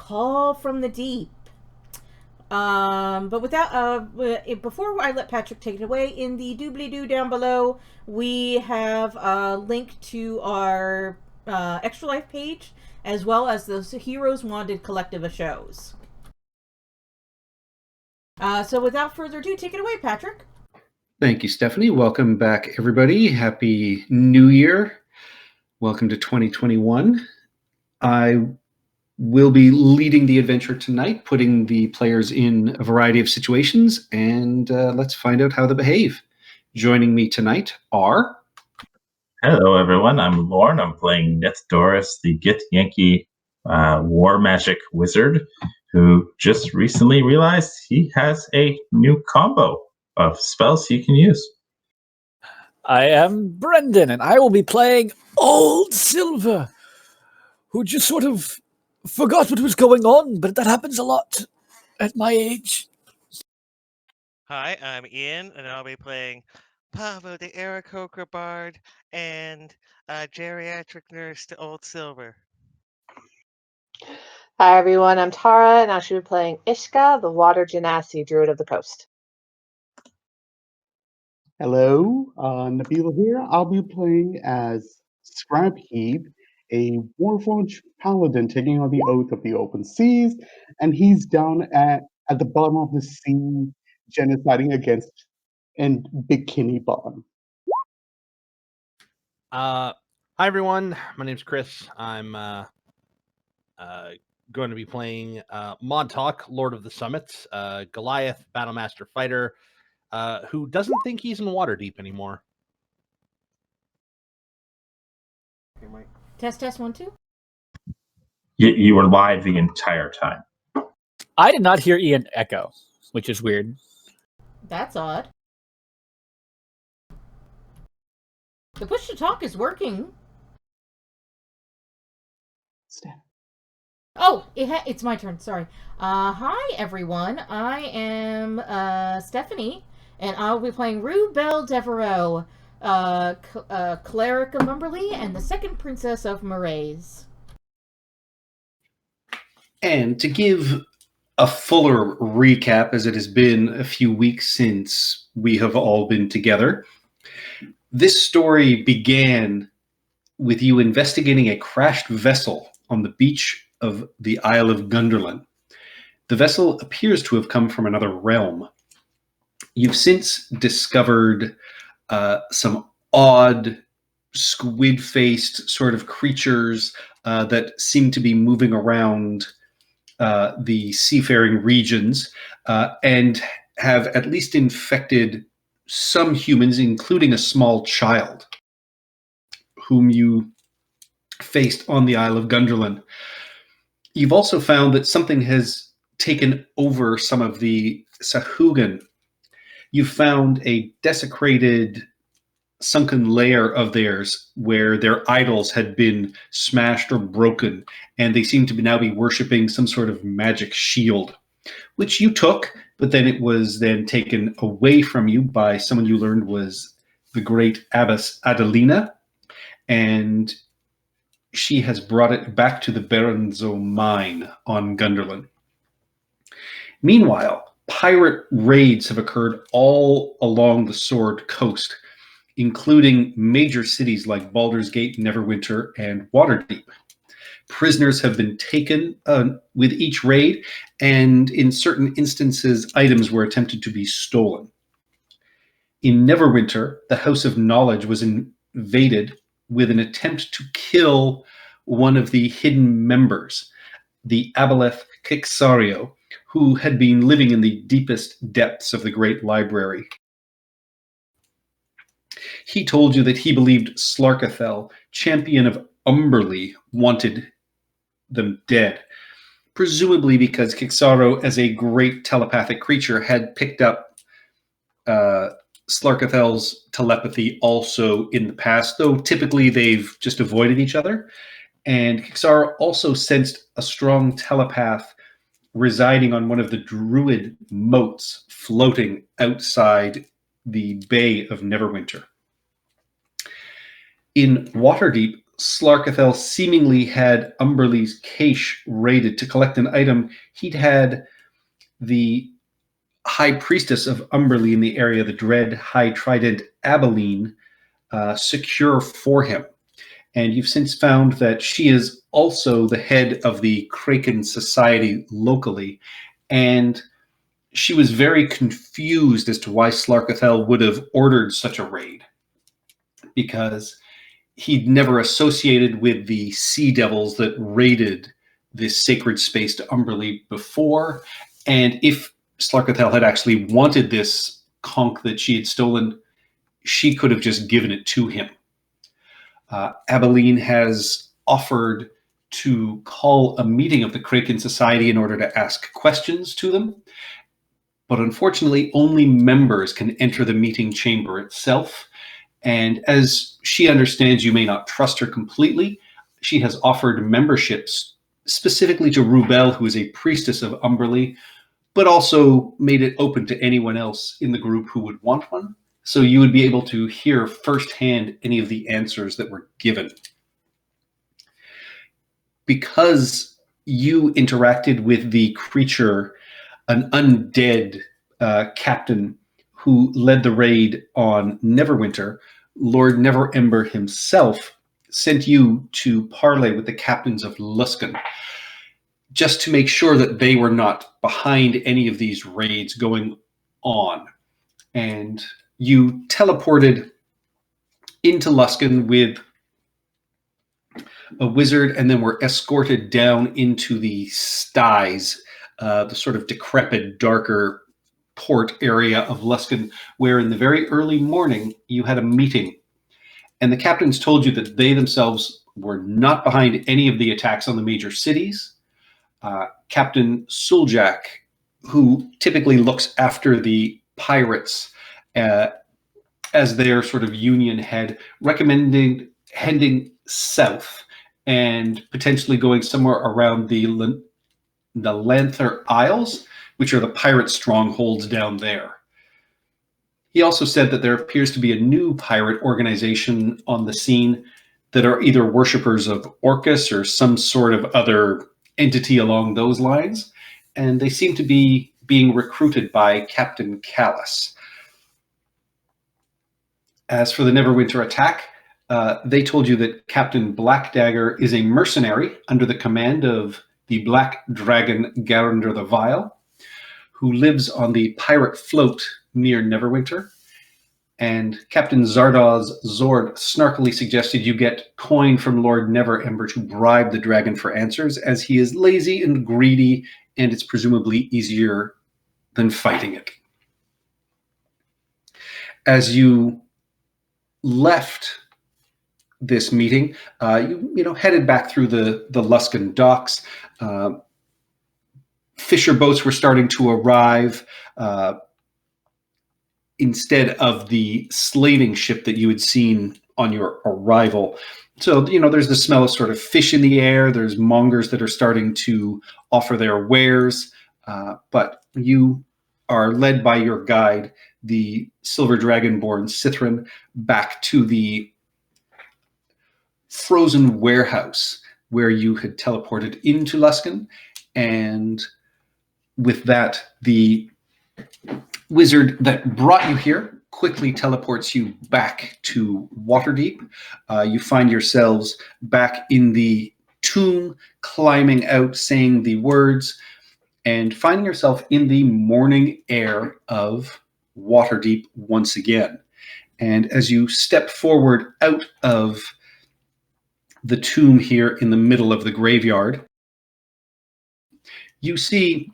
Call from the Deep. But without, before I let Patrick take it away, in the doobly-doo down below, we have a link to our Extra Life page, as well as the Heroes Wanted collective of shows. So without further ado, take it away, Patrick. Thank you, Stephanie. Welcome back, everybody. Happy New Year. Welcome to 2021. I will be leading the adventure tonight, putting the players in a variety of situations, and let's find out how they behave. Joining me tonight are... Hello, everyone. I'm Lorne. I'm playing Nethdoris, the Githyanki war magic wizard, who just recently realized he has a new combo of spells he can use. I am Brendan, and I will be playing Old Silver, who just sort of forgot what was going on, but that happens a lot at my age. Hi, I'm Ian, and I'll be playing Pavo the Aarakocra Bard and geriatric nurse to Old Silver. Hi everyone, I'm Tara, and I should be playing Ishka, the Water Genasi Druid of the Coast. Hello, Nabila here. I'll be playing as Scrap Heap, a Warforged Paladin taking on the Oath of the Open Seas, and he's down at the bottom of the sea, genociding against and Bikini Bottom. Hi everyone, my name's Chris. I'm going to be playing Montauk, Lord of the Summits, Goliath, Battlemaster Fighter, who doesn't think he's in Waterdeep anymore. Test 1 2. You were live the entire time. I did not hear Ian echo, which is weird. That's odd. The push to talk is working. Oh, it's my turn. Sorry. Hi, everyone. I am Stephanie, and I'll be playing Rue Belle Devereaux, Cleric of Mumberly, and the second princess of Morays. And to give a fuller recap, as it has been a few weeks since we have all been together, this story began with you investigating a crashed vessel on the beach of the Isle of Gunderlin. The vessel appears to have come from another realm. You've since discovered some odd squid-faced sort of creatures that seem to be moving around the seafaring regions and have at least infected some humans, including a small child whom you faced on the Isle of Gunderlin. You've also found that something has taken over some of the Sahuagin. You've found a desecrated sunken lair of theirs where their idols had been smashed or broken, and they seem to now be worshipping some sort of magic shield, which you took, but then it was then taken away from you by someone you learned was the great Abbess Adelina, and she has brought it back to the Baronzo mine on Gunderlin. Meanwhile, pirate raids have occurred all along the Sword Coast, including major cities like Baldur's Gate, Neverwinter, and Waterdeep. Prisoners have been taken with each raid, and in certain instances, items were attempted to be stolen. In Neverwinter, the House of Knowledge was invaded with an attempt to kill one of the hidden members, the Aboleth Kixario, who had been living in the deepest depths of the Great Library. He told you that he believed Slarkathel, champion of Umberly, wanted them dead, presumably because Kixaro, as a great telepathic creature, had picked up Slarkathel's telepathy also in the past, though typically they've just avoided each other. And Kixaro also sensed a strong telepath residing on one of the druid moats floating outside the Bay of Neverwinter. In Waterdeep, Slarkathel seemingly had Umberlee's cache raided to collect an item, he'd had the High Priestess of Umberlee in the area, the Dread High Trident Abilene, secure for him. And you've since found that she is also the head of the Kraken Society locally, and she was very confused as to why Slarkathel would have ordered such a raid, because he'd never associated with the Sea Devils that raided this sacred space to Umberlee before. And if Slarkathel had actually wanted this conch that she had stolen, she could have just given it to him. Abilene has offered to call a meeting of the Kraken Society in order to ask questions to them, but unfortunately only members can enter the meeting chamber itself. And as she understands you may not trust her completely, she has offered memberships specifically to Rubel, who is a priestess of Umberlee, but also made it open to anyone else in the group who would want one. So you would be able to hear firsthand any of the answers that were given. Because you interacted with the creature, an undead captain who led the raid on Neverwinter, Lord Neverember himself sent you to parley with the captains of Luskan, just to make sure that they were not behind any of these raids going on. And you teleported into Luskan with a wizard, and then were escorted down into the sties, the sort of decrepit, darker port area of Luskan, where in the very early morning you had a meeting. And the captains told you that they themselves were not behind any of the attacks on the major cities. Captain Suljak, who typically looks after the pirates as their sort of union head, recommended heading south and potentially going somewhere around the Lanther Isles, which are the pirate strongholds down there. He also said that there appears to be a new pirate organization on the scene that are either worshippers of Orcus or some sort of other entity along those lines, and they seem to be being recruited by Captain Callus. As for the Neverwinter attack, they told you that Captain Blackdagger is a mercenary under the command of the Black Dragon Garander the Vile, who lives on the pirate float near Neverwinter. And Captain Zardoz Zord snarkily suggested you get coin from Lord Neverember to bribe the dragon for answers, as he is lazy and greedy, and it's presumably easier than fighting it. As you left this meeting, you headed back through the Luskan docks. Fisher boats were starting to arrive instead of the slaving ship that you had seen on your arrival. So, there's the smell of sort of fish in the air. There's mongers that are starting to offer their wares. But you are led by your guide, the Silver Dragonborn Cithrin, back to the frozen warehouse where you had teleported into Luskan. And with that, the wizard that brought you here quickly teleports you back to Waterdeep. You find yourselves back in the tomb, climbing out, saying the words, and finding yourself in the morning air of Waterdeep once again. And as you step forward out of the tomb here in the middle of the graveyard, you see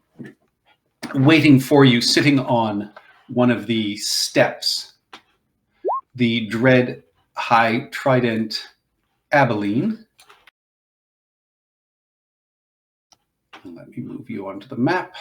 waiting for you, sitting on one of the steps, the Dread High Trident Abilene. Let me move you onto the map.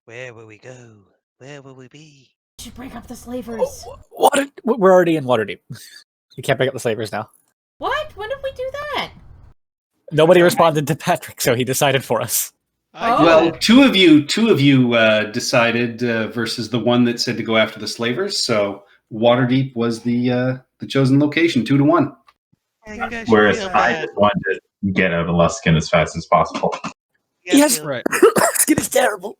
Where will we go? Where will we be? We should break up the slavers. We're already in Waterdeep. You can't pick up the slavers now. What? When did we do that? Nobody responded to Patrick, so he decided for us. Oh. Well, two of you decided versus the one that said to go after the slavers. So Waterdeep was the chosen location, 2-1. Yeah, you guys should Whereas feel I bad. just wanted to get out of Luskin as fast as possible. Yeah, Yes. feel- Right. Skin is terrible.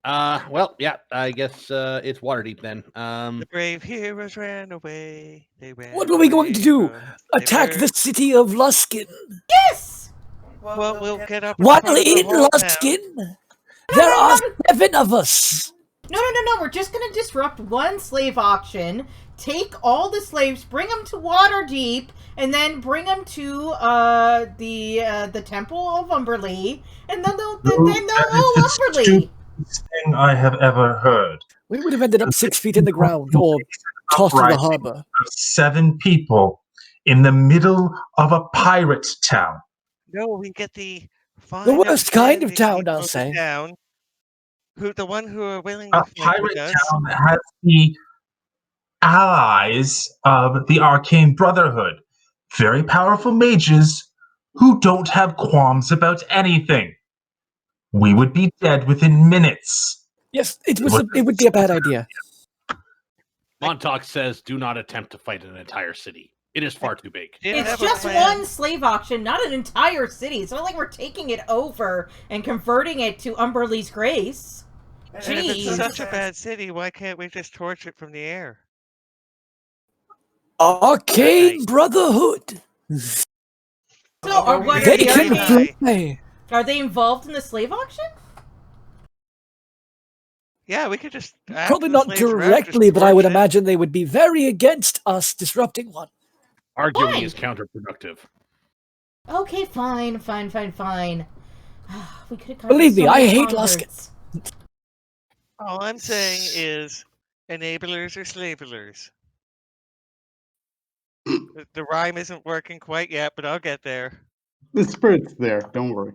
Well, yeah, I guess it's Waterdeep then. The brave heroes ran away. They ran What were we going to away do? from Attack the slavers. city of Luskin. Yes! Well, we'll get up. While front of the in whole town. Luskin, there are 7 of us. No. We're just going to disrupt one slave auction, take all the slaves, bring them to Waterdeep, and then bring them to the Temple of Umberlee, and then they'll owe Umberlee. Stupidest thing I have ever heard. We would have ended up 6 feet in the ground or tossed in the Uprising harbor. of 7 people in the middle of a pirate town. No, we get the The worst kind of town, I'll say. Town, the one who are willing A to fight pirate with us. town has the allies of the Arcane Brotherhood. Very powerful mages who don't have qualms about anything. We would be dead within minutes. Yes, it would be a bad idea. Montauk says, "Do not attempt to fight an entire city. It is far too big." Didn't It's have a just plan. one slave auction, not an entire city. It's not like we're taking it over and converting it to Umberlee's Grace. And if it's Jeez. such a bad city, why can't we just torch it from the air? Arcane Right. Brotherhood. So, what They are can Arcane- fly. Are they involved in the slave auction? Yeah, we could just Probably not directly, but I would imagine they would be very against us disrupting one. Arguing Fine. is counterproductive. Okay, fine. We could have Believe me, I hate Luskin. All I'm saying is enablers or slavelers. The rhyme isn't working quite yet, but I'll get there. The spirit's there. Don't worry.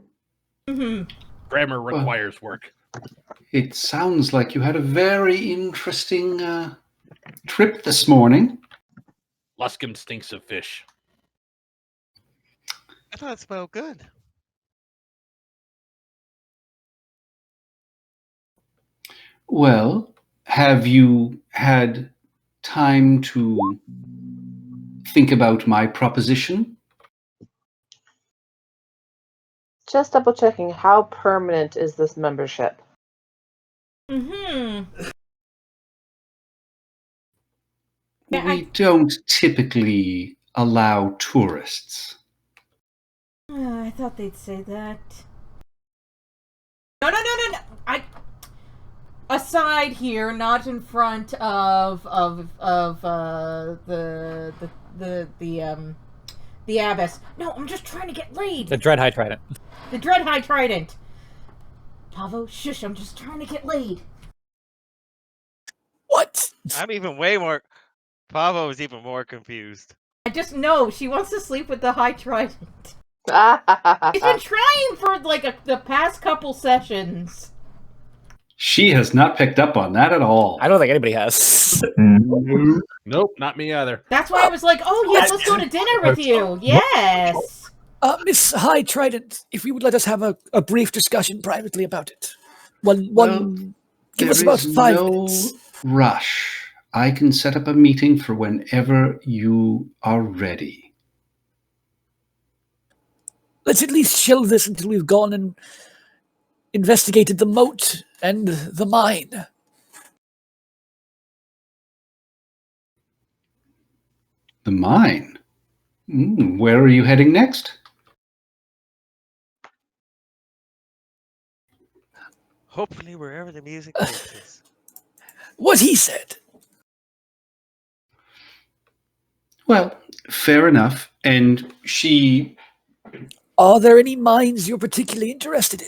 Grammar requires work. It sounds like you had a very interesting trip this morning. Luskin stinks of fish. I thought it smelled good. Well, have you had time to think about my proposition? Just double checking, how permanent is this membership? Yeah, We don't typically allow tourists. I thought they'd say that. No. Aside here, not in front of the abbess. No, I'm just trying to get laid. The Dread High Trident. The Dread High Trident. Pavo, shush! I'm just trying to get laid. What? I'm even way more. Pavo is even more confused. I just know she wants to sleep with the High Trident. He's been trying for like the past couple sessions. She has not picked up on that at all. I don't think anybody has. Nope, not me either. That's why I was like, oh yes, let's go to dinner with you. Yes. Miss High Trident, if you would let us have a brief discussion privately about it. Give us There about is 5 no minutes. rush. I can set up a meeting for whenever you are ready. Let's at least chill this until we've gone and investigated the moat and the mine. The mine? Where are you heading next? Hopefully, wherever the music takes us. What he said. Well, fair enough. And she... Are there any mines you're particularly interested in?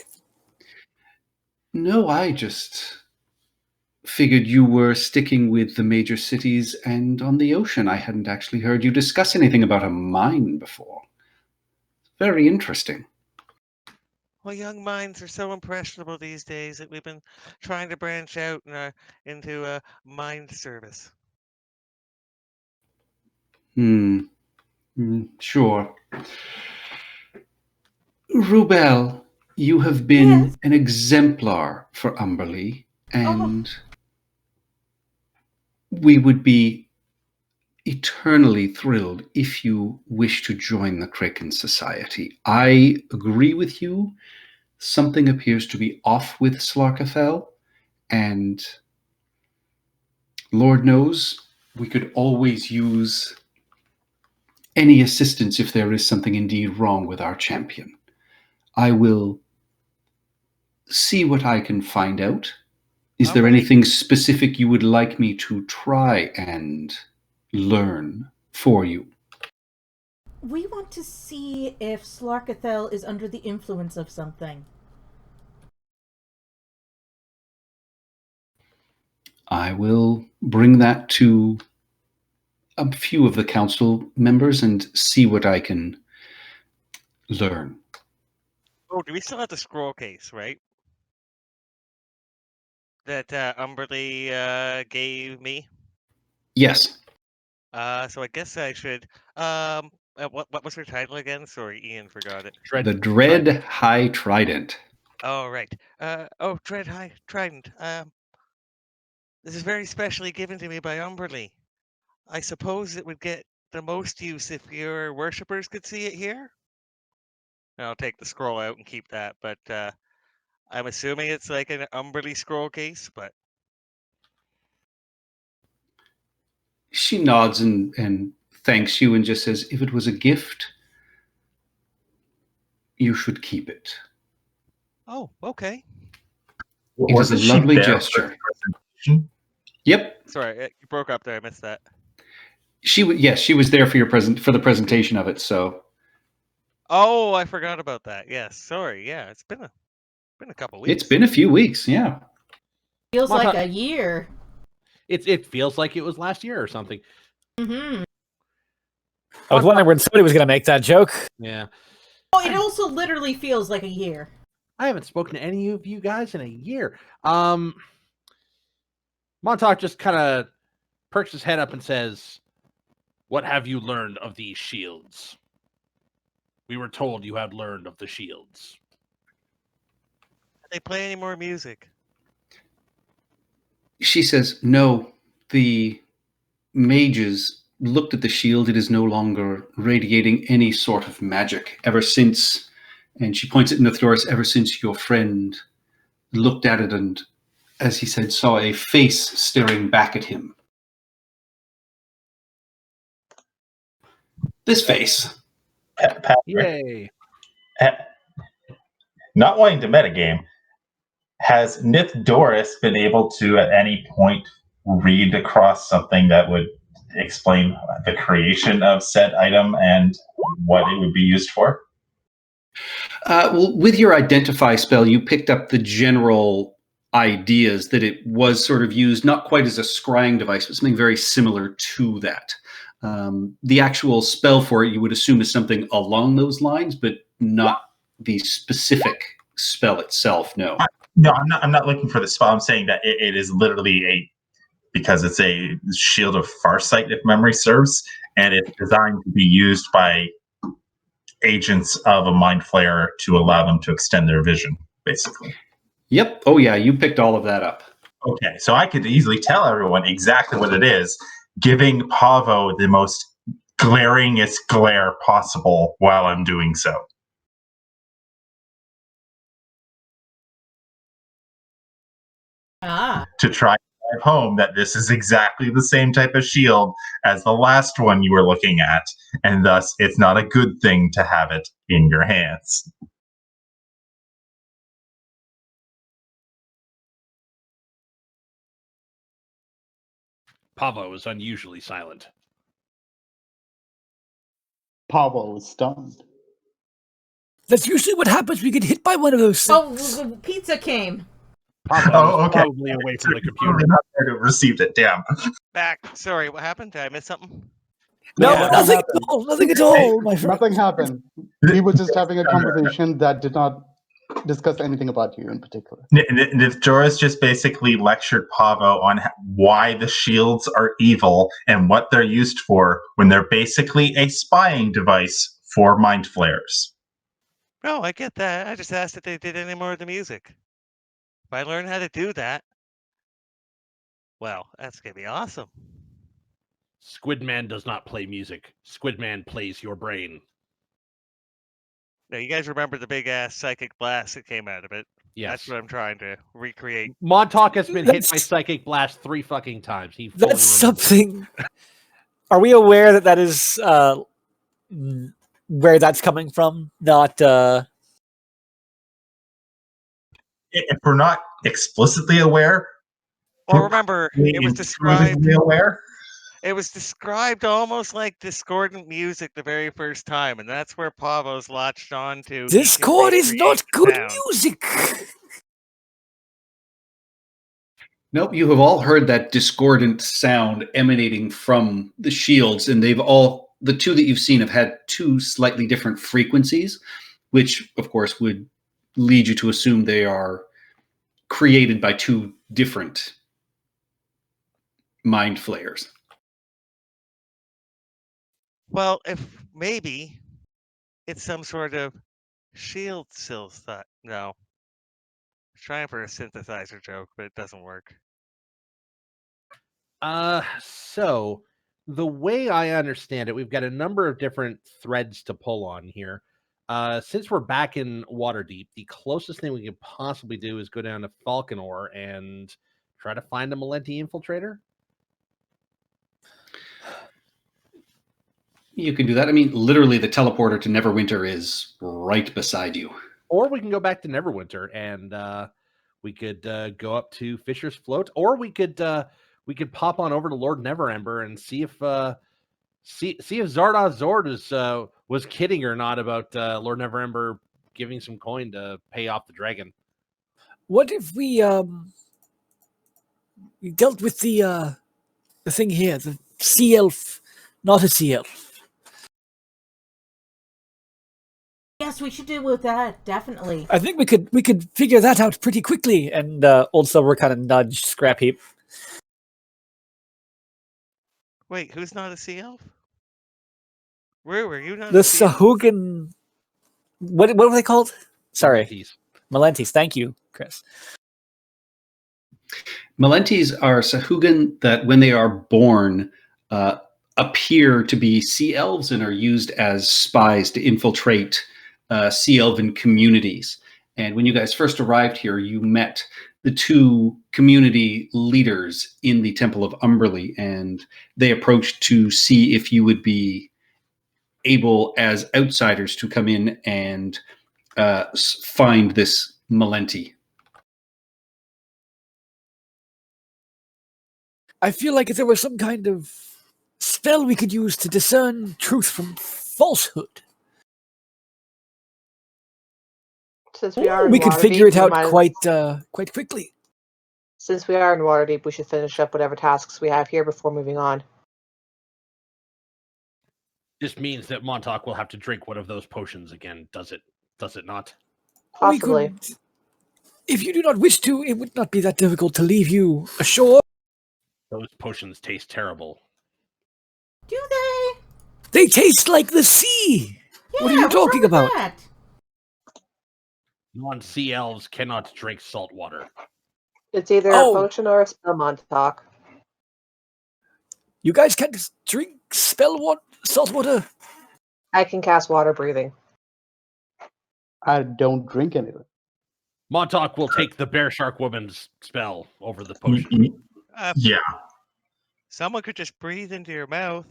No, I just figured you were sticking with the major cities and on the ocean. I hadn't actually heard you discuss anything about a mine before. Very interesting. Well, young minds are so impressionable these days that we've been trying to branch out into a mind service. Sure. Rubel, you have been Yes. an exemplar for Umberly, and we would be eternally thrilled if you wish to join the Kraken Society. I agree with you. Something appears to be off with Slarkafel, and Lord knows we could always use any assistance if there is something indeed wrong with our champion. I will see what I can find out. Is there Alright. anything specific you would like me to try and learn for you? We want to see if Slarkathel is under the influence of something. I will bring that to a few of the council members and see what I can learn. Oh, do we still have the scroll case, right? That Umberly gave me. Yes, So I guess I should. What was her title again? Sorry, Ian forgot it. the Dread High Trident. Oh, right. Dread High Trident. This is very specially given to me by Umberly. I suppose it would get the most use if your worshippers could see it here. And I'll take the scroll out and keep that, but I'm assuming it's like an Umberly scroll case, but She nods and thanks you and just says, if it was a gift, you should keep it. oh, okay. It is a Wasn't she lovely there for the gesture. presentation? Yep. Sorry, you broke up there. I missed that. She was there for the presentation of it, so Oh, I forgot about that. Yes, sorry. Yeah, it's been a couple weeks. it's been a few weeks, yeah. Feels Monta- like a year. It feels like it was last year or something. Mm-hmm. I was wondering when somebody was going to make that joke. Yeah. Oh, it also literally feels like a year. I haven't spoken to any of you guys in a year. Montauk just kind of perks his head up and says, "What have you learned of these shields? We were told you had learned of the shields." Did they play any more music? She says, no, the mages looked at the shield. It is no longer radiating any sort of magic ever since, and she points at Nithdoris, ever since your friend looked at it and, as he said, saw a face staring back at him. This face. Patrick, Yay. not wanting to metagame, has Nithdoris been able to at any point read across something that would explain the creation of said item and what it would be used for? Well, with your identify spell, you picked up the general ideas that it was sort of used not quite as a scrying device, but something very similar to that. The actual spell for it, you would assume, is something along those lines, but not the specific spell itself. No. No, I'm not looking for the spell. I'm saying that it is literally because it's a shield of Farsight, if memory serves, and it's designed to be used by agents of a Mind Flayer to allow them to extend their vision, basically. Yep. Oh, yeah. You picked all of that up. Okay, so I could easily tell everyone exactly what it is, giving Pavo the most glaringest glare possible while I'm doing so. To try to drive home that this is exactly the same type of shield as the last one you were looking at, and thus it's not a good thing to have it in your hands. Pavo is unusually silent. Pavo is stunned. That's usually what happens when you get hit by one of those things. Oh, pizza came. Pavo Oh, is okay. probably away from the computer. Probably not there to have received it, damn. Back. Sorry, what happened? Did I miss something? No, Yeah, nothing happened. at all. Nothing at all, my friend. Nothing happened. We were just having a conversation that did not discuss anything about you in particular. Joris just basically lectured Pavo on why the shields are evil and what they're used for when they're basically a spying device for mind flayers. No, I get that. I just asked if they did any more of the music. If I learn how to do that, well, that's gonna be awesome. Squidman does not play music. Squidman plays your brain. Now, you guys remember the big ass psychic blast that came out of it? Yes. That's what I'm trying to recreate. Montauk has been hit by That's- psychic blast 3 fucking times. He fully That's remembers. something. Are we aware that that is where that's coming from? Not. If we're not explicitly aware, Well, remember, it was described. intuitively aware. It was described almost like discordant music the very first time, and that's where Pavo's latched on to. Discord is not good sound. music. Nope, you have all heard that discordant sound emanating from the shields, and the two that you've seen have had two slightly different frequencies, which of course would lead you to assume they are created by two different mind flayers. Well, if maybe it's some sort of shield thought. No. Trying for a synthesizer joke, but it doesn't work. So the way I understand it, we've got a number of different threads to pull on here. Since we're back in Waterdeep, the closest thing we could possibly do is go down to Falconor and try to find a Malenti infiltrator. You can do that. I mean, literally, the teleporter to Neverwinter is right beside you. Or we can go back to Neverwinter and we could go up to Fisher's Float, or we could pop on over to Lord Neverember and see if Zardoz Zord was kidding or not about Lord Neverember giving some coin to pay off the dragon. What if we dealt with the thing here, the sea elf, not a sea elf? Yes, we should deal with that, definitely. I think we could figure that out pretty quickly. And also, we're kind of nudged Scrapheap. Wait, who's not a sea elf? Where were you not? The a sea elf? Sahugan. What were they called? Sorry, Jeez. Malentis. Thank you, Chris. Malentis are Sahugan that, when they are born, appear to be sea elves and are used as spies to infiltrate sea elven communities. And when you guys first arrived here, you met the two community leaders in the Temple of Umberly, and they approached to see if you would be able, as outsiders, to come in and find this Malenti. I feel like if there was some kind of spell we could use to discern truth from falsehood, Since we are in we could Waterdeep, figure it we out might- quite quickly. Since we are in Waterdeep, we should finish up whatever tasks we have here before moving on. This means that Montauk will have to drink one of those potions again, does it? Does it not? Possibly. We could, if you do not wish to, it would not be that difficult to leave you ashore. Those potions taste terrible. Do they? They taste like the sea. What are you Yeah, what's wrong talking with about? that? Non-sea elves cannot drink salt water. It's either Oh. a potion or a spell, Montauk. You guys can't drink salt water. I can cast water breathing. I don't drink anything. Montauk will take the bear shark woman's spell over the potion. Yeah. Someone could just breathe into your mouth.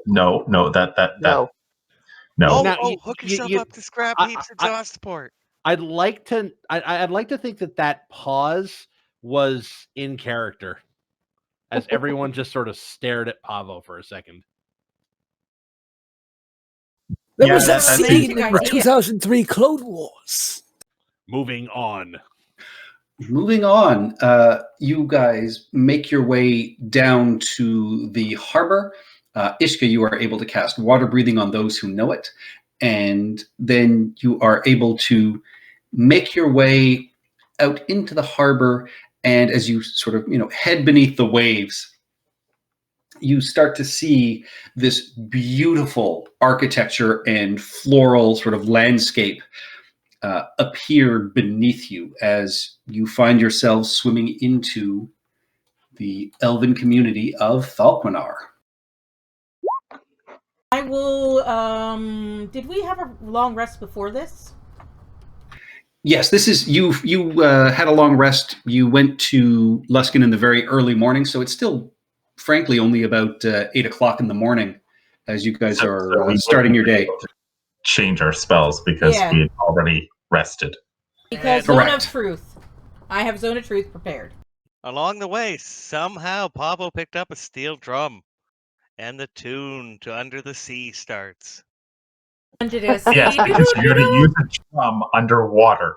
No, that No. no. Oh, Now, hook you- yourself you- up to Scrap I- Heap's I- exhaust port. I'd like to think that pause was in character, as everyone just sort of stared at Pavo for a second. There Yeah, was that that's scene a in good the idea. 2003 Clone Wars. Moving on. Moving on, you guys make your way down to the harbor, Ishka, you are able to cast water breathing on those who know it, and then you are able to make your way out into the harbor. And as you sort of head beneath the waves, you start to see this beautiful architecture and floral sort of landscape appear beneath you as you find yourselves swimming into the elven community of Falquinar. I will. Did we have a long rest before this? Yes, this is you. You had a long rest. You went to Luskin in the very early morning, so it's still, frankly, only about 8 o'clock in the morning as you guys are we starting your wouldn't be day. able to change our spells because Yeah. we had already rested. Because Correct. Zone of Truth. I have Zone of Truth prepared. Along the way, somehow Pablo picked up a steel drum, and the tune to Under the Sea starts. Under the sea. Yes, because you're going to use a drum underwater.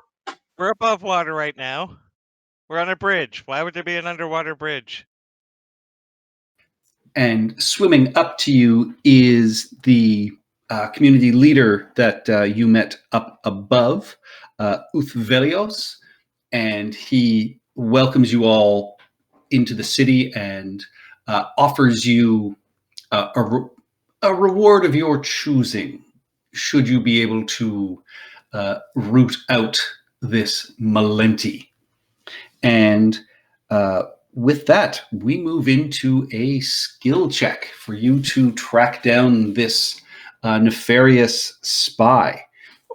We're above water right now. We're on a bridge. Why would there be an underwater bridge? And swimming up to you is the community leader that you met up above, Uthvelios, and he welcomes you all into the city and offers you a reward of your choosing, should you be able to root out this Malenti. And with that, we move into a skill check for you to track down this nefarious spy.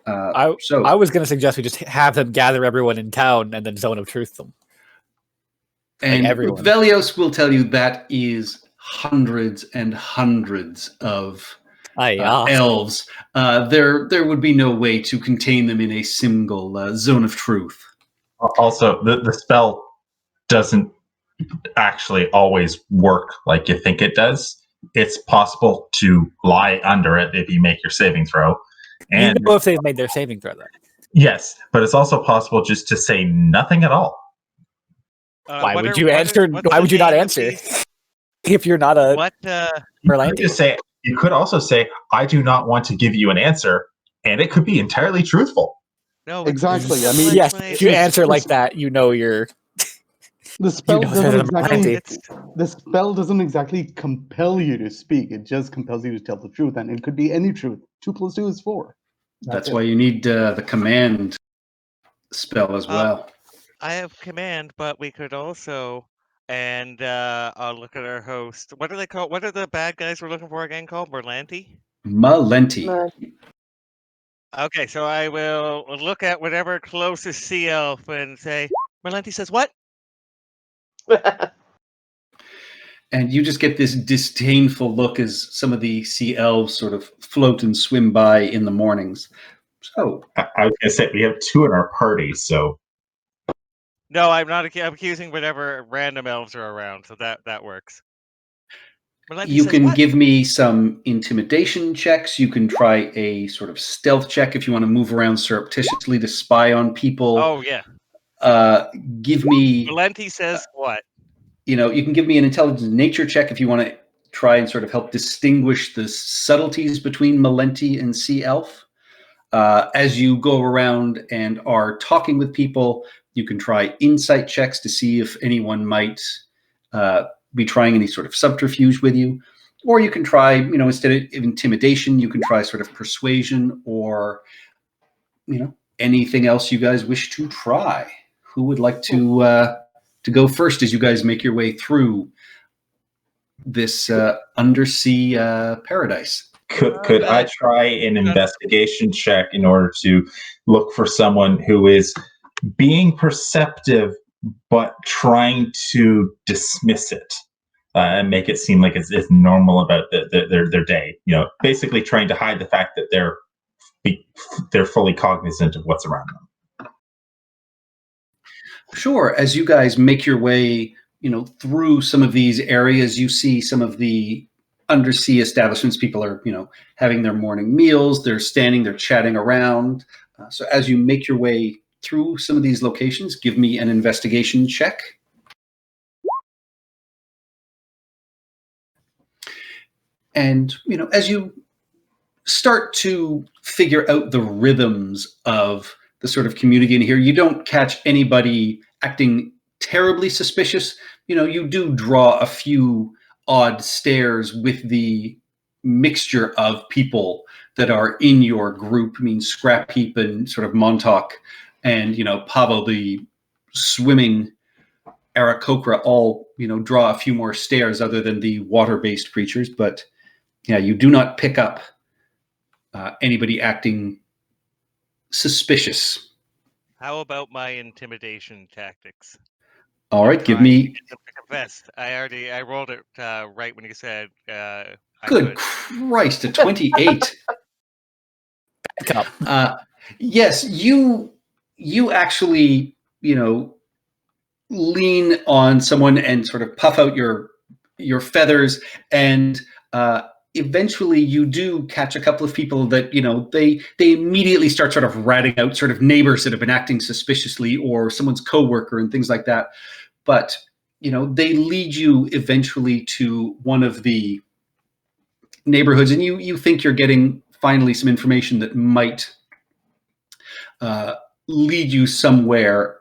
I was going to suggest we just have them gather everyone in town and then Zone of Truth them. And everyone. Velios will tell you that is hundreds and hundreds of elves. There would be no way to contain them in a single Zone of Truth. Also, the spell doesn't actually always work like you think it does. It's possible to lie under it if you make your saving throw. And you know if they've made their saving throw, then. Yes, but it's also possible just to say nothing at all. Why would you answer? Why would you not answer? If you're not a Merlanti. You could also say, I do not want to give you an answer, and it could be entirely truthful. No, exactly. I mean, yes, if you answer like that, you know you're. The spell doesn't exactly. Merlanti. The spell doesn't exactly compel you to speak. It just compels you to tell the truth, and it could be any truth. 2 + 2 is 4. That's why you need the command spell as well. I have command, but we could also, and I'll look at our host. What are they called? What are the bad guys we're looking for again called? Merlanti? Malenti. Okay, so I will look at whatever closest sea elf and say, Merlanti says what? And you just get this disdainful look as some of the sea elves sort of float and swim by in the mornings. So I was going to say, we have 2 in our party, so... No, I'm not. I'm accusing whatever random elves are around, so that works. Merlanti you says, can what? give me some intimidation checks. You can try a sort of stealth check if you want to move around surreptitiously to spy on people. Oh, yeah. Give me... Merlanti says what? You can give me an intelligence nature check if you want to try and sort of help distinguish the subtleties between Malenti and Sea Elf. As you go around and are talking with people, you can try insight checks to see if anyone might be trying any sort of subterfuge with you. Or you can try, instead of intimidation, you can try sort of persuasion or, anything else you guys wish to try. Who would like to go first as you guys make your way through this undersea paradise? Could I try an investigation check in order to look for someone who is being perceptive but trying to dismiss it and make it seem like it's normal about their day? Basically trying to hide the fact that they're fully cognizant of what's around them. Sure. As you guys make your way, through some of these areas, you see some of the undersea establishments. People are, having their morning meals. They're standing, they're chatting around. So as you make your way through some of these locations, give me an investigation check. and as you start to figure out the rhythms of the sort of community in here, you don't catch anybody acting terribly suspicious. You do draw a few odd stares with the mixture of people that are in your group. I mean, Scrap Heap and sort of Montauk and, Pavo, the swimming Aarakocra, all, draw a few more stares other than the water-based creatures. But yeah, you do not pick up anybody acting suspicious. How about my intimidation tactics? All right, give me. Confess, I rolled it right when you said. Good Christ, a 28. Yes, you actually, lean on someone and sort of puff out your feathers, and eventually you do catch a couple of people that they immediately start sort of ratting out sort of neighbors that have been acting suspiciously, or someone's coworker and things like that. But they lead you eventually to one of the neighborhoods, and you think you're getting finally some information that might lead you somewhere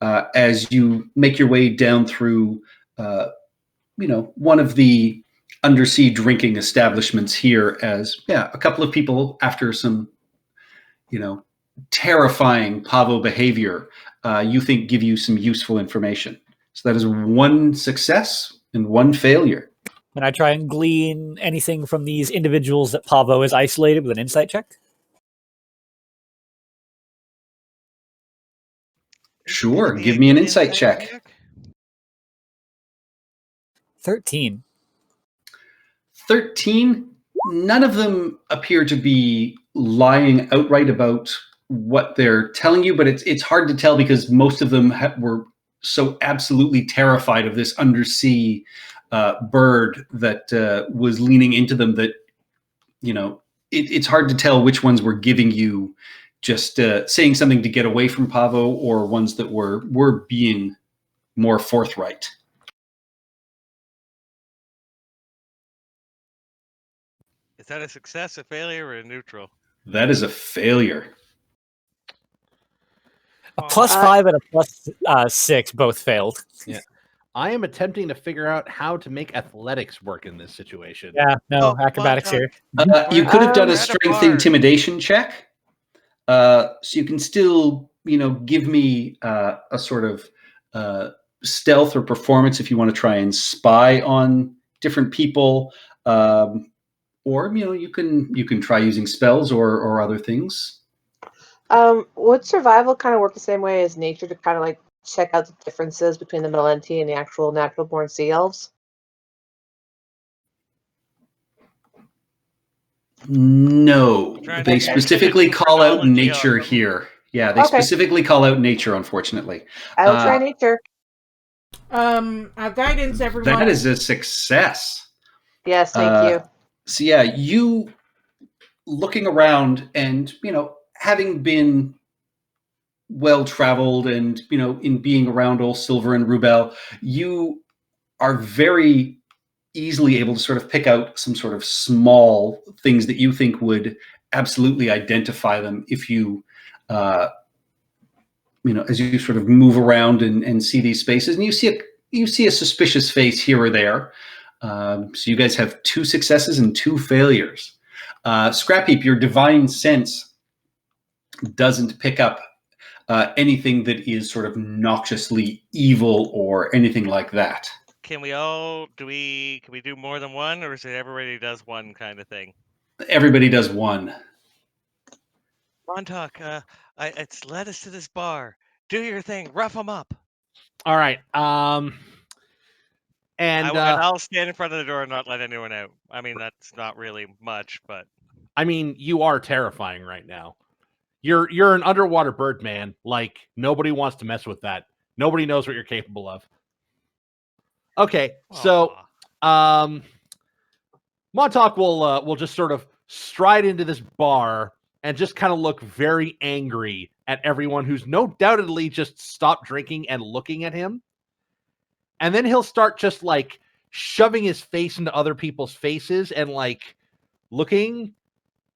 as you make your way down through one of the undersea drinking establishments here, as a couple of people, after some terrifying Pavo behavior, you think give you some useful information. So that is one success and one failure. Can I try and glean anything from these individuals that Pavo is isolated with an insight check? Sure, give me an insight check. 13. 13. None of them appear to be lying outright about what they're telling you, but it's hard to tell because most of them were so absolutely terrified of this undersea bird that was leaning into them that it's hard to tell which ones were giving you just saying something to get away from Pavo, or ones that were being more forthright. Is that a success, a failure, or a neutral? That is a failure. A +5 and a +6 both failed. Yeah. I am attempting to figure out how to make athletics work in this situation. Yeah, no, acrobatics here. You could have done a strength intimidation check. So you can still, give me a sort of stealth or performance if you want to try and spy on different people. Or, you can try using spells or other things. Would survival kind of work the same way as nature, to kind of like check out the differences between the Melenti and the actual natural-born sea elves? No, they specifically call out nature here. Yeah, they specifically call out nature, unfortunately. I will try nature. Guidance, everyone. That is a success. Yes, thank you. So yeah, you looking around and, having been well-traveled and, in being around Old Silver and Rubel, you are very easily able to sort of pick out some sort of small things that you think would absolutely identify them if you, as you sort of move around and see these spaces, and you see a suspicious face here or there. So you guys have 2 successes and 2 failures. Scrap Heap, your divine sense doesn't pick up anything that is sort of noxiously evil or anything like that. Can we do more than one, or is it everybody does one kind of thing? Everybody does one. Montauk, it's led us to this bar. Do your thing. Rough them up. All right. And I'll stand in front of the door and not let anyone out. I mean, that's not really much, but I mean, you are terrifying right now. You're an underwater bird, man. Like, nobody wants to mess with that. Nobody knows what you're capable of. Okay, so Montauk will just sort of stride into this bar and just kind of look very angry at everyone who's no doubtedly just stopped drinking and looking at him. And then he'll start just like shoving his face into other people's faces and like looking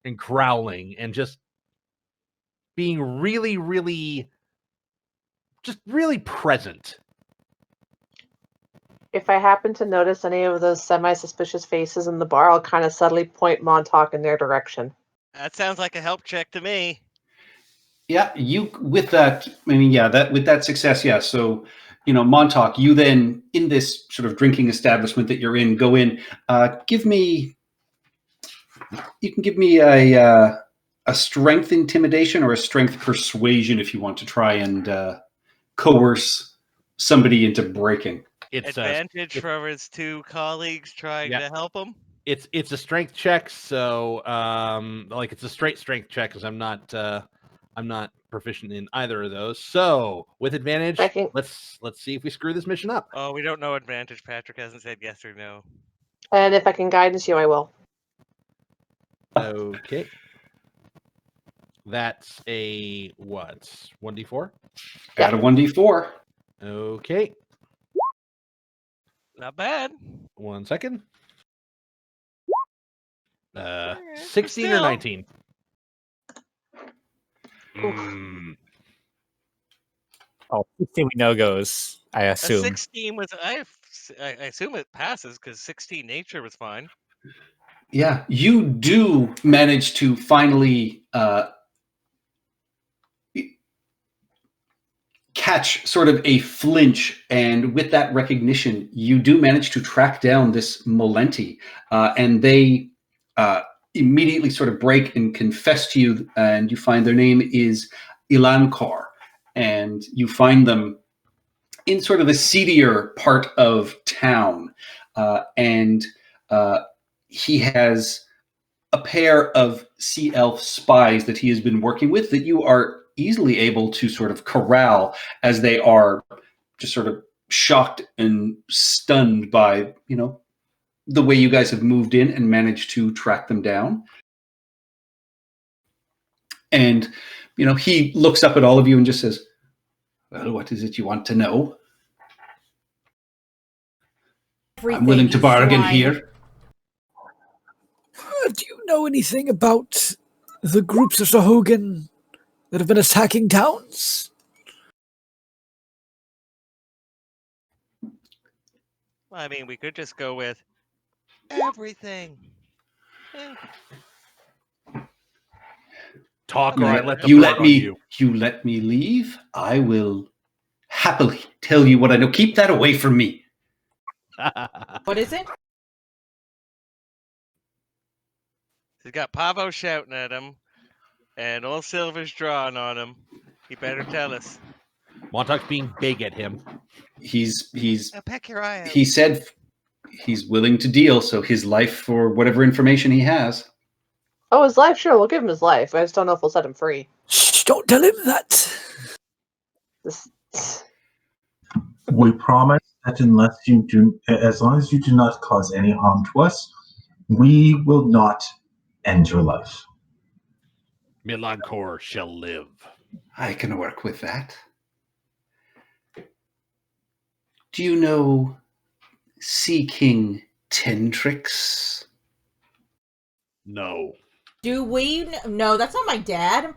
and growling and just being really, really, just really present. If I happen to notice any of those semi-suspicious faces in the bar, I'll kind of subtly point Montauk in their direction. That sounds like a help check to me. Yeah, you with that. I mean, yeah, that with that success, yeah. So, Montauk, you then in this sort of drinking establishment that you're in, go in. Give me. You can give me a strength intimidation or a strength persuasion if you want to try and coerce somebody into breaking. It's Advantage for his two colleagues trying Yeah. to help him. it's a strength check, so like it's a straight strength check because I'm not proficient in either of those. So with advantage, Checking. let's see if we screw this mission up. Oh, we don't know advantage. Patrick hasn't said yes or no. And if I can guidance you, I will. Okay. That's a what? 1d4? Add a 1d4. Okay. Not bad. 1 second. 16 or still. 19? Mm, Oh, 16 we know goes, I A assume. 16 was I assume it passes because 16 nature was fine. Yeah, you do manage to finally catch sort of a flinch, and with that recognition, you do manage to track down this Molenti, and they immediately sort of break and confess to you, and you find their name is Ilankor, and you find them in sort of the seedier part of town, and he has a pair of sea elf spies that he has been working with that you are easily able to sort of corral as they are just sort of shocked and stunned by, the way you guys have moved in and managed to track them down. And, he looks up at all of you and just says, well, what is it you want to know? I'm willing to bargain here. Do you know anything about the groups of Sahugan that have been attacking towns? I mean, we could just go with everything. Eh, talk or I let the You blood let on me. you. You let me leave. I will happily tell you what I know. Keep that away from me. What is it? He's got Pavo shouting at him, and old Silver's drawing on him. He better tell us. Montauk's being big at him. He's Now peck your eye out. he said he's willing to deal, so his life for whatever information he has. Oh, his life? Sure, we'll give him his life. I just don't know if we'll set him free. Shh, don't tell him that. This... We promise that as long as you do not cause any harm to us, we will not end your life. Ilankor shall live. I can work with that. Do you know Sea King Tentrix? No. Do we? No, that's not my dad.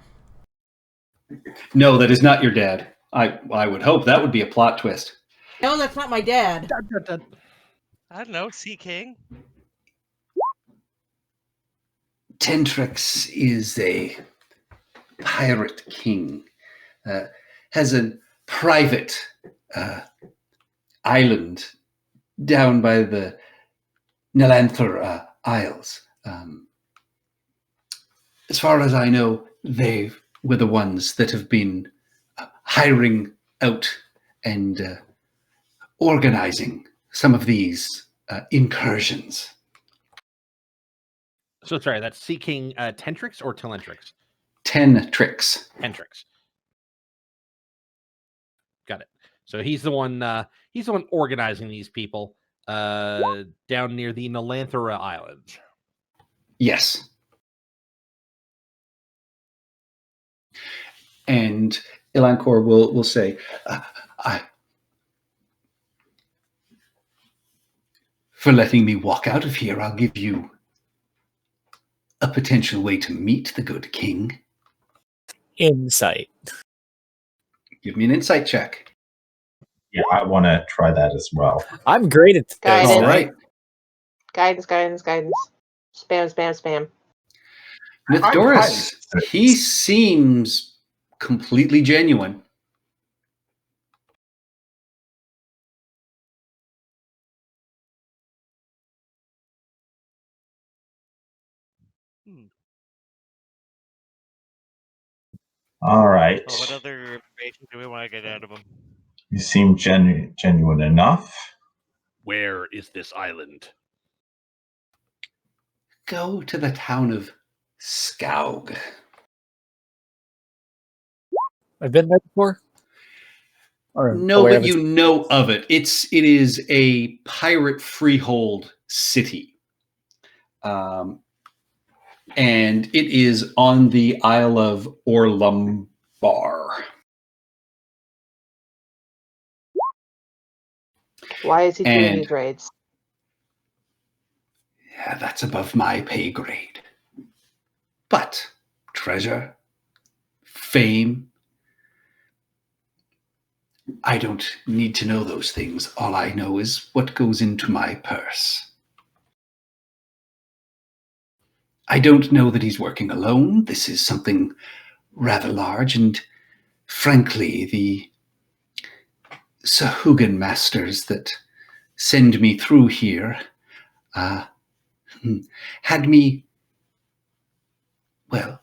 No, that is not your dad. I would hope that would be a plot twist. No, that's not my dad. I don't know, Sea King. Tentrix is a pirate king. Has a private island down by the Nelanthor Isles. As far as I know, they were the ones that have been hiring out and organizing some of these incursions. So sorry, that's Sea King Tentrix or Telentrix? Tentrix. Tentrix. Got it. So he's the one organizing these people down near the Nelanthora Island. Yes. And Ilankor will say, for letting me walk out of here. I'll give you a potential way to meet the good king. Insight. Give me an insight check. Yeah, I want to try that as well. I'm great at this. Guidance. All right. Guidance. Spam. Nithdoris, he seems completely genuine. All right. Well, what other information do we want to get out of him? You seem genuine enough. Where is this island? Go to the town of Skaug. I've been there before. Or No, aware but of its- you know of it. It is a pirate freehold city. And it is on the Isle of Orlumbar. Why is he doing And- these raids? Yeah, that's above my pay grade. But treasure, fame, I don't need to know those things. All I know is what goes into my purse. I don't know that he's working alone. This is something rather large, and frankly, the Sahugan masters that send me through here had me, well,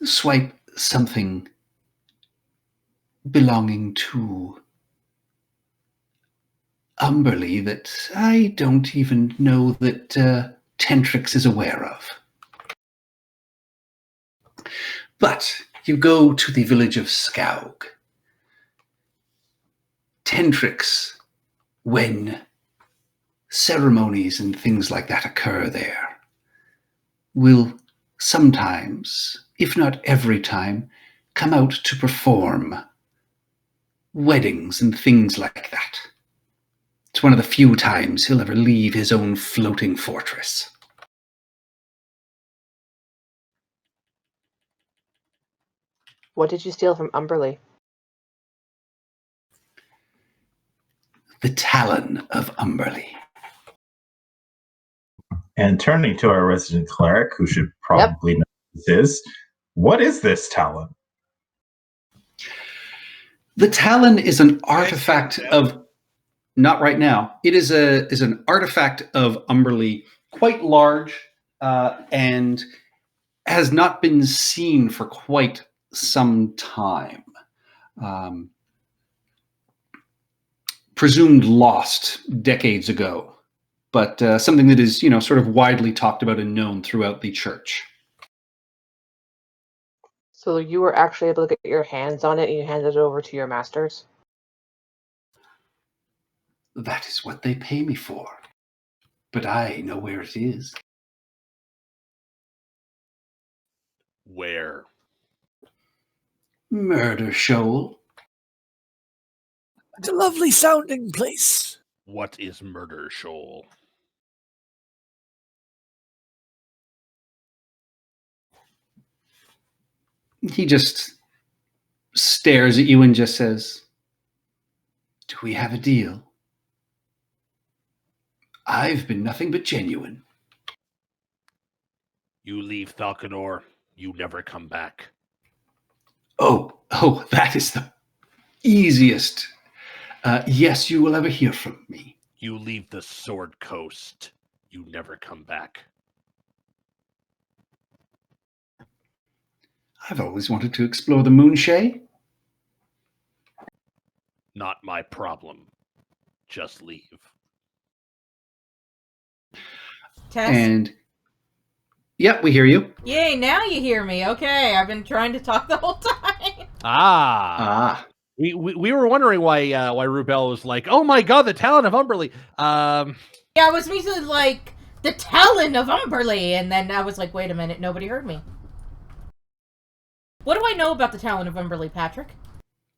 swipe something belonging to Umberly that I don't even know that Tentrix is aware of. But you go to the village of Skaug. Tentrix, when ceremonies and things like that occur there, will sometimes, if not every time, come out to perform weddings and things like that. It's one of the few times he'll ever leave his own floating fortress. What did you steal from Umberly? The Talon of Umberly. And turning to our resident cleric, who should probably know what this is, what is this talent? The Talon is an artifact of, not right now, it is an artifact of Umberly, quite large, and has not been seen for quite some time. Presumed lost decades ago, but something that is, sort of widely talked about and known throughout the church. So you were actually able to get your hands on it and you handed it over to your masters? That is what they pay me for. But I know where it is. Where? Murder Shoal. It's a lovely sounding place. What is Murder Shoal? He just stares at you and just says, "Do we have a deal? I've been nothing but genuine." You leave Falconor, you never come back. Oh, that is the easiest. Yes, you will ever hear from me. You leave the Sword Coast, you never come back. I've always wanted to explore the Moonshae. Not my problem. Just leave. Tess? And yeah, we hear you. Yay, now you hear me. Okay, I've been trying to talk the whole time. Ah. We were wondering why Rubel was like, "Oh my god, the Talon of Umberly." Yeah, it was basically like, the Talon of Umberly, and then I was like, wait a minute, nobody heard me. What do I know about the Talon of Umberly, Patrick?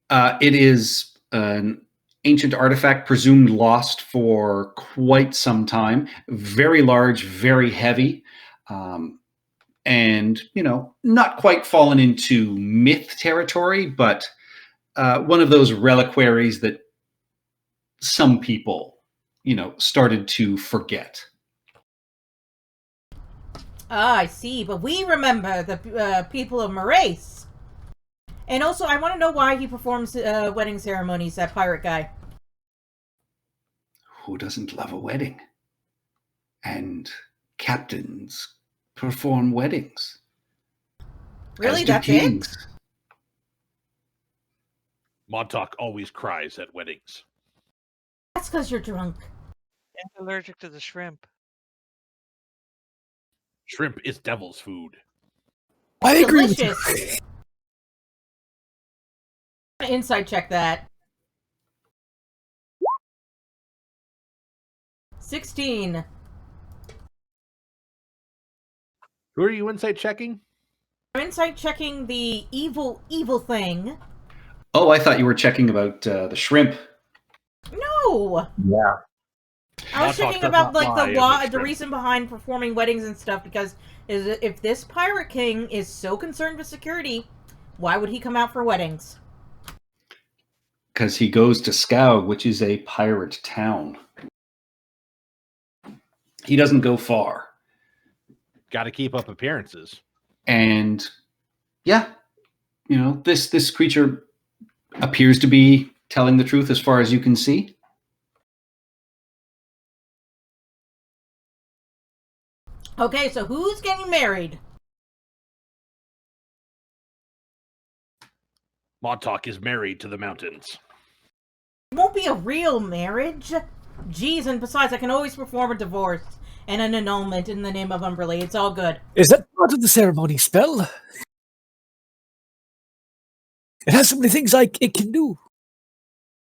It is an ancient artifact presumed lost for quite some time. Very large, very heavy, and not quite fallen into myth territory, but one of those reliquaries that some people, started to forget. Ah, I see. But we remember the people of Morace. And also, I want to know why he performs wedding ceremonies, that pirate guy. Who doesn't love a wedding? And captains perform weddings. Really? As do That's kings. it? Montauk always cries at weddings. That's because you're drunk. And allergic to the shrimp. Shrimp is devil's food. I agree with you. Delicious. Insight check that. 16. Who are you insight checking? I'm insight checking the evil thing. Oh, I thought you were checking about the shrimp. No! Yeah. I was Montauk thinking does about not like lie the about the shrimp. reason behind performing weddings and stuff, because if this pirate king is so concerned with security, why would he come out for weddings? Because he goes to Skaug, which is a pirate town. He doesn't go far. Got to keep up appearances. And yeah, this creature appears to be telling the truth as far as you can see. Okay, so who's getting married? Montauk is married to the mountains. It won't be a real marriage. Jeez, and besides, I can always perform a divorce and an annulment in the name of Umberlee. It's all good. Is that part of the ceremony spell? It has so many things like it can do.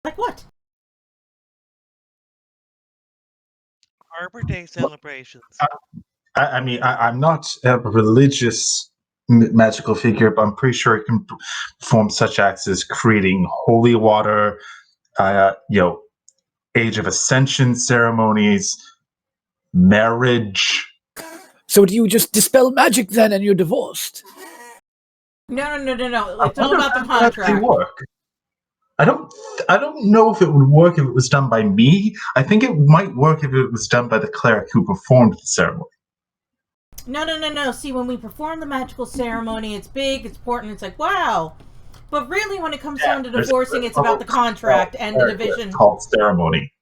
Like what? Arbor Day celebrations. I'm not a religious magical figure, but I'm pretty sure it can perform such acts as creating holy water, Age of Ascension ceremonies, marriage. So do you just dispel magic then and you're divorced? No. It's all about the contract. Work. I don't know if it would work if it was done by me. I think it might work if it was done by the cleric who performed the ceremony. No. See, when we perform the magical ceremony, it's big, it's important, it's like, wow. But really, when it comes down to divorcing, it's about the contract and the division. It's called ceremony.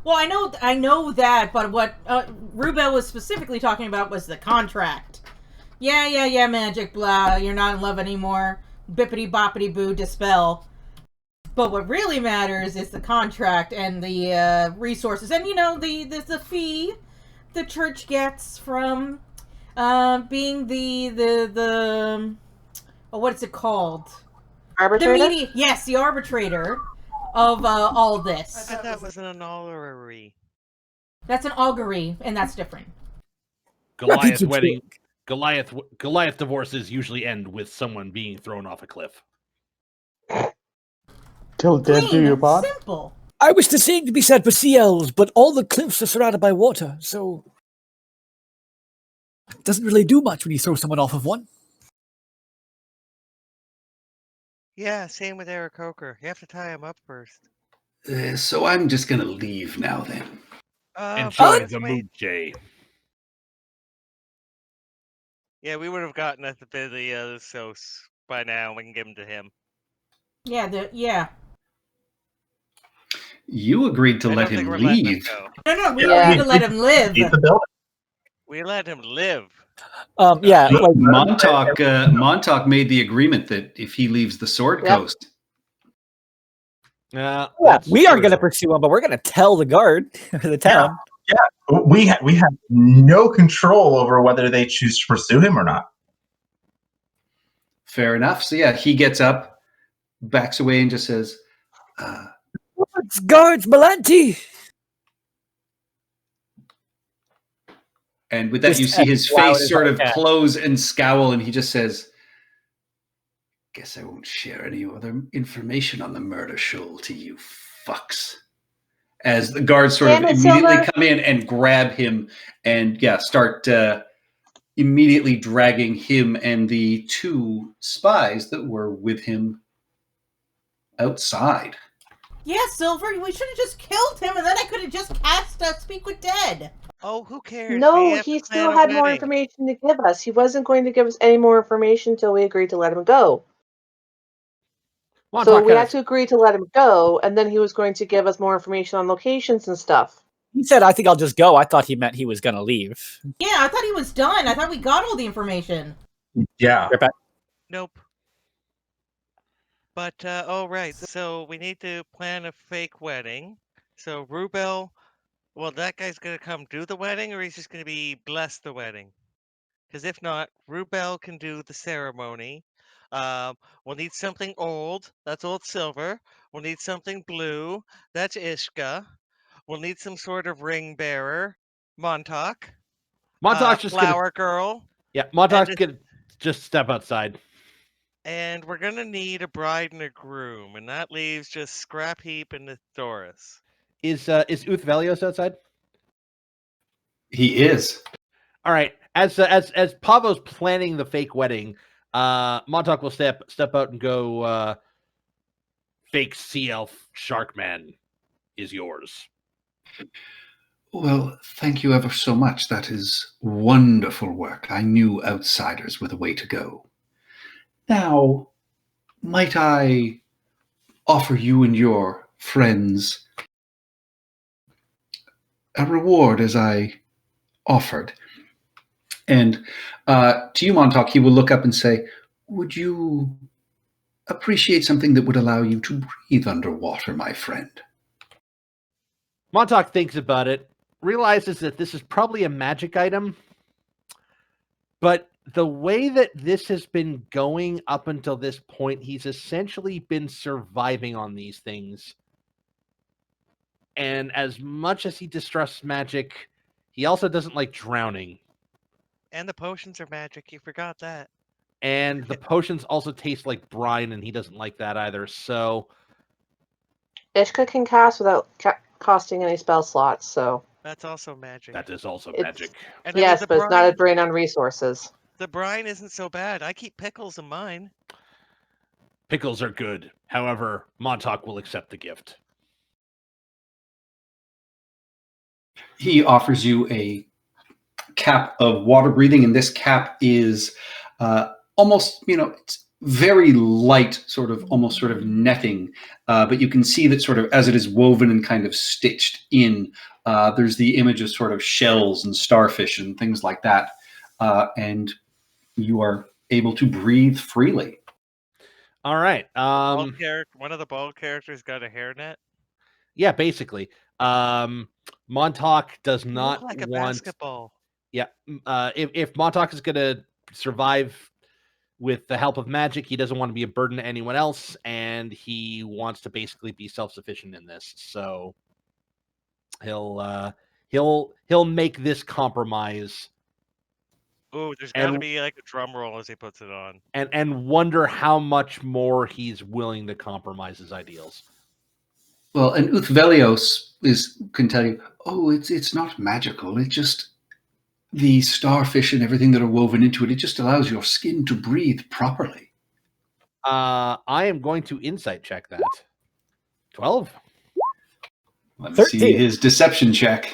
Well, I know that, but what Rubel was specifically talking about was the contract. Yeah, magic, blah, you're not in love anymore. Bippity boppity boo, dispel. But what really matters is the contract and the resources. And, the fee the church gets from being the what is it called? Arbitrator? Yes, the arbitrator of all this. I thought that was an honorary. That's an augury, and that's different. Goliath wedding. Goliath divorces usually end with someone being thrown off a cliff. Till death do you part. Simple. I wish the same to be said for sea elves, but all the cliffs are surrounded by water, so it doesn't really do much when you throw someone off of one. Yeah, same with Eric Coker. You have to tie him up first. So I'm just going to leave now then. Enjoy the moochie. Yeah, we would have gotten at the bit of the sauce by now. We can give him to him. Yeah. You agreed to I let don't think him we're letting him leave. go. No, we need to let him live. Keep the building. We let him live. Yeah, like Montauk made the agreement that if he leaves the Sword Yep. Coast, yeah, we aren't going to pursue him, but we're going to tell the guard or the town. We have no control over whether they choose to pursue him or not. fair enough. So yeah, he gets up, backs away, and just says, Guards, Melanti! and with that, Just you see his as loud face as sort I of can. close and scowl, and he just says, Guess I won't share any other information on the murder shoal to you fucks. As the guards sort Damn of it, immediately Silver. come in and grab him and start immediately dragging him and the two spies that were with him outside. Yeah, Silver, we should have just killed him, and then I could have just cast Speak with Dead. Oh, who cares? We No, have he to plan still a had more wedding. information to give us. He wasn't going to give us any more information until we agreed to let him go. So Montauk we kinda had to agree to let him go, and then he was going to give us more information on locations and stuff. He said, I think I'll just go. I thought he meant he was going to leave. Yeah, I thought he was done. I thought we got all the information. Yeah. Nope. But, oh, right. So we need to plan a fake wedding. So Rubel, well, that guy's going to come do the wedding, or he's just going to be bless the wedding? Because if not, Rubel can do the ceremony. We'll need something old. That's Old Silver. We'll need something blue. That's Ishka. We'll need some sort of ring bearer. Montauk. Montauk's just gonna Flower girl. Montauk's gonna just step outside. And we're going to need a bride and a groom. And that leaves just Scrap Heap and Doris. Is Uth Velios outside? He is. All right. As Pavo's planning the fake wedding, Montauk will step out and go. Fake sea elf Sharkman is yours. Well, thank you ever so much. That is wonderful work. I knew outsiders were the way to go. Now, might I offer you and your friends a reward as I offered? And to you, Montauk, he will look up and say, would you appreciate something that would allow you to breathe underwater, my friend? Montauk thinks about it, realizes that this is probably a magic item, but the way that this has been going up until this point, he's essentially been surviving on these things. And as much as he distrusts magic, he also doesn't like drowning. And the potions are magic. You forgot that. And the potions also taste like brine, and he doesn't like that either. So Ishka can cast without costing any spell slots, so That's also magic. that is also It's- magic. And I mean, yes, the but it's not a brine- drain on resources. The brine isn't so bad. I keep pickles in mine. Pickles are good. However, Montauk will accept the gift. He offers you a cap of water breathing, and this cap is almost, it's very light, almost sort of netting, but you can see that sort of as it is woven and kind of stitched in, there's the image of sort of shells and starfish and things like that, and you are able to breathe freely. All right. One of the bald characters got a hairnet. Yeah, basically. Montauk does You not look like a want. basketball. Yeah. If Montauk is going to survive with the help of magic, he doesn't want to be a burden to anyone else, and he wants to basically be self-sufficient in this. So he'll make this compromise. Ooh, there's got to be like a drum roll as he puts it on. And wonder how much more he's willing to compromise his ideals. Well, and Uth Velios can tell you, it's not magical. It's just the starfish and everything that are woven into it. It just allows your skin to breathe properly. I am going to insight check that. 12. Let me 13. see his deception check.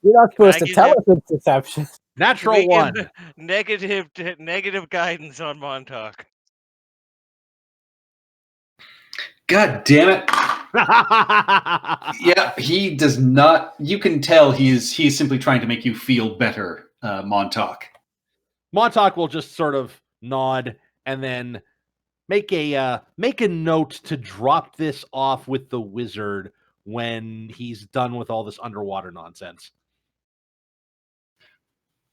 You're not supposed I to give tell him- us it's deception. Natural We give 1. negative guidance on Montauk. God damn it. Yeah, he does not. You can tell he is simply trying to make you feel better, Montauk. Montauk will just sort of nod and then make a note to drop this off with the wizard when he's done with all this underwater nonsense.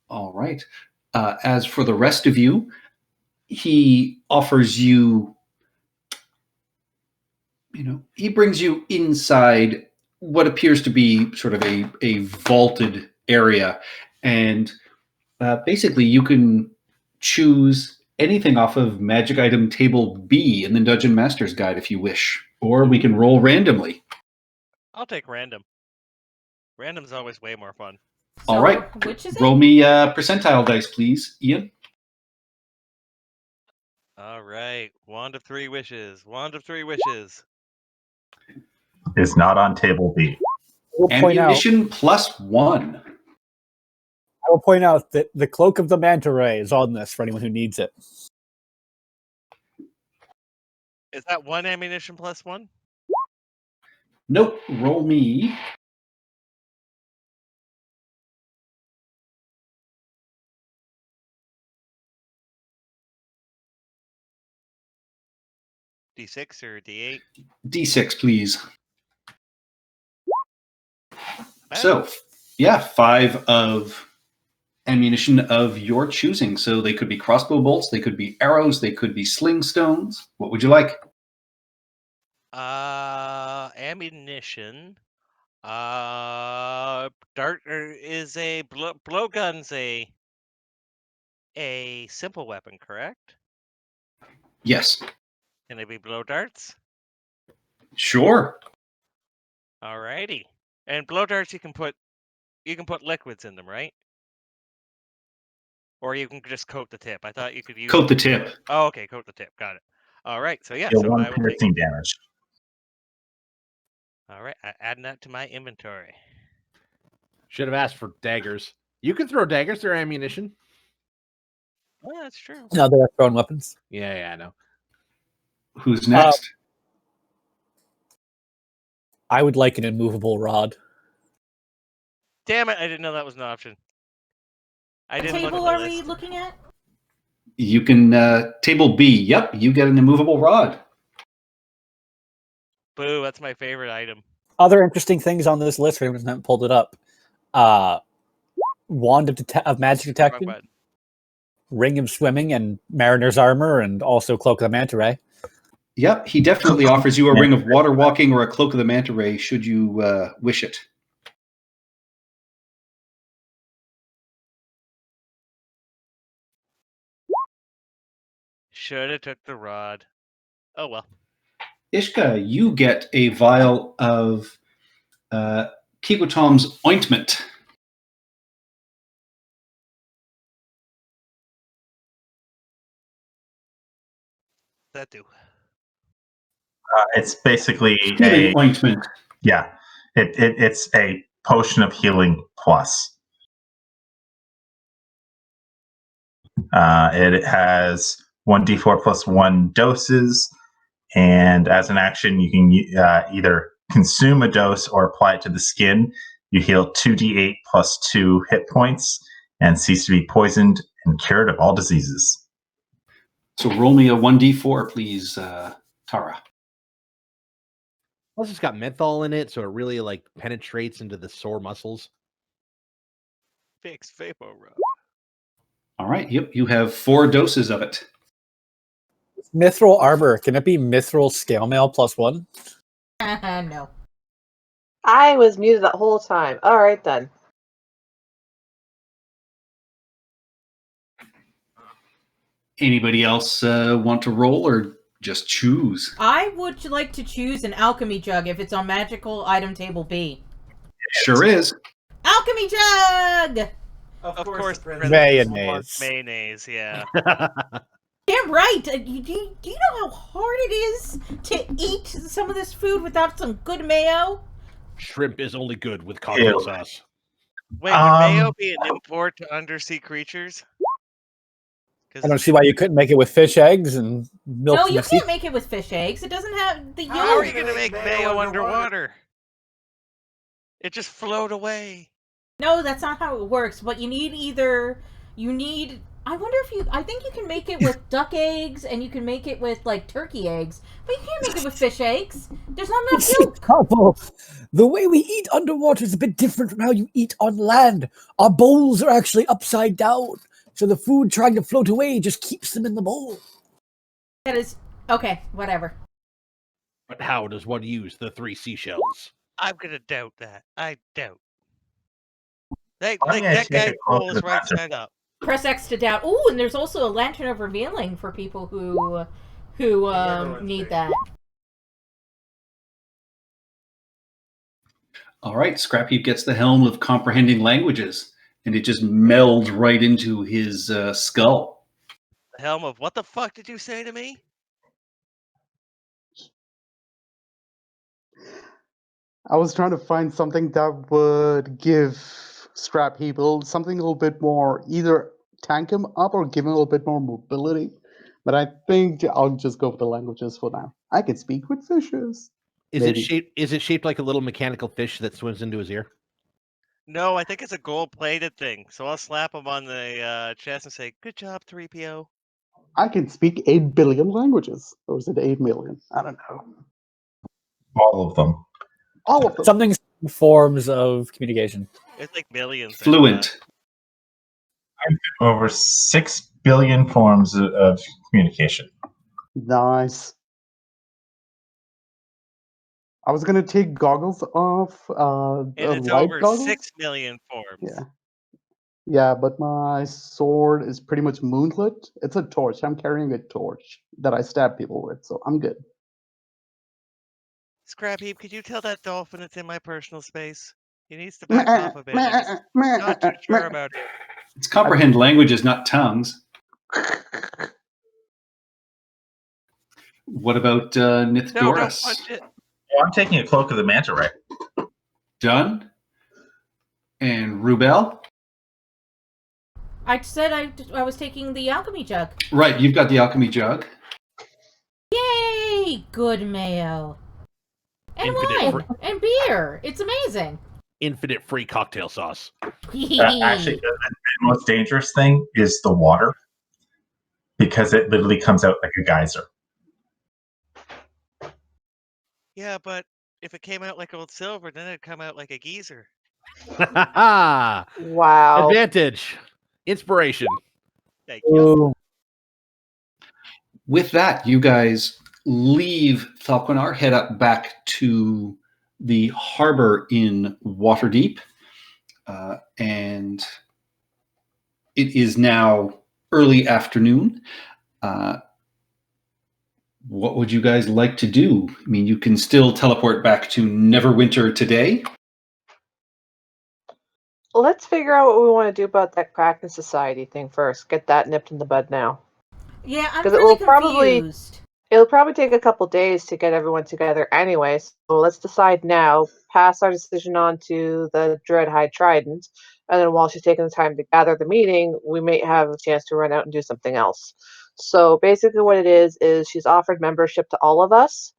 All right. As for the rest of you, he offers you, he brings you inside what appears to be sort of a vaulted area. And basically you can choose anything off of Magic Item Table B in the Dungeon Master's Guide if you wish. Or we can roll randomly. I'll take random. Random's always way more fun. All right. Which is Roll it? me percentile dice, please, Ian. All right. Wand of Three Wishes. Wand of Three Wishes. Is not on table B. We'll point out, Ammunition +1. I will point out that the Cloak of the Manta Ray is on this for anyone who needs it. Is that 1 ammunition +1? Nope. Roll me. D6 or D8? D6, please. Wow. So, yeah, 5 of ammunition of your choosing. So they could be crossbow bolts, they could be arrows, they could be sling stones. What would you like? Ammunition. Dart is a blowgun's a simple weapon, correct? Yes. Can they be blow darts? Sure. Alrighty. And blow darts you can put liquids in them, right? Or you can just coat the tip. I thought you could use Coat the tip. Oh, okay, coat the tip. Got it. All right. So yeah, Deal so 1 I will take. piercing damage. All right, adding that to my inventory. Should have asked for daggers. You can throw daggers; they're ammunition. Oh, that's true. No, they're thrown weapons. Yeah, I know. Who's next? I would like an immovable rod. Damn it! I didn't know that was an option. I What didn't look at table the are we list. looking at? You can table B. Yep, you get an immovable rod. Boo! That's my favorite item. Other interesting things on this list, for anyone who hasn't pulled it up. Wand of Magic Wrong Detection, button. Ring of Swimming, and Mariner's Armor, and also Cloak of the Manta Ray. Yep, he definitely offers you a ring of water walking or a cloak of the manta ray should you wish it. Should have took the rod. Oh well. Ishka, you get a vial of Kikotom's ointment. That do. It's basically Healing ointment. yeah. It's a potion of healing plus. It has 1d4 plus 1 doses, and as an action, you can either consume a dose or apply it to the skin. You heal 2d8 plus 2 hit points and cease to be poisoned and cured of all diseases. So roll me a 1d4, please, Tara. Plus, it's got menthol in it, so it really like penetrates into the sore muscles. Fix vapor rub. All right, yep, you have 4 doses of it. Mithril Armor, can it be Mithril Scale Mail +1? No. I was muted that whole time. All right then. Anybody else want to roll or just choose? I would like to choose an alchemy jug if it's on magical item table B. Sure is. Alchemy jug! Of course, Mayonnaise. Mayonnaise, yeah. Damn right! Do you know how hard it is to eat some of this food without some good mayo? Shrimp is only good with cocktail Ew. sauce. Wait, would mayo be an import to undersea creatures? I don't see why you couldn't make it with fish eggs and milk. No, from you the sea. can't make it with fish eggs. It doesn't have the yolk. How are you going to make mayo underwater? It just float away. No, that's not how it works. But you need I wonder if I think you can make it with duck eggs and you can make it with like turkey eggs, but you can't make it with fish eggs. There's not enough yolk. Pablo, the way we eat underwater is a bit different from how you eat on land. Our bowls are actually upside down, so the food trying to float away just keeps them in the bowl. That is okay, whatever. But how does one use the 3 seashells? I'm going to doubt that. I doubt. That Why don't you guy take a closer bowl is right look? side up. Press X to down. Ooh, and there's also a Lantern of Revealing for people who need that. All right, Scrapheap gets the helm of Comprehending Languages, and it just melds right into his skull. The helm of what the fuck did you say to me? I was trying to find something that would give Scrapheap something a little bit more, either tank him up or give him a little bit more mobility. But I think I'll just go for the languages for now. I can speak with fishes. Is Maybe. it shaped like a little mechanical fish that swims into his ear? No, I think it's a gold-plated thing. So I'll slap him on the chest and say, "Good job, 3PO." I can speak 8 billion languages. Or is it 8 million? I don't know. All of them. All of them. Something forms of communication. It's like millions. Fluent. Over 6 billion forms of communication. Nice. I was gonna take goggles off. And it's light over goggles. 6 million forms. Yeah. Yeah, but my sword is pretty much moonlit. It's a torch. I'm carrying a torch that I stab people with, so I'm good. Scrapheap, could you tell that dolphin it's in my personal space? He needs to back off a bit. He's not too sure about it. It's Comprehend Languages, not tongues. What about Nith No, don't Doris? punch it. Oh, I'm taking a cloak of the manta ray. Done. And Rubel? I said I was taking the alchemy jug. Right, you've got the alchemy jug. Yay! Good mayo. And Infinite wine. And beer. It's amazing. Infinite free cocktail sauce. Actually, the most dangerous thing is the water, because it literally comes out like a geyser. Yeah, but if it came out like old silver, then it'd come out like a geezer. Wow. Advantage. Inspiration. Thank you. With that, you guys leave Falconar, head up back to the harbor in Waterdeep, and it is now early afternoon. What would you guys like to do? I mean, you can still teleport back to Neverwinter today. Let's figure out what we want to do about that Kraken Society thing first. Get that nipped in the bud now. Yeah, I'm 'Cause it really will probably- confused. It'll probably take a couple days to get everyone together anyway, so let's decide now, pass our decision on to the Dread High Trident, and then while she's taking the time to gather the meeting, we may have a chance to run out and do something else. So basically what it is she's offered membership to all of us,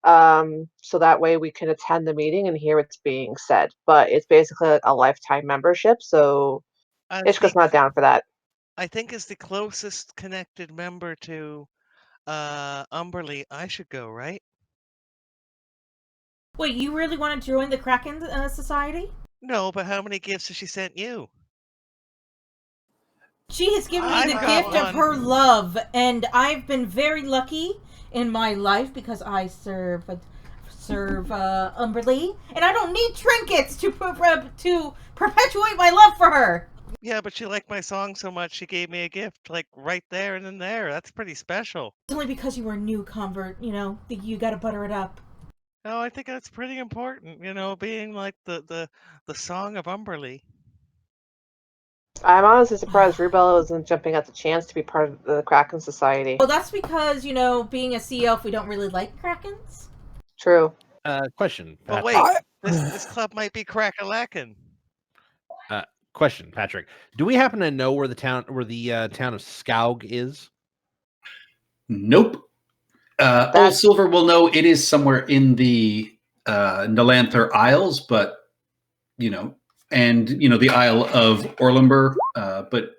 so that way we can attend the meeting and hear what's being said. But it's basically a lifetime membership, so I Ishka's think, not down for that. I think as the closest connected member to Umberly, I should go, right? Wait, you really want to join the Kraken Society? No, but how many gifts has she sent you? She has given me I've the got gift of one. her love, and I've been very lucky in my life because I serve Umberly, and I don't need trinkets to perpetuate my love for her. Yeah, but she liked my song so much she gave me a gift, like right there and then there. That's pretty special. It's only because you were a new convert, you gotta butter it up. No, I think that's pretty important, being like the song of Umberly. I'm honestly surprised Rubella isn't jumping at the chance to be part of the Kraken Society. Well, that's because, being a sea elf, we don't really like Krakens. True. Question. But Patrick. wait, this club might be crack-a-lackin'. Question, Patrick. Do we happen to know where the town of Skaug is? Nope. Old Silver will know it is somewhere in the Nalanther Isles, but and the Isle of Orlumber, but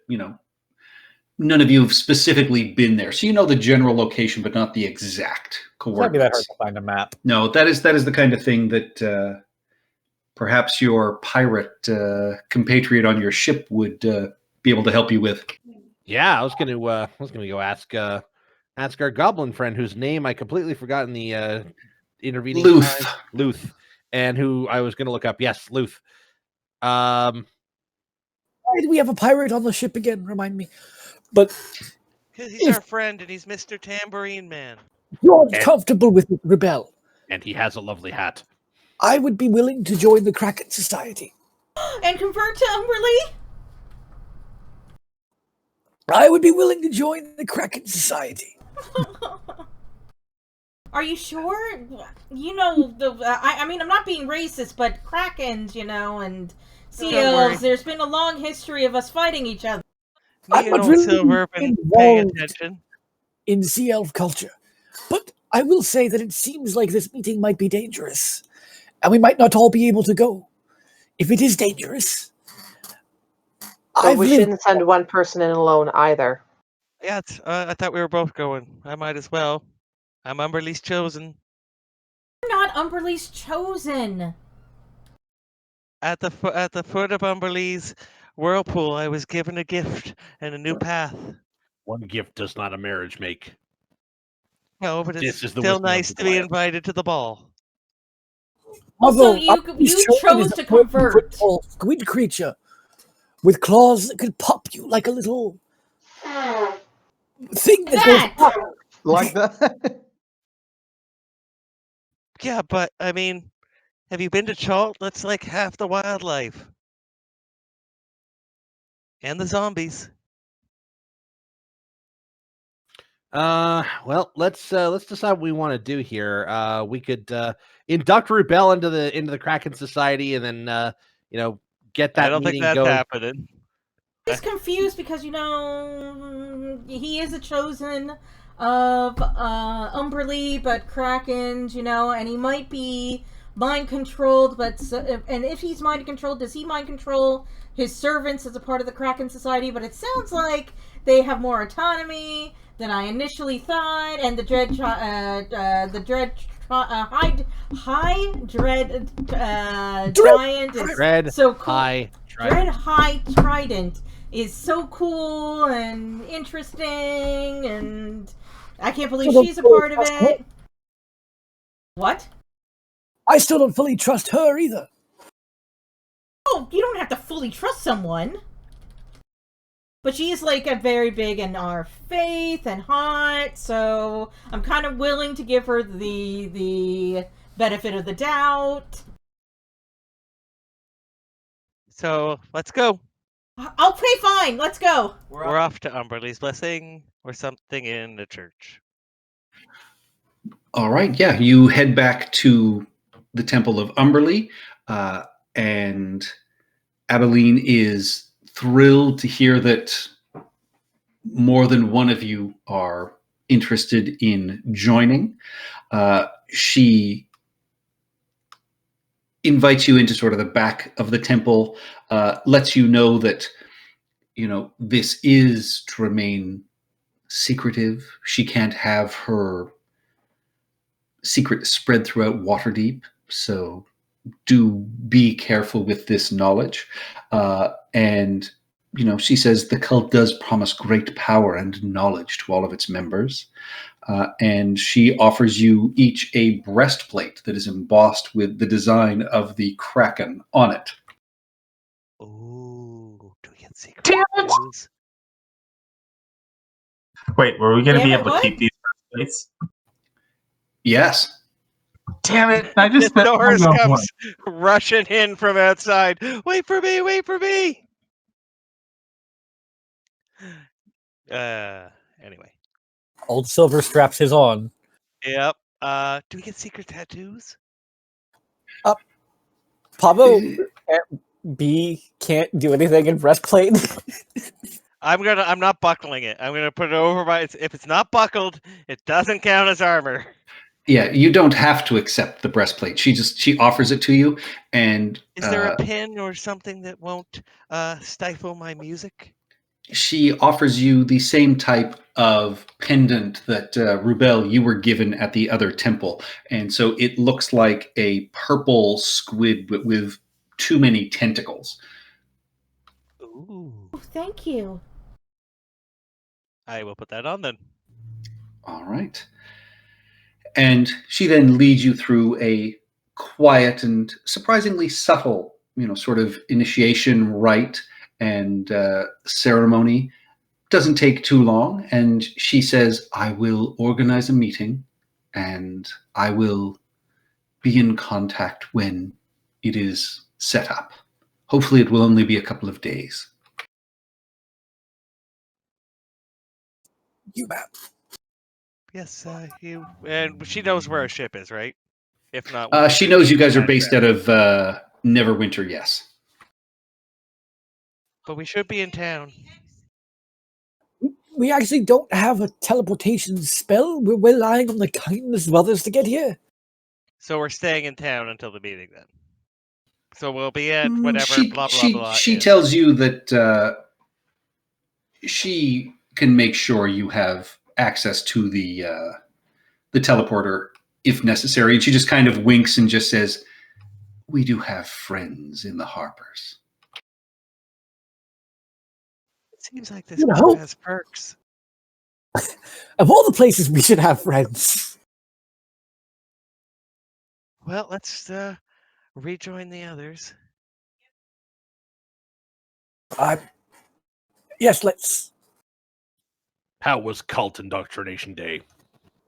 none of you have specifically been there, so you know the general location, but not the exact It's not be that hard coordinates. to find a map. No, that is the kind of thing that perhaps your pirate compatriot on your ship would be able to help you with. Yeah, I was gonna go ask our goblin friend whose name I completely forgot in the intervening Luth. time. Luth, and who I was gonna look up. Yes, Luth. Why do we have a pirate on the ship again? Remind me. But Because he's our friend and he's Mr. Tambourine Man. you're comfortable with it, Rebel. And he has a lovely hat. I would be willing to join the Kraken Society. And convert to Umberly? I would be willing to join the Kraken Society. Are you sure? You know, I mean, I'm not being racist, but Krakens, you know, and sea Don't worry. elves, there's been a long history of us fighting each other. Me I'm and not old really Silver have been paying involved attention. in sea elf culture. But I will say that it seems like this meeting might be dangerous, and we might not all be able to go. If it is dangerous, But we shouldn't send one person in alone either. Yeah, I thought we were both going. I might as well. I'm Umberly's chosen. You're not Umberly's chosen. At the foot of Umberly's whirlpool, I was given a gift and a new path. One gift does not a marriage make. No, but it's This is the still wisdom of nice the to be Goliath. invited to the ball. Also, you chose to convert. Squid creature with claws that could pop you like a little thing that goes. Like that? Yeah, but I mean, have you been to Chalt? That's like half the wildlife. And the zombies. Well, let's decide what we want to do here. We could induct Rebel into the Kraken Society, and then get that I don't think meeting that's going. happening. He's confused because, you know, he is a chosen of Umberly, but Krakens, you know, and he might be mind controlled, but and if he's mind controlled, does he mind control his servants as a part of the Kraken Society? But it sounds like they have more autonomy than I initially thought, and the Giant is Dread so cool. High Dread High Trident is so cool and interesting, and I can't believe she's a part of it. What? I still don't fully trust her either. Oh, you don't have to fully trust someone. But she's like a very big in our faith and hot, so I'm kind of willing to give her the benefit of the doubt. So let's go. Okay, fine, let's go. We're off to Umberly's blessing or something in the church. All right, yeah, you head back to the Temple of Umberly, and Abilene is thrilled to hear that more than one of you are interested in joining. She invites you into sort of the back of the temple, lets you know that, you know, this is to remain secretive. She can't have her secret spread throughout Waterdeep, so do be careful with this knowledge. And, you know, she says the cult does promise great power and knowledge to all of its members. And she offers you each a breastplate that is embossed with the design of the Kraken on it. Ooh, do we get secret Damn it! tattoos? Wait, were we going to Damn be it, able what? to keep these plates? Yes. Damn it! I just spent Doris one on one. comes rushing in from outside. Wait for me! Wait for me! Anyway. Old Silver straps his on. Yep. Do we get secret tattoos? Pablo B can't do anything in breastplate. I'm not buckling it. I'm gonna put it over my. If it's not buckled, it doesn't count as armor. Yeah, you don't have to accept the breastplate. She offers it to you, and Is there a pin or something that won't stifle my music? she offers you the same type of pendant that Rubel, you were given at the other temple. And so it looks like a purple squid with too many tentacles. Ooh. Oh, thank you. I will put that on then. All right. And she then leads you through a quiet and surprisingly subtle, you know, sort of initiation rite. and ceremony doesn't take too long. And she says, I will organize a meeting and I will be in contact when it is set up. Hopefully it will only be a couple of days. You ma'am. Yes, and she knows where our ship is, right? If not, She knows you guys are That's based right. out of Neverwinter, yes. but we should be in town. We actually don't have a teleportation spell. We're relying on the kindness of others to get here. So we're staying in town until the meeting then. So we'll be at Mm, whatever she, blah blah she, blah. she is. tells you that she can make sure you have access to the teleporter if necessary. And she just kind of winks and just says, we do have friends in the Harpers. It seems like this You group know. has perks. Of all the places we should have friends. Well, let's rejoin the others. Yes, let's. How was cult indoctrination day?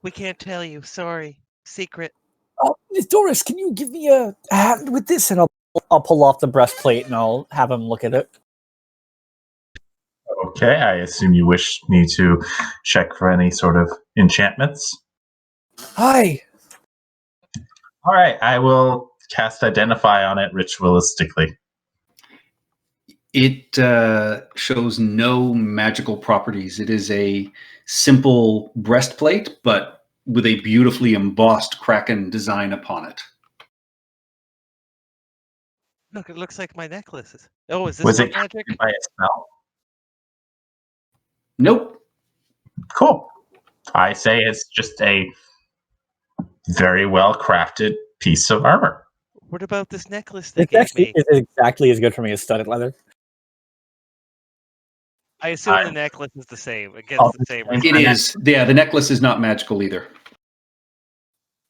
We can't tell you. Sorry, secret. Miss Doris, can you give me a hand with this? And I'll pull off the breastplate and I'll have him look at it. Okay, I assume you wish me to check for any sort of enchantments. Hi. All right, I will cast Identify on it ritualistically. It shows no magical properties. It is a simple breastplate, but with a beautifully embossed Kraken design upon it. Look, it looks like my necklaces. Oh, is this Was for it magic? by a spell? Nope. Cool. I say it's just a very well crafted piece of armor. What about this necklace they It's gave actually me? it's exactly as good for me as studded leather. I assume I- the necklace is the same. It Oh, gets the same it's It result. is. Yeah, the necklace is not magical either.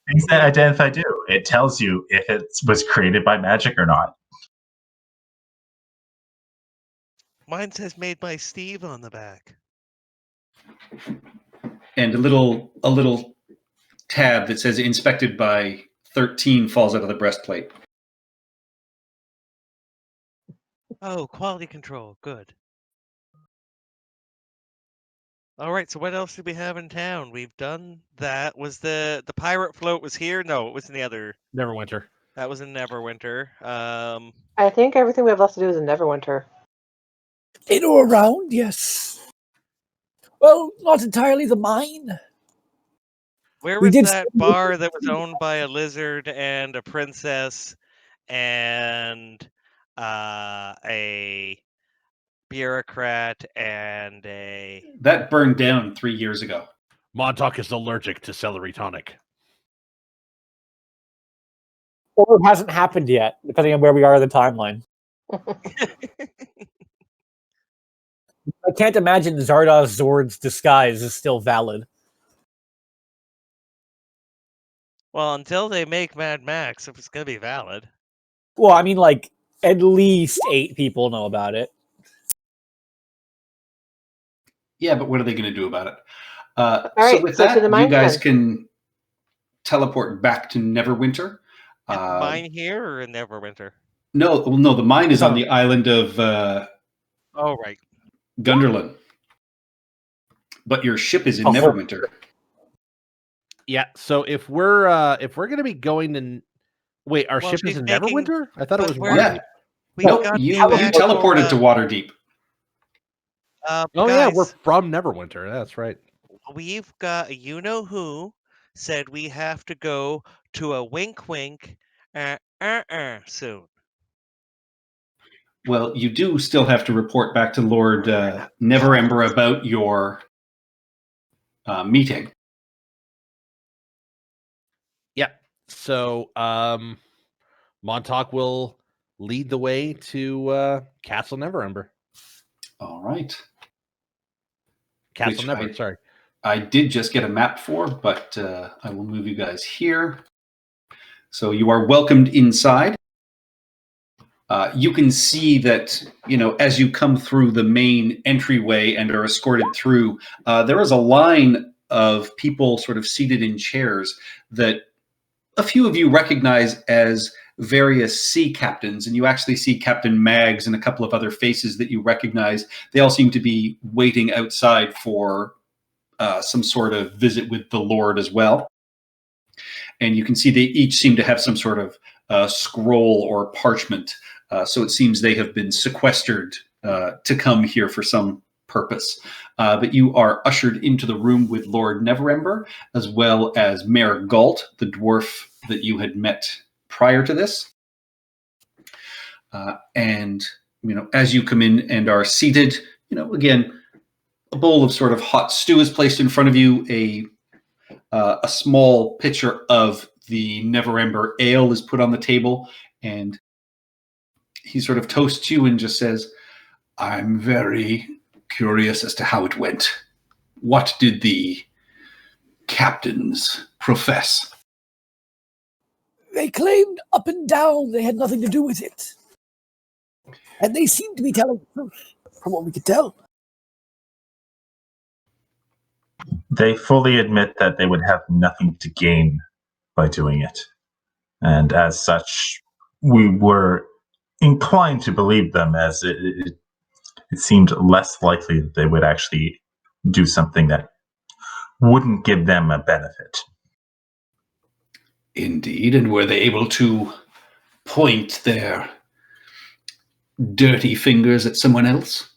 Things that Identify do. It tells you if it was created by magic or not. Mine says made by Steve on the back. And a little tab that says inspected by 13 falls out of the breastplate. Oh, quality control. Good. All right, so what else did we have in town? We've done that. Was the pirate float was here? No, it was in the other. Neverwinter. That was in Neverwinter. I think everything we have left to do is in Neverwinter. In or around, yes. Well, not entirely the mine. Where We was did that some- bar that was owned by a lizard and a princess and a bureaucrat and a That burned down 3 years ago. Montauk is allergic to celery tonic. Or it hasn't happened yet, depending on where we are in the timeline. I can't imagine Zardoz Zord's disguise is still valid. well, until they make Mad Max, if it's gonna be valid. Well, I mean, like, at least 8 people know about it. Yeah, but what are they going to do about it? All So right, with so to that, the you mine guys then. can teleport back to Neverwinter. Is the mine here or in Neverwinter? No, the mine is on the island of Oh, right. Gunderlin. But your ship is in Oh. Neverwinter. Yeah. So if we're gonna be going to wait, our Well, ship is she's in making- Neverwinter? I thought it but was we're- Waterdeep. Yeah. We Nope, got you the teleported magical, to Waterdeep. Oh yeah, we're guys, from Neverwinter. That's right. we've got a you-know-who said we have to go to a wink-wink soon. Well, you do still have to report back to Lord Neverember about your meeting. Yeah. So Montauk will lead the way to Castle Neverember. All right. Castle Which Never, sorry. I did just get a map for, but I will move you guys here. So you are welcomed inside. You can see that, as you come through the main entryway and are escorted through, there is a line of people sort of seated in chairs that a few of you recognize as various sea captains, and you actually see Captain Maggs and a couple of other faces that you recognize. They all seem to be waiting outside for some sort of visit with the Lord as well. And you can see they each seem to have some sort of scroll or parchment. So it seems they have been sequestered to come here for some purpose. But you are ushered into the room with Lord Neverember, as well as Mayor Galt, the dwarf that you had met prior to this. And, as you come in and are seated, again, a bowl of sort of hot stew is placed in front of you. A small pitcher of the Neverember ale is put on the table, and he sort of toasts you and just says, "I'm very curious as to how it went. What did the captains profess?" They claimed up and down they had nothing to do with it. And they seemed to be telling the truth, from what we could tell. They fully admit that they would have nothing to gain by doing it. And as such, we were inclined to believe them, as it seemed less likely that they would actually do something that wouldn't give them a benefit. Indeed, and were they able to point their dirty fingers at someone else?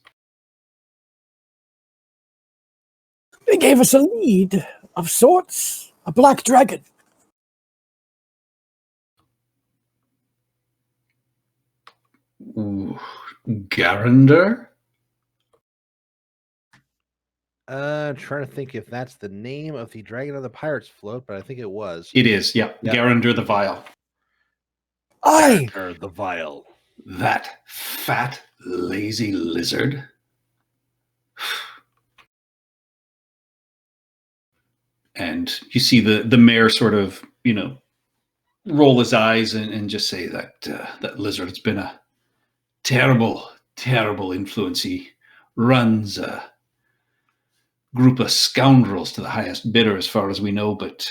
They gave us a lead of sorts, a black dragon. Ooh, Garander? Trying to think if that's the name of the Dragon of the Pirates float, but I think it was. It is, yeah. Yeah. Garander the Vile. Aye! Garander the Vile. That fat, lazy lizard. And you see the mayor sort of, roll his eyes and just say that that lizard has been a terrible, terrible influence. He runs a group of scoundrels to the highest bidder as far as we know, but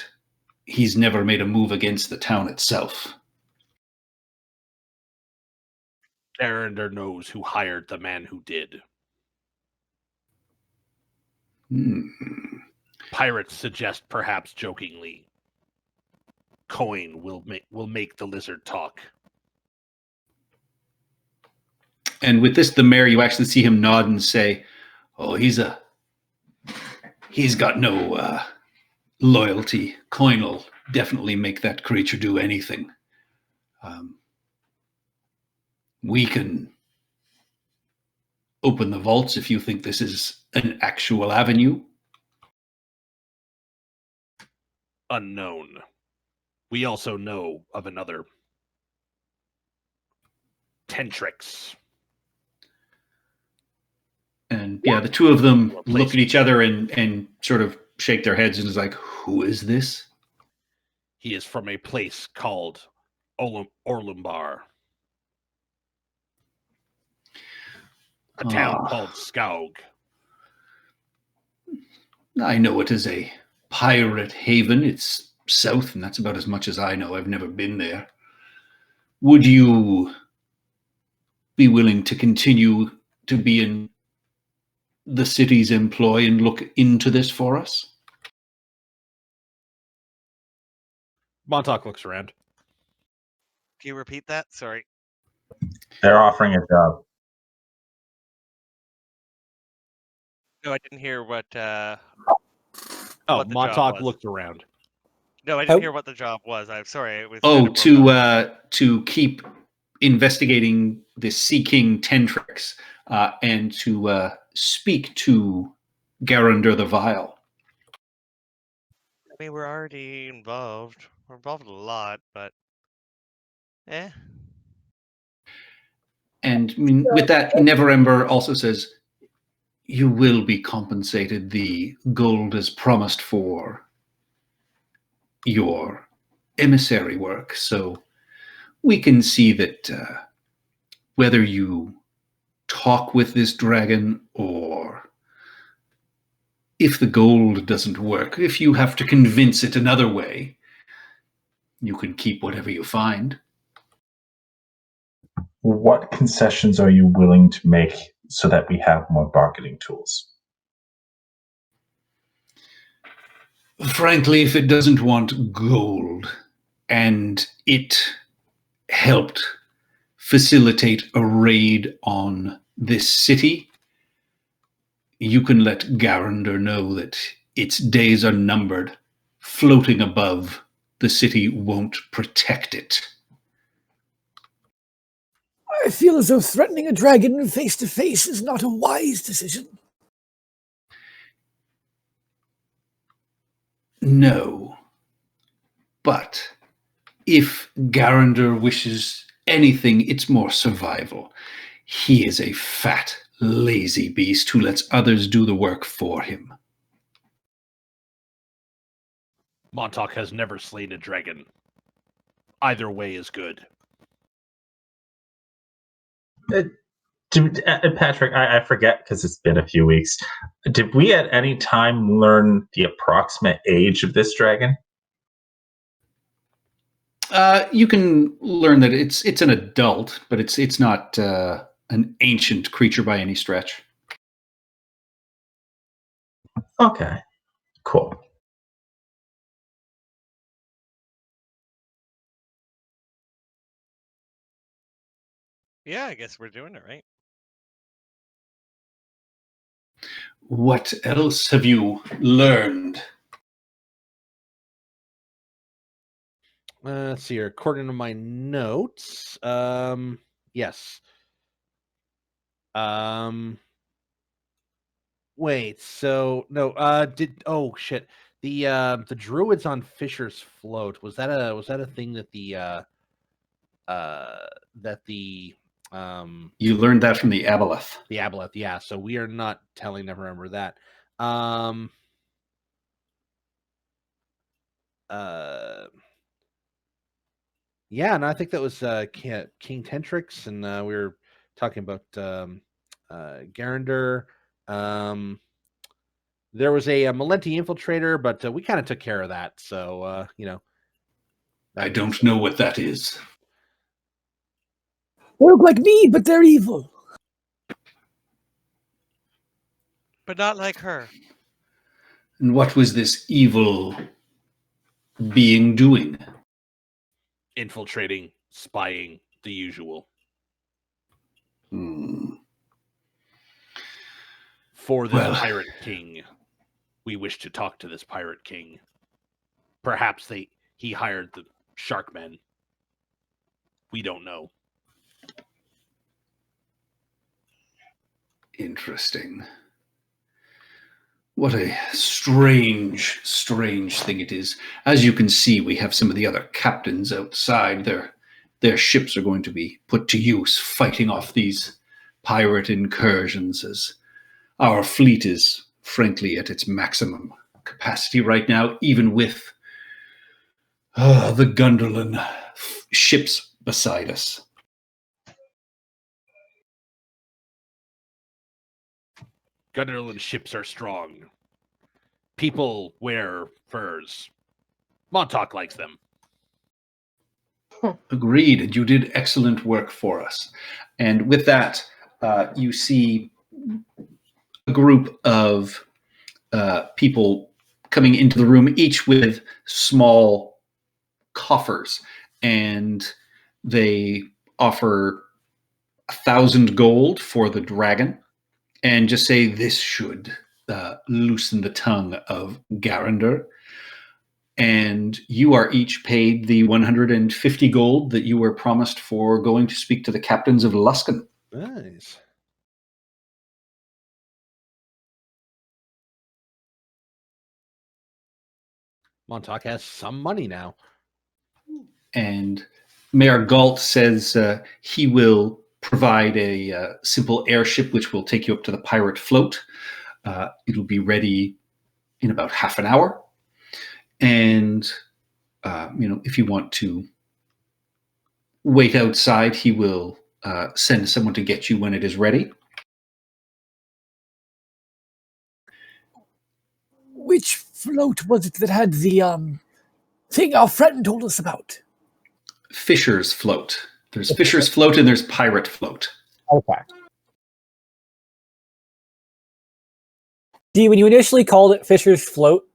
he's never made a move against the town itself. Garander knows who hired the man who did. Pirates suggest, perhaps jokingly, coin will make the lizard talk. And with this, the mayor, you actually see him nod and say, "Oh, he's got no loyalty. Coin will definitely make that creature do anything. We can open the vaults if you think this is an actual avenue." Unknown. We also know of another Tentrix. And yeah, the two of them look at each other and sort of shake their heads and is like, "Who is this?" He is from a place called Orlumbar. A town called Skaug. I know it is a pirate haven. It's south, and that's about as much as I know. I've never been there. Would you be willing to continue to be in the city's employ and look into this for us? Montauk looks around. Can you repeat that? Sorry. They're offering a job. No, I didn't hear what. Oh, what the job Montauk was. looked around. No, I didn't hear what the job was. I'm sorry. It was. Oh, kind of broke up. to keep investigating the Sea King Tentrix and to speak to Garander the Vile. I mean, we're already involved. We're involved in a lot, but. And I mean, with that, Neverember also says, "You will be compensated. The gold is promised for your emissary work, so we can see that whether you talk with this dragon or if the gold doesn't work, if you have to convince it another way, you can keep whatever you find. What concessions are you willing to make so that we have more bargaining tools? Frankly, if it doesn't want gold and it helped facilitate a raid on this city, you can let Garander know that its days are numbered. Floating above the city won't protect it. I feel as though threatening a dragon face to face is not a wise decision. No. But if Garander wishes anything, it's more survival. He is a fat, lazy beast who lets others do the work for him. Montauk has never slain a dragon. Either way is good. Patrick, I forget because it's been a few weeks. Did we at any time learn the approximate age of this dragon? You can learn that it's an adult, but it's not an ancient creature by any stretch. Okay, cool. Yeah, I guess we're doing it right. What else have you learned? Let's see here. According to my notes, yes. Wait. So no. Oh shit. The druids on Fisher's Float, was that a thing that You learned that from the Aboleth. the Aboleth? Yeah. So we are not telling them. Remember that. Yeah, and I think that was King Tentrix, and we were talking about Garander. There was a Malenti infiltrator, but we kind of took care of that. So I don't know what that is. They look like me, but they're evil. But not like her. And what was this evil being doing? infiltrating, spying, the usual. For the pirate king, we wish to talk to this pirate king. Perhaps he hired the Sharkmen. We don't know. Interesting. What a strange thing it is. As you can see, we have some of the other captains outside. Their ships are going to be put to use fighting off these pirate incursions, as our fleet is, frankly, at its maximum capacity right now, even with the Gunderlin ships beside us. Gunderlin ships are strong. People wear furs. Montauk likes them. Agreed, and you did excellent work for us. And with that, you see a group of people coming into the room, each with small coffers, and they offer 1,000 gold for the dragon, and just say this should loosen the tongue of Garander. And you are each paid the 150 gold that you were promised for going to speak to the captains of Luskan. Nice. Montauk has some money now. And Mayor Galt says he will provide a simple airship which will take you up to the pirate float. It'll be ready in about half an hour. And, if you want to wait outside, he will send someone to get you when it is ready. Which float was it that had the thing our friend told us about? Fisher's Float. There's Fisher's Float and there's Pirate Float. Okay. When you initially called it Fisher's Float,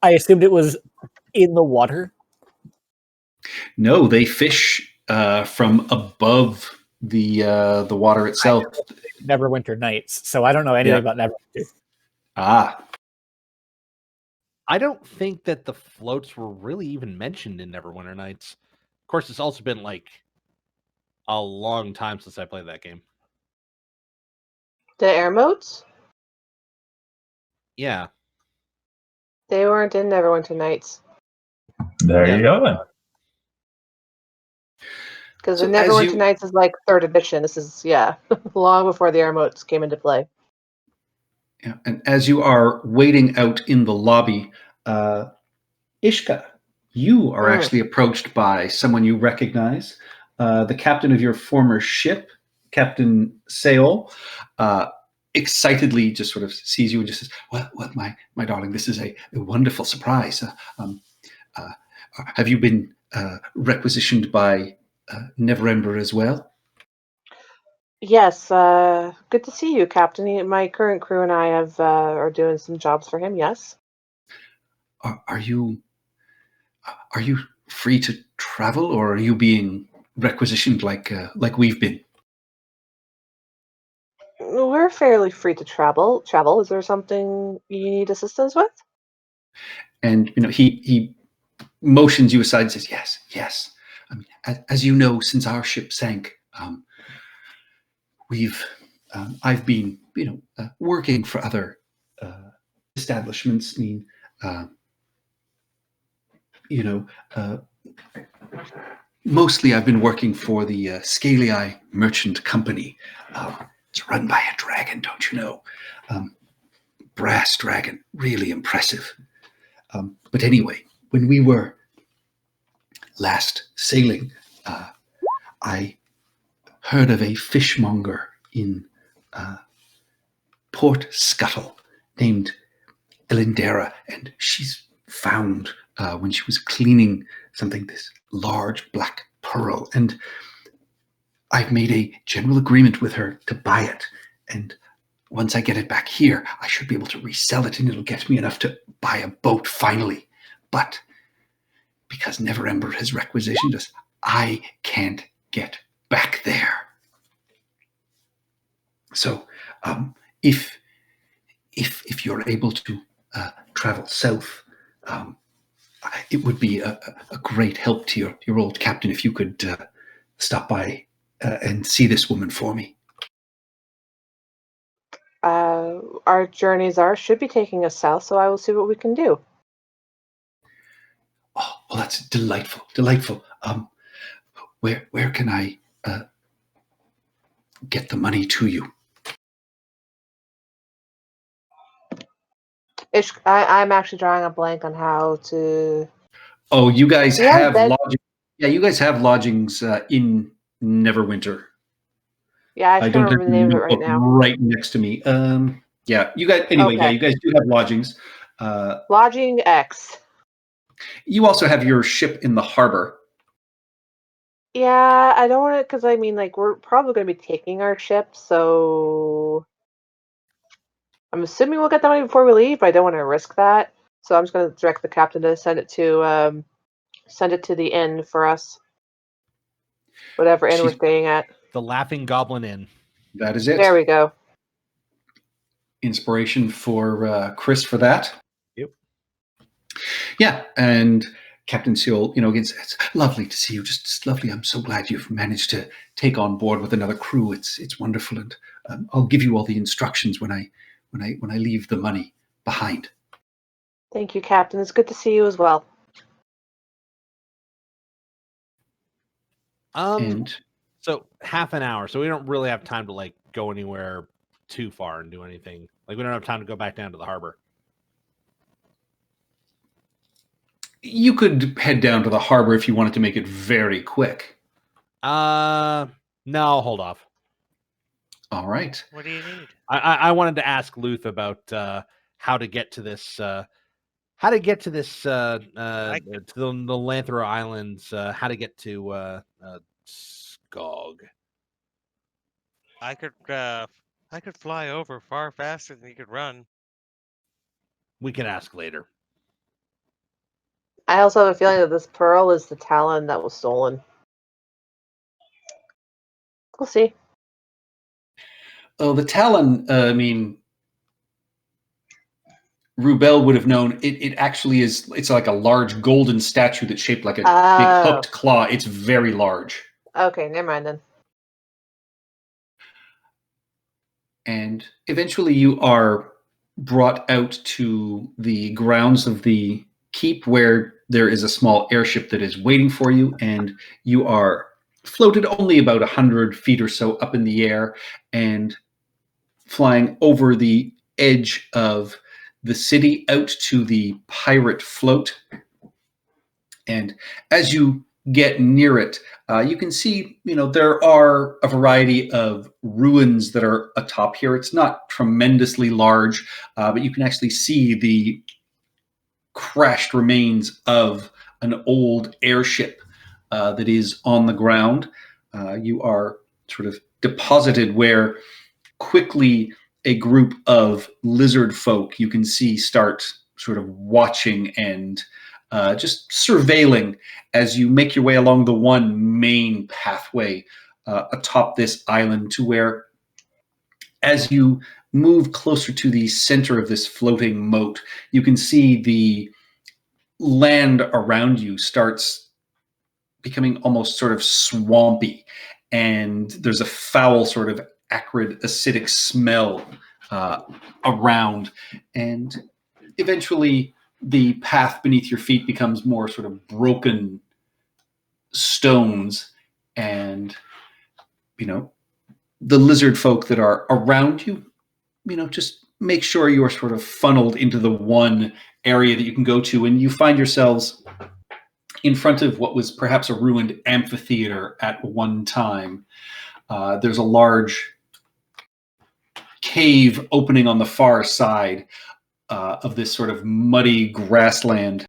I assumed it was in the water. No, they fish from above the water itself. Neverwinter Nights, so I don't know anything about Neverwinter. Ah, I don't think that the floats were really even mentioned in Neverwinter Nights. Of course, it's also been like a long time since I played that game. The air moats? Yeah. They weren't in Neverwinter Nights. There Yeah. you go then. Because So the as Neverwinter you- Nights is like 3rd edition. This is, long before the air moats came into play. yeah. And as you are waiting out in the lobby, Ishka, you are actually approached by someone you recognize, the captain of your former ship, Captain Seol. Excitedly just sort of sees you and just says, well, my darling, this is a wonderful surprise. Have you been requisitioned by Neverember as well? Yes, good to see you, Captain. My current crew and I are doing some jobs for him, yes. Are you free to travel, or are you being requisitioned like we've been? We're fairly free to travel. Is there something you need assistance with? And he motions you aside and says, yes. I mean, as you know, since our ship sank, I've been working for other establishments. I mean, mostly I've been working for the Scaly Eye Merchant Company. It's run by a dragon, don't you know? Brass dragon, really impressive. But anyway, when we were last sailing, I heard of a fishmonger in Port Scuttle named Elendera, and she's found when she was cleaning something, this large black pearl, and I've made a general agreement with her to buy it, and once I get it back here, I should be able to resell it, and it'll get me enough to buy a boat finally. But because Neverember has requisitioned us, I can't get back there. So if you're able to travel south, it would be a great help to your old captain if you could stop by and see this woman for me. Our journeys should be taking us south, so I will see what we can do. Oh, well, that's delightful. Where can I get the money to you? I'm actually drawing a blank on how to. Oh, you guys Yeah, have lodging. Yeah, you guys have lodgings in Neverwinter. Yeah, I I can't don't remember have the name of it the right notebook now. right next to me. Yeah, you guys. Anyway, Okay. yeah, you guys do have lodgings. Lodging X. You also have your ship in the harbor. Yeah, I don't want to, because I mean, like, we're probably going to be taking our ship, so I'm assuming we'll get the money before we leave, but I don't want to risk that. So I'm just going to direct the captain to send it to the inn for us, whatever inn we're She's- staying at. The Laughing Goblin Inn. That is it. There we go. Inspiration for Chris for that. Yep. Yeah, and Captain Seol, again, it's lovely to see you. Just lovely. I'm so glad you've managed to take on board with another crew. It's wonderful, and I'll give you all the instructions when I leave the money behind. Thank you, Captain. It's good to see you as well. And So half an hour. So we don't really have time to like go anywhere too far and do anything. Like we don't have time to go back down to the harbor. you could head down to the harbor if you wanted to make it very quick. I No, hold off. All right. What do you need? I wanted to ask Luth about how to get to this. How to get to this to the Lanthra Islands? How to get to Skog? I could fly over far faster than you could run. We can ask later. I also have a feeling that this pearl is the talon that was stolen. We'll see. Oh, the Talon, Rubel would have known. It actually is, it's like a large golden statue that's shaped like a big hooked claw. It's very large. Okay, never mind then. And eventually you are brought out to the grounds of the keep where there is a small airship that is waiting for you, and you are floated only about 100 feet or so up in the air and flying over the edge of the city out to the pirate float. And as you get near it, you can see, there are a variety of ruins that are atop here. It's not tremendously large, but you can actually see the crashed remains of an old airship that is on the ground. You are sort of deposited where quickly a group of lizard folk you can see start sort of watching and just surveilling as you make your way along the one main pathway atop this island, to where, as you move closer to the center of this floating moat, you can see the land around you starts becoming almost sort of swampy, and there's a foul sort of acrid, acidic smell around, and eventually the path beneath your feet becomes more sort of broken stones, and the lizard folk that are around you, just make sure you're sort of funneled into the one area that you can go to, and you find yourselves in front of what was perhaps a ruined amphitheater at one time. There's a large cave opening on the far side of this sort of muddy grassland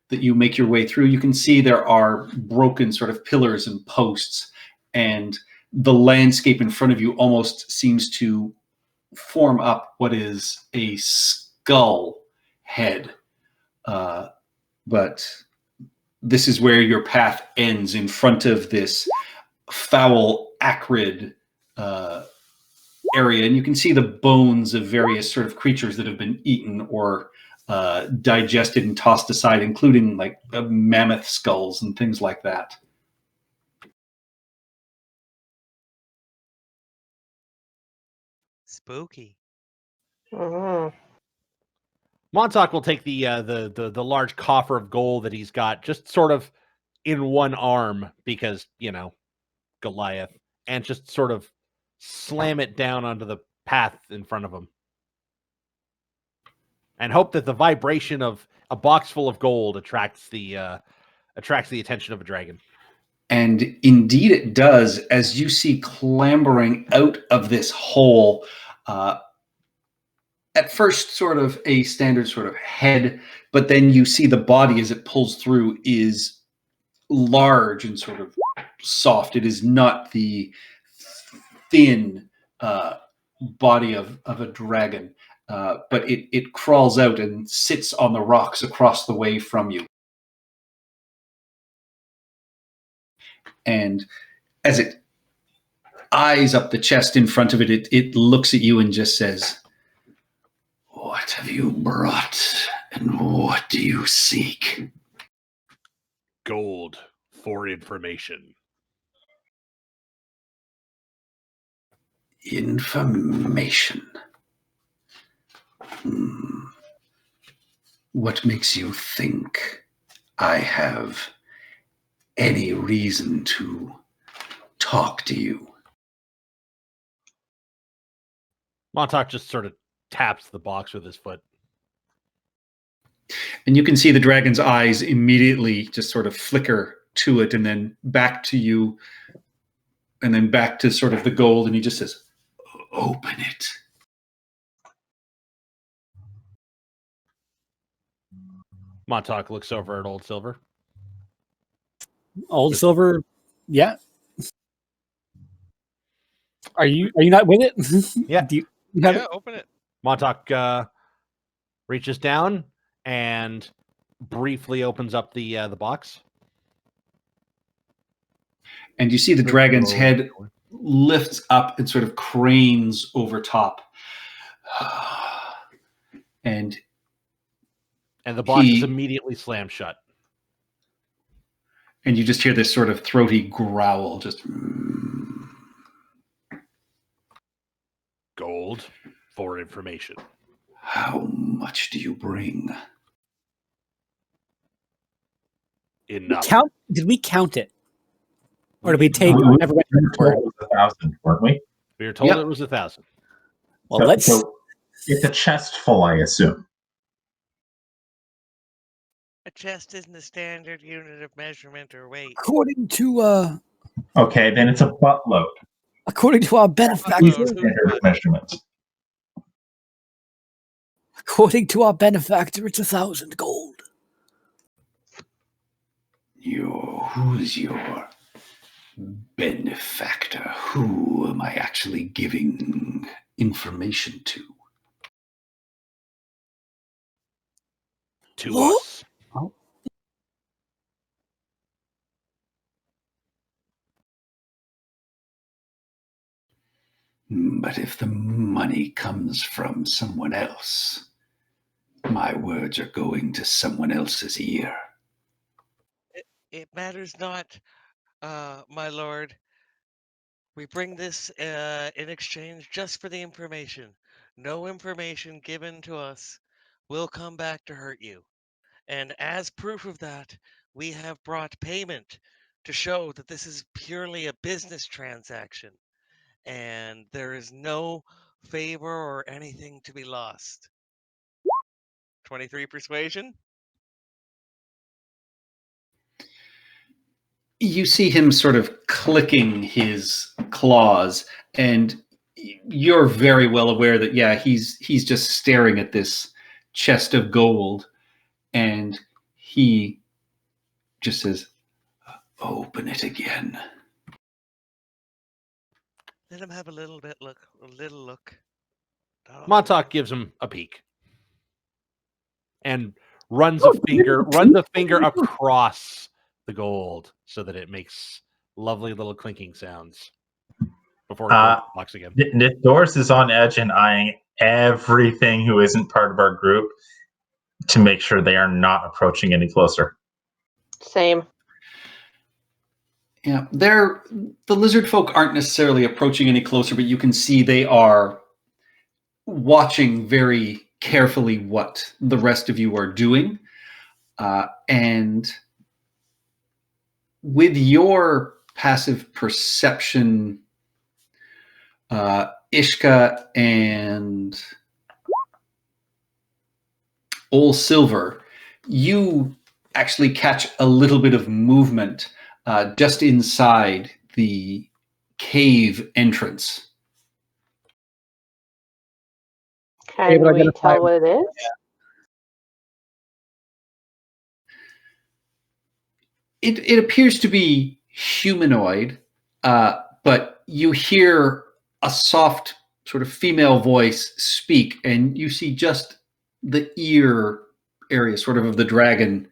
that you make your way through. You can see there are broken sort of pillars and posts, and the landscape in front of you almost seems to form up what is a skull head. But this is where your path ends, in front of this foul, acrid area, and you can see the bones of various sort of creatures that have been eaten or digested and tossed aside, including like mammoth skulls and things like that. Spooky. Mm-hmm. Montauk will take the large coffer of gold that he's got just sort of in one arm because, Goliath, and just sort of slam it down onto the path in front of him. And hope that the vibration of a box full of gold attracts the attention of a dragon. And indeed it does, as you see clambering out of this hole, at first sort of a standard sort of head, but then you see the body as it pulls through is large and sort of soft. It is not the thin body of a dragon, but it crawls out and sits on the rocks across the way from you. And as it eyes up the chest in front of it, it looks at you and just says, "What have you brought, and what do you seek?" Gold for information. Information. What makes you think I have any reason to talk to you? Montauk just sort of taps the box with his foot. And you can see the dragon's eyes immediately just sort of flicker to it and then back to you and then back to sort of the gold, and he just says, "Open it." Montauk looks over at Old Silver. Old Silver, yeah. Are you not with it? Yeah. Do you have Yeah, it? open it. Montauk reaches down and briefly opens up the box. And you see the dragon's head lifts up and sort of cranes over top. And the box is he- immediately slammed shut. And you just hear this sort of throaty growl, just... Gold for information. How much do you bring? Enough. Did we count it? Or did we take We everyone? were told it was 1,000, weren't we? We were told Yep. it was 1,000. Well, let's. So it's a chest full, I assume. A chest isn't a standard unit of measurement or weight. According to Okay, then it's a buttload. our These benefactor, are standard measurements. it's 1,000 gold. Who's your benefactor? Who am I actually giving information to? To Oh. us. But if the money comes from someone else, my words are going to someone else's ear. It matters not, my lord. We bring this in exchange just for the information. No information given to us will come back to hurt you. And as proof of that, we have brought payment to show that this is purely a business transaction. And there is no favor or anything to be lost. 23 persuasion? You see him sort of clicking his claws, and you're very well aware that, yeah, he's just staring at this chest of gold, and he just says, "Open it again." Let him have a little look. Oh, Montauk gives him a peek and runs a finger across the gold so that it makes lovely little clinking sounds before he closes the box again. Doris is on edge and eyeing everything who isn't part of our group to make sure they are not approaching any closer. Same. Yeah, the lizard folk aren't necessarily approaching any closer, but you can see they are watching very carefully what the rest of you are doing. And with your passive perception, Ishka and Old Silver, you actually catch a little bit of movement just inside the cave entrance. Can Able to we identify- tell what it is? It appears to be humanoid, but you hear a soft sort of female voice speak, and you see just the ear area sort of the dragon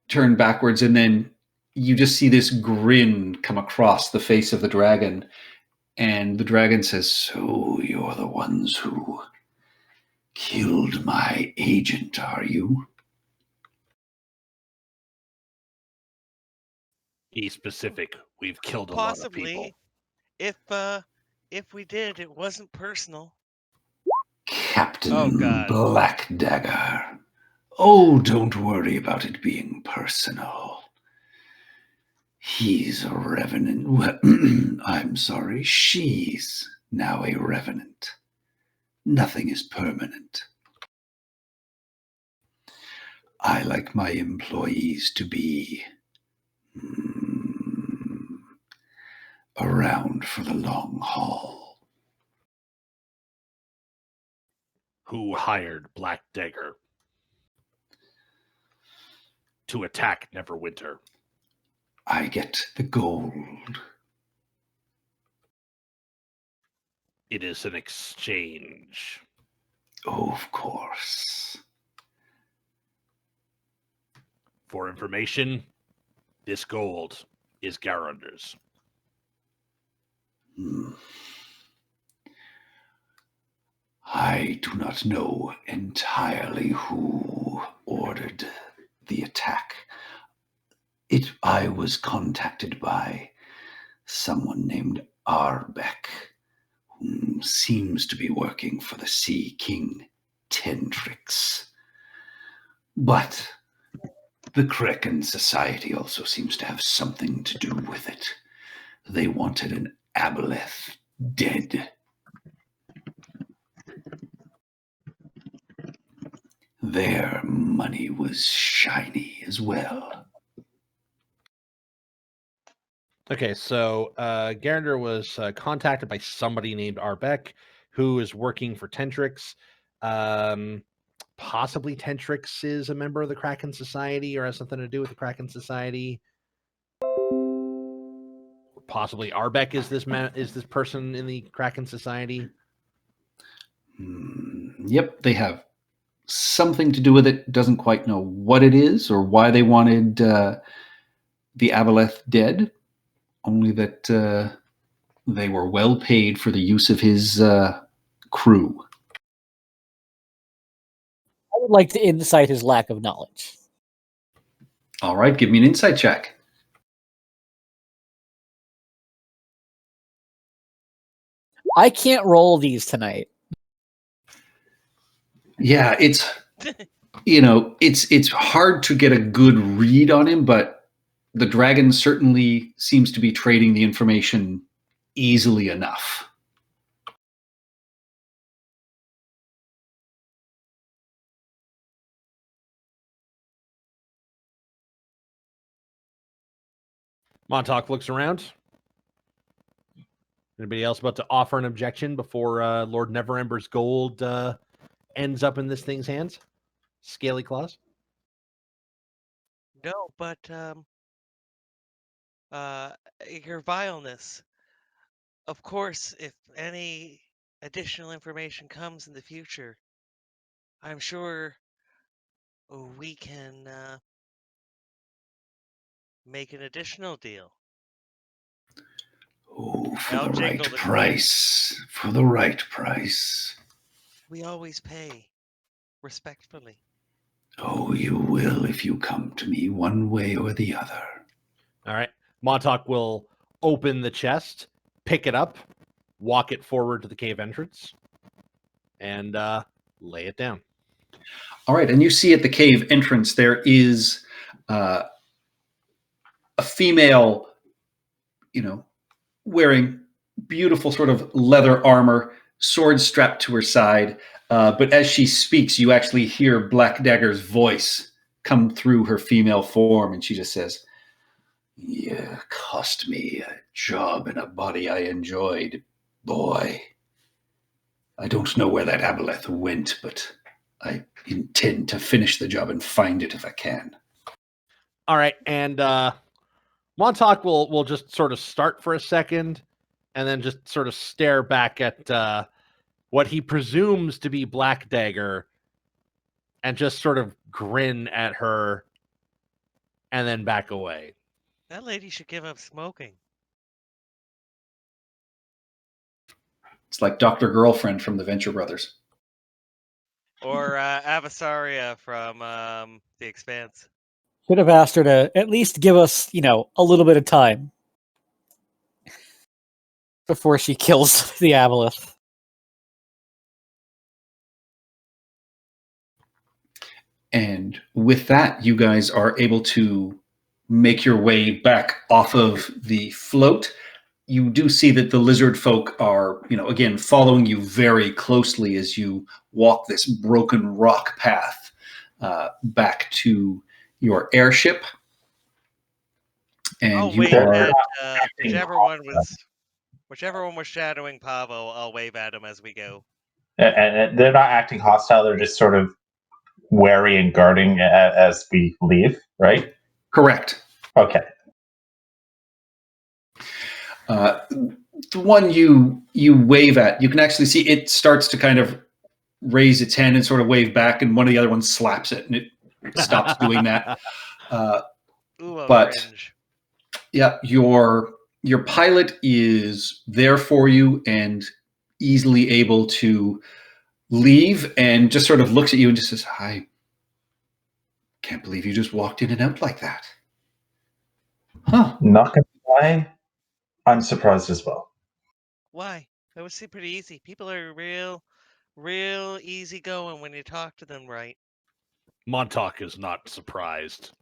turn backwards, and then you just see this grin come across the face of the dragon, and the dragon says, "So you're the ones who killed my agent, are you?" Be specific. We've killed a lot of people. Possibly. If we did, it wasn't personal. Captain Oh, God. Blackdagger. Oh, don't worry about it being personal. He's a revenant. Well, I'm sorry, she's now a revenant. Nothing is permanent. I like my employees to be around for the long haul. Who hired Black Dagger to attack Neverwinter? I get the gold. It is an exchange. Oh, of course. For information, this gold is Garunder's. I do not know entirely who ordered the attack. I was contacted by someone named Arbeck, who seems to be working for the Sea King Tendrix. But the Kraken Society also seems to have something to do with it. They wanted an Aboleth dead. Their money was shiny as well. Okay, so Garunder was contacted by somebody named Arbeck, who is working for Tendrix. Possibly Tendrix is a member of the Kraken Society or has something to do with the Kraken Society. Possibly Arbeck is this person in the Kraken Society. Yep, they have something to do with it. Doesn't quite know what it is or why they wanted the Aboleth dead. Only that they were well paid for the use of his crew. I would like to incite his lack of knowledge. All right, give me an insight check. I can't roll these tonight. Yeah, it's it's hard to get a good read on him, but the dragon certainly seems to be trading the information easily enough. Montauk looks around. Anybody else about to offer an objection before Lord Neverember's gold ends up in this thing's hands? Scaly claws? No, but your vileness. Of course, if any additional information comes in the future, I'm sure we can make an additional deal. Oh, for I'll the right jingle the price. For the right price. We always pay respectfully. Oh, you will if you come to me one way or the other. All right. Montauk will open the chest, pick it up, walk it forward to the cave entrance, and lay it down. All right, and you see at the cave entrance there is a female, wearing beautiful sort of leather armor, sword strapped to her side. But as she speaks, you actually hear Black Dagger's voice come through her female form, and she just says, "You cost me a job and a body I enjoyed, boy. I don't know where that Aboleth went, but I intend to finish the job and find it if I can." All right, and Montauk will just sort of start for a second, and then just sort of stare back at what he presumes to be Black Dagger, and just sort of grin at her, and then back away. That lady should give up smoking. It's like Dr. Girlfriend from the Venture Brothers. Or Avasaria from The Expanse. Should have asked her to at least give us, a little bit of time before she kills the Aboleth. And with that, you guys are able to make your way back off of the float. You do see that the lizard folk are, again, following you very closely as you walk this broken rock path back to your airship. And Wait, did everyone was Whichever one was shadowing Pavo, I'll wave at him as we go. And they're not acting hostile; they're just sort of wary and guarding as we leave, right? Correct. Okay. The one you wave at, you can actually see it starts to kind of raise its hand and sort of wave back, and one of the other ones slaps it, and it stops doing that. Ooh, But cringe. yeah, your pilot is there for you and easily able to leave, and just sort of looks at you and just says, "I can't believe you just walked in and out like that." Huh. Not gonna lie, I'm surprised as well. Why? That would seem pretty easy. People are real easy going when you talk to them right. Montauk is not surprised.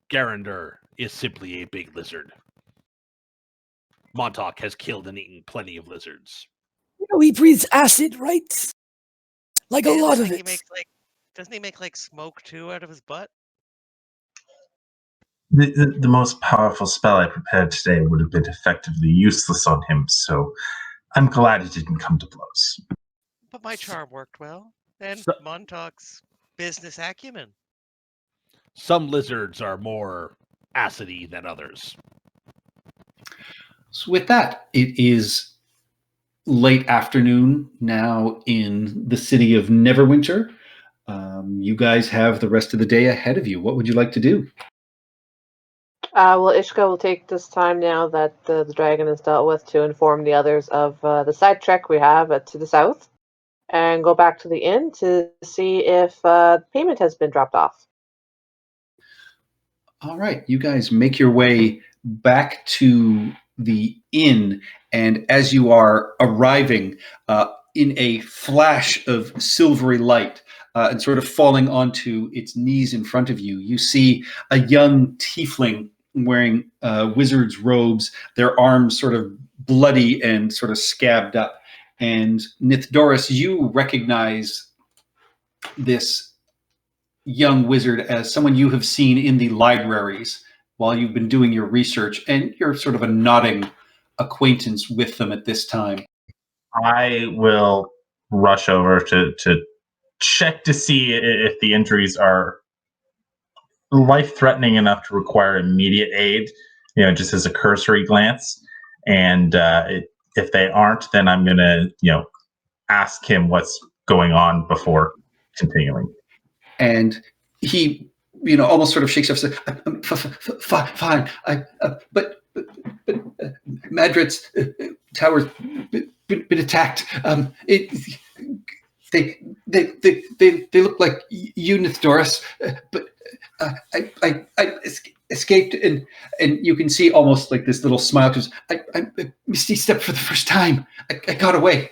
Garander is simply a big lizard. Montauk has killed and eaten plenty of lizards. He breathes acid, right? Like a Yeah, lot I of think it. doesn't he make like smoke too out of his butt? The most powerful spell I prepared today would have been effectively useless on him, so I'm glad it didn't come to blows. But my charm worked well. And So- Montauk's business acumen. Some lizards are more acidy than others. So with that, it is late afternoon now in the city of Neverwinter. You guys have the rest of the day ahead of you. What would you like to do? Well, Ishka will take this time now that the dragon is dealt with to inform the others of the side trek we have to the south, and go back to the inn to see if payment has been dropped off. All right, you guys make your way back to the inn, and as you are arriving, in a flash of silvery light and sort of falling onto its knees in front of you, you see a young tiefling wearing wizard's robes, their arms sort of bloody and sort of scabbed up. And Nithdoris, you recognize this young wizard as someone you have seen in the libraries while you've been doing your research, and you're sort of a nodding acquaintance with them at this time. I will rush over to check to see if the injuries are life-threatening enough to require immediate aid, just as a cursory glance. And if they aren't, then I'm going to, ask him what's going on before continuing. And he, almost sort of shakes off, says, "Fine, but Madrid's tower's been attacked. They look like you, Nithdoris, but I escaped, and you can see almost like this little smile, because I misty stepped for the first time. I got away.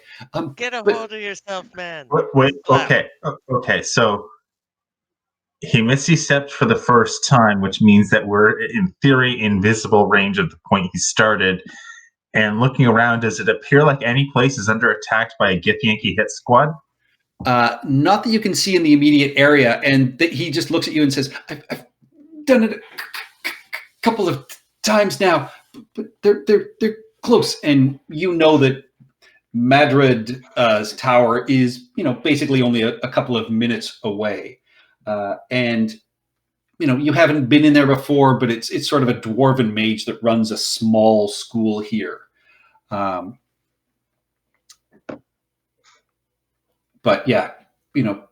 Get a hold of yourself, man. Wait, Slap. okay. So he misty stepped for the first time, which means that we're in theory invisible range of the point he started. And looking around, does it appear like any place is under attack by a Githyanki hit squad? Not that you can see in the immediate area, and he just looks at you and says, "I've done it a couple of times now, but they're close." And you know that Madrid's tower is, basically only a couple of minutes away, and you haven't been in there before, but it's sort of a dwarven mage that runs a small school here. But yeah, All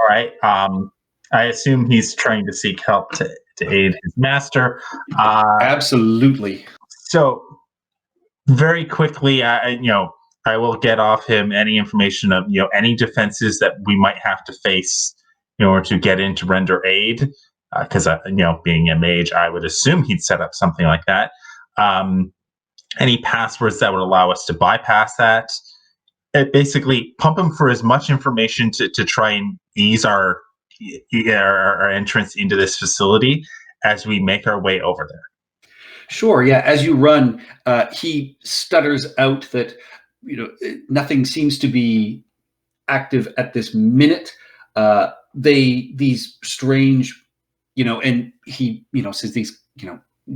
right. I assume he's trying to seek help to aid his master. Absolutely. So very quickly, I will get off him any information of any defenses that we might have to face in order to get in to render aid. Because being a mage, I would assume he'd set up something like that. Any passwords that would allow us to bypass that. Basically, pump him for as much information to try and ease our entrance into this facility as we make our way over there. Sure. Yeah. As you run, he stutters out that nothing seems to be active at this minute. These strange, and he says these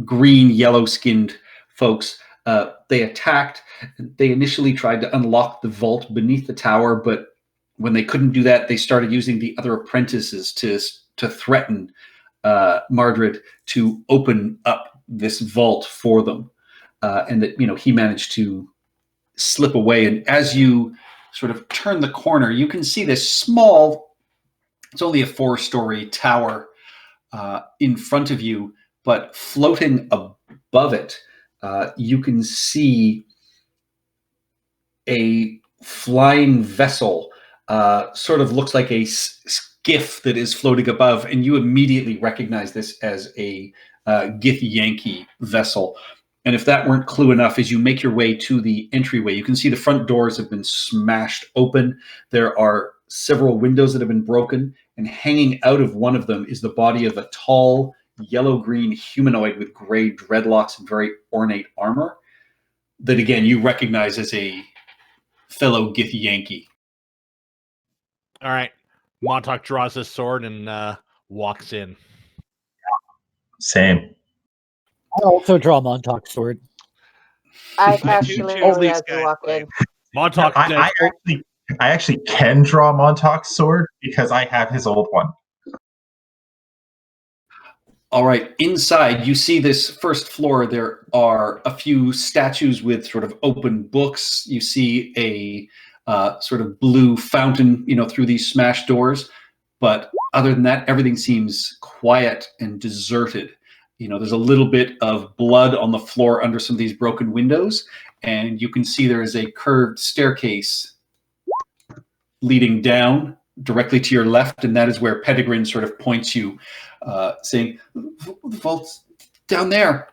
green, yellow-skinned folks. They attacked. They initially tried to unlock the vault beneath the tower, but when they couldn't do that, they started using the other apprentices to threaten Mardred to open up this vault for them. And that, he managed to slip away. And as you sort of turn the corner, you can see this small, it's only a 4-story tower in front of you, but floating above it, you can see a flying vessel, sort of looks like a skiff that is floating above, and you immediately recognize this as a Githyanki vessel. And if that weren't clue enough, as you make your way to the entryway, you can see the front doors have been smashed open. There are several windows that have been broken, and hanging out of one of them is the body of a tall, yellow-green humanoid with gray dreadlocks and very ornate armor that, again, you recognize as a fellow Githyanki. All right. Montauk draws his sword and walks in. Same. I also draw Montauk's sword. I do cast too. Shillelagh All these as we guys walk play. in. Montauk I actually can draw Montauk's sword because I have his old one. All right. Inside, you see this first floor. There are a few statues with sort of open books. You see a sort of blue fountain, through these smashed doors. But other than that, everything seems quiet and deserted. There's a little bit of blood on the floor under some of these broken windows. And you can see there is a curved staircase leading down directly to your left, and that is where Pettigrew sort of points you, saying, "The vault's down there."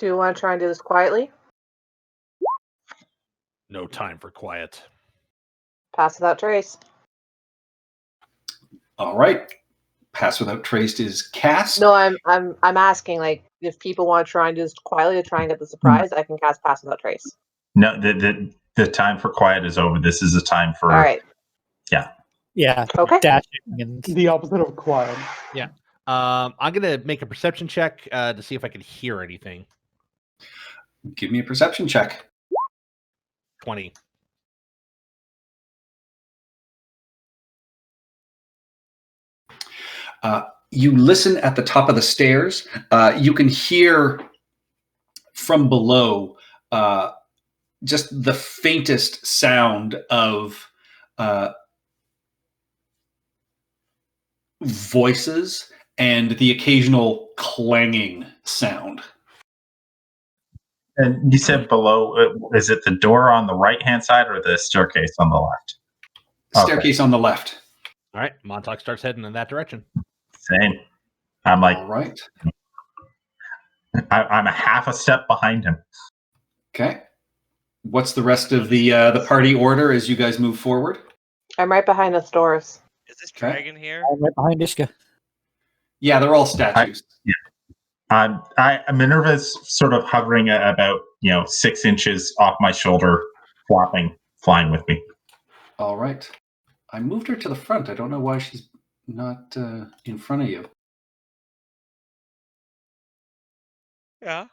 Do you want to try and do this quietly? No time for quiet. Pass without trace. All right. Pass without trace is cast. No, I'm asking, like, if people want to try and do this quietly to try and get the surprise, I can cast pass without trace. No, the time for quiet is over. This is a time for. All right. Yeah. Okay. Dashing and The opposite of quiet. I'm gonna make a perception check to see if I can hear anything. Give me a perception check. 20. You listen at the top of the stairs. You can hear from below just the faintest sound of voices and the occasional clanging sound. And you said below, is it the door on the right-hand side or the staircase on the left? Staircase on the left. All right. Montauk starts heading in that direction. Same. I'm like, All right. I'm a half a step behind him. Okay. What's the rest of the party order as you guys move forward? I'm right behind the stores. Is this Okay. dragon here? I'm right behind Ishka. Yeah, they're all statues. Minerva's sort of hovering at about 6 inches off my shoulder, flying with me. All right. I moved her to the front. I don't know why she's not in front of you. Yeah.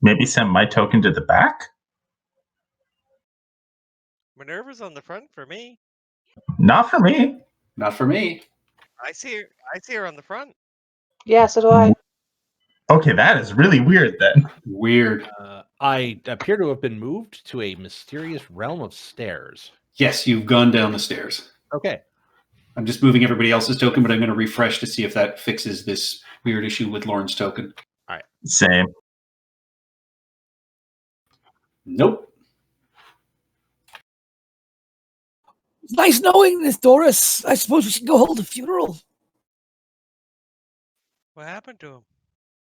Maybe send my token to the back? Minerva's on the front for me. Not for me. Not for me. I see her on the front. Yeah, so do I. Okay, that is really weird then. Weird. I appear to have been moved to a mysterious realm of stairs. Yes, you've gone down the stairs. Okay. I'm just moving everybody else's token, but I'm going to refresh to see if that fixes this weird issue with Lauren's token. Same. Nope. It's nice knowing this, Doris. I suppose we should go hold a funeral. What happened to him?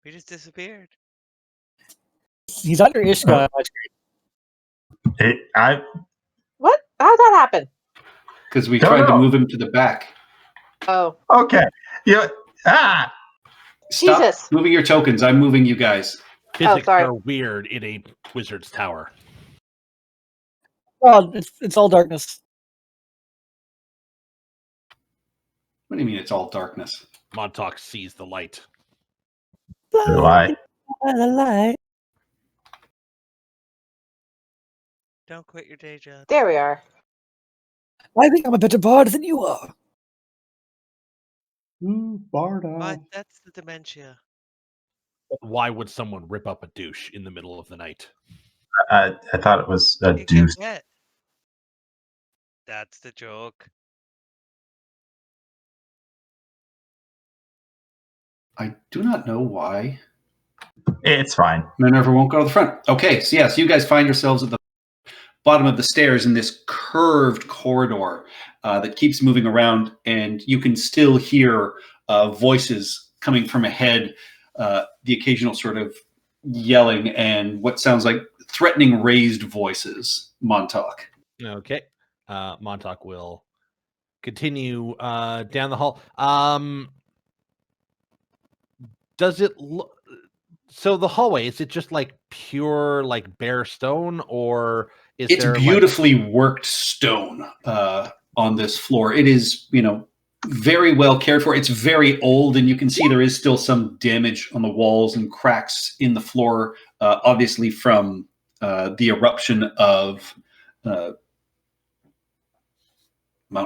He just disappeared. He's under Ishka. What? How'd that happen? Because we Don't tried to know. move him to the back. Oh, Okay. Stop Jesus. moving your tokens. I'm moving you guys. Physics sorry. are weird in a wizard's tower. Oh, it's all darkness. What do you mean it's all darkness? Montauk sees the light. Do I? The light. Don't quit your day job. There we are. I think I'm a better bard than you are. Ooh, Barda. But that's the dementia. Why would someone rip up a douche in the middle of the night? I thought it was a You can deuce. get. That's the joke. I do not know why It's fine. Minerva won't go to the front. Okay, so yes, you guys find yourselves at the bottom of the stairs in this curved corridor that keeps moving around, and you can still hear voices coming from ahead, the occasional sort of yelling and what sounds like threatening raised voices. Montauk. Okay. Montauk will continue down the hall. Does it look... So the hallway, is it just like pure like bare stone, or is It's there beautifully worked stone on this floor. It is, very well cared for. It's very old, and you can see there is still some damage on the walls and cracks in the floor, obviously from the eruption of Mount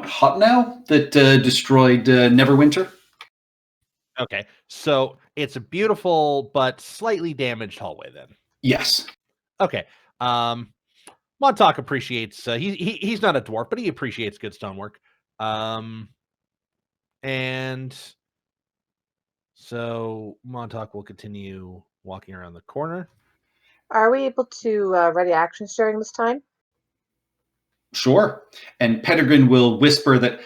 Hotnow that destroyed Neverwinter. Okay, so it's a beautiful but slightly damaged hallway then. Yes. Okay. Montauk appreciates he's not a dwarf, but he appreciates good stonework. And so Montauk will continue walking around the corner. Are we able to ready actions during this time? Sure. And Pettigrew will whisper that,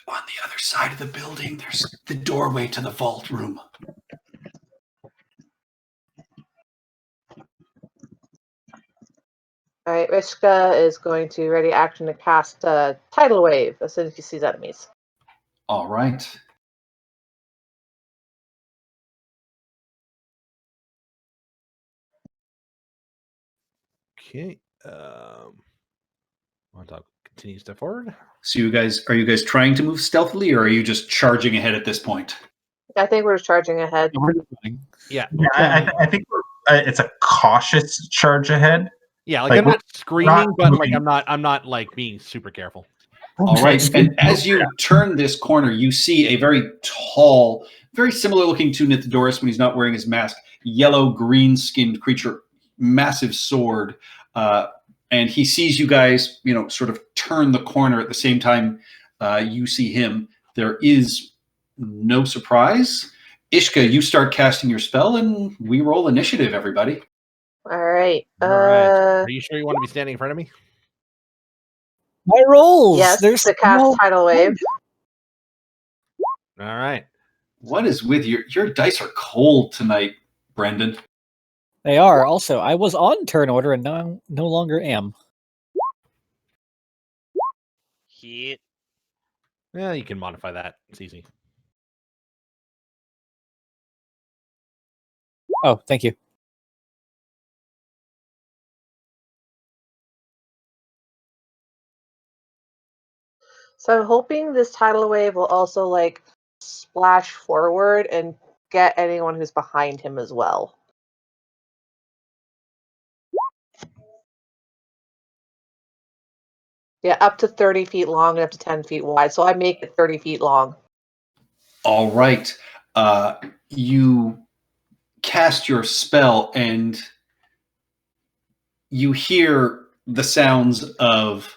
on the other side of the building, there's the doorway to the vault room. All right, Rishka is going to ready action to cast Tidal Wave as soon as he sees enemies. All right. Okay. Montauk continues to step forward. So are you guys trying to move stealthily, or are you just charging ahead at this point? I think we're charging ahead. Yeah. Yeah, I think it's a cautious charge ahead. Yeah, Like, I'm not screaming, not but like moving. I'm not like being super careful. All right. And as you turn this corner, you see a very tall, very similar looking to Nithdoris when he's not wearing his mask, yellow, green-skinned creature, massive sword. And he sees you guys, sort of turn the corner at the same time you see him. There is no surprise. Ishka, you start casting your spell, and we roll initiative, everybody. All right. All right. Are you sure you want to be standing in front of me? My rolls. Yes, There's to cast no... Tidal Wave. All right. What is with your dice are cold tonight, Brendan? They are. Also, I was on turn order and now I no longer am. Hit. Yeah, you can modify that. It's easy. Oh, thank you. So I'm hoping this Tidal Wave will also like splash forward and get anyone who's behind him as well. Yeah, up to 30 feet long and up to 10 feet wide. So I make it 30 feet long. All right. You cast your spell, and you hear the sounds of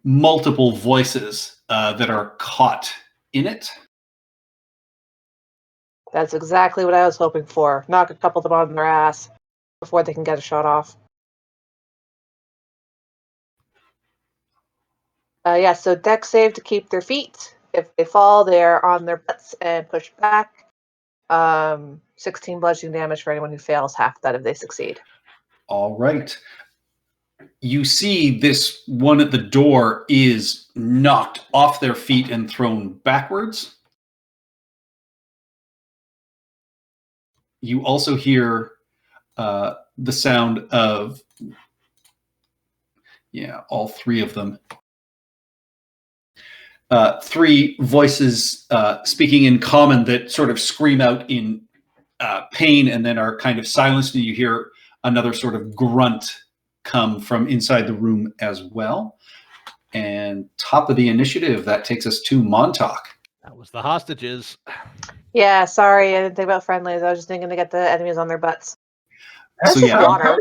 multiple voices that are caught in it. That's exactly what I was hoping for. Knock a couple of them on their ass before they can get a shot off. Yeah, so deck save to keep their feet. If they fall, they're on their butts and push back. 16 bludgeoning damage for anyone who fails, half that if they succeed. All right. You see this one at the door is knocked off their feet and thrown backwards. You also hear the sound of, all three of them. three voices speaking in common that sort of scream out in pain and then are kind of silenced, and you hear another sort of grunt come from inside the room as well. And top of the initiative, that takes us to Montauk. That was the hostages. Yeah, sorry, I didn't think about friendlies. I was just thinking to get the enemies on their butts. So, That's yeah. water.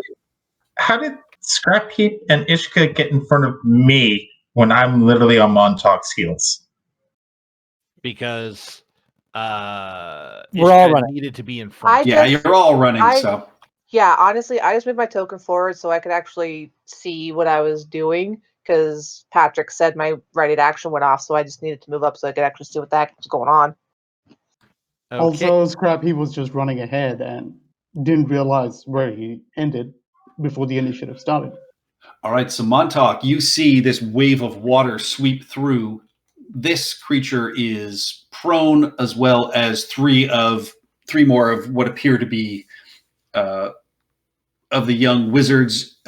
How did Scrap Heap and Ishka get in front of me when I'm literally on Montauk's heels? Because We're all Ishka running. needed to be in front. Yeah, you're all running, so. Yeah, honestly, I just moved my token forward so I could actually see what I was doing, because Patrick said my ready to action went off, so I just needed to move up so I could actually see what the heck was going on. Okay. Also, Scrap he was just running ahead and didn't realize where he ended before the initiative started. All right, so Montauk, you see this wave of water sweep through. This creature is prone, as well as three more of what appear to be of the young wizards,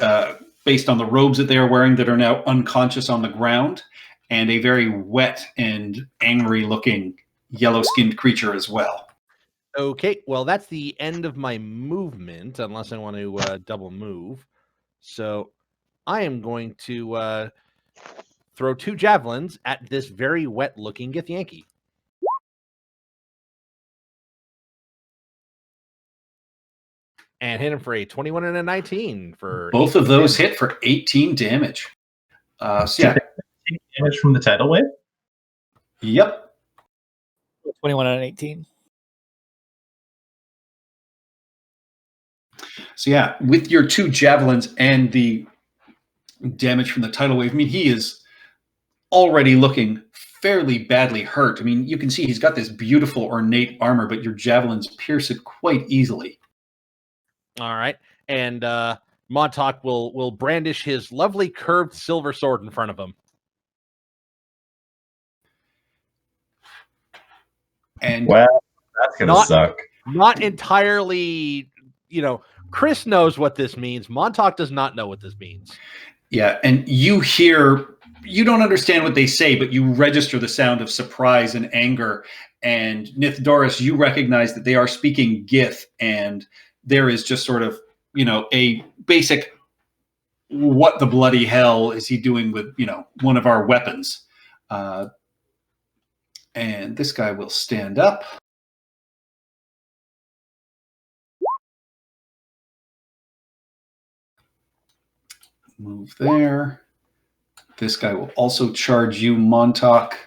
based on the robes that they are wearing, that are now unconscious on the ground, and a very wet and angry-looking yellow-skinned creature as well. Okay, well, that's the end of my movement, unless I want to double move. So I am going to throw 2 javelins at this very wet-looking Githyanki. And hit him for a 21 and a 19 for Both of those hit for 18 damage. So yeah, Take damage from the tidal wave? yep. 21 and 18. So yeah, with your 2 javelins and the damage from the tidal wave, I mean, he is already looking fairly badly hurt. I mean, you can see he's got this beautiful ornate armor, but your javelins pierce it quite easily. All right, and Montauk will brandish his lovely curved silver sword in front of him. And Well, that's going to suck. Not entirely, Chris knows what this means. Montauk does not know what this means. yeah, and you don't understand what they say, but you register the sound of surprise and anger. And Nithdoris, you recognize that they are speaking Gith, and there is just sort of, a basic, what the bloody hell is he doing with, one of our weapons? And this guy will stand up. Move there. This guy will also charge you, Montauk.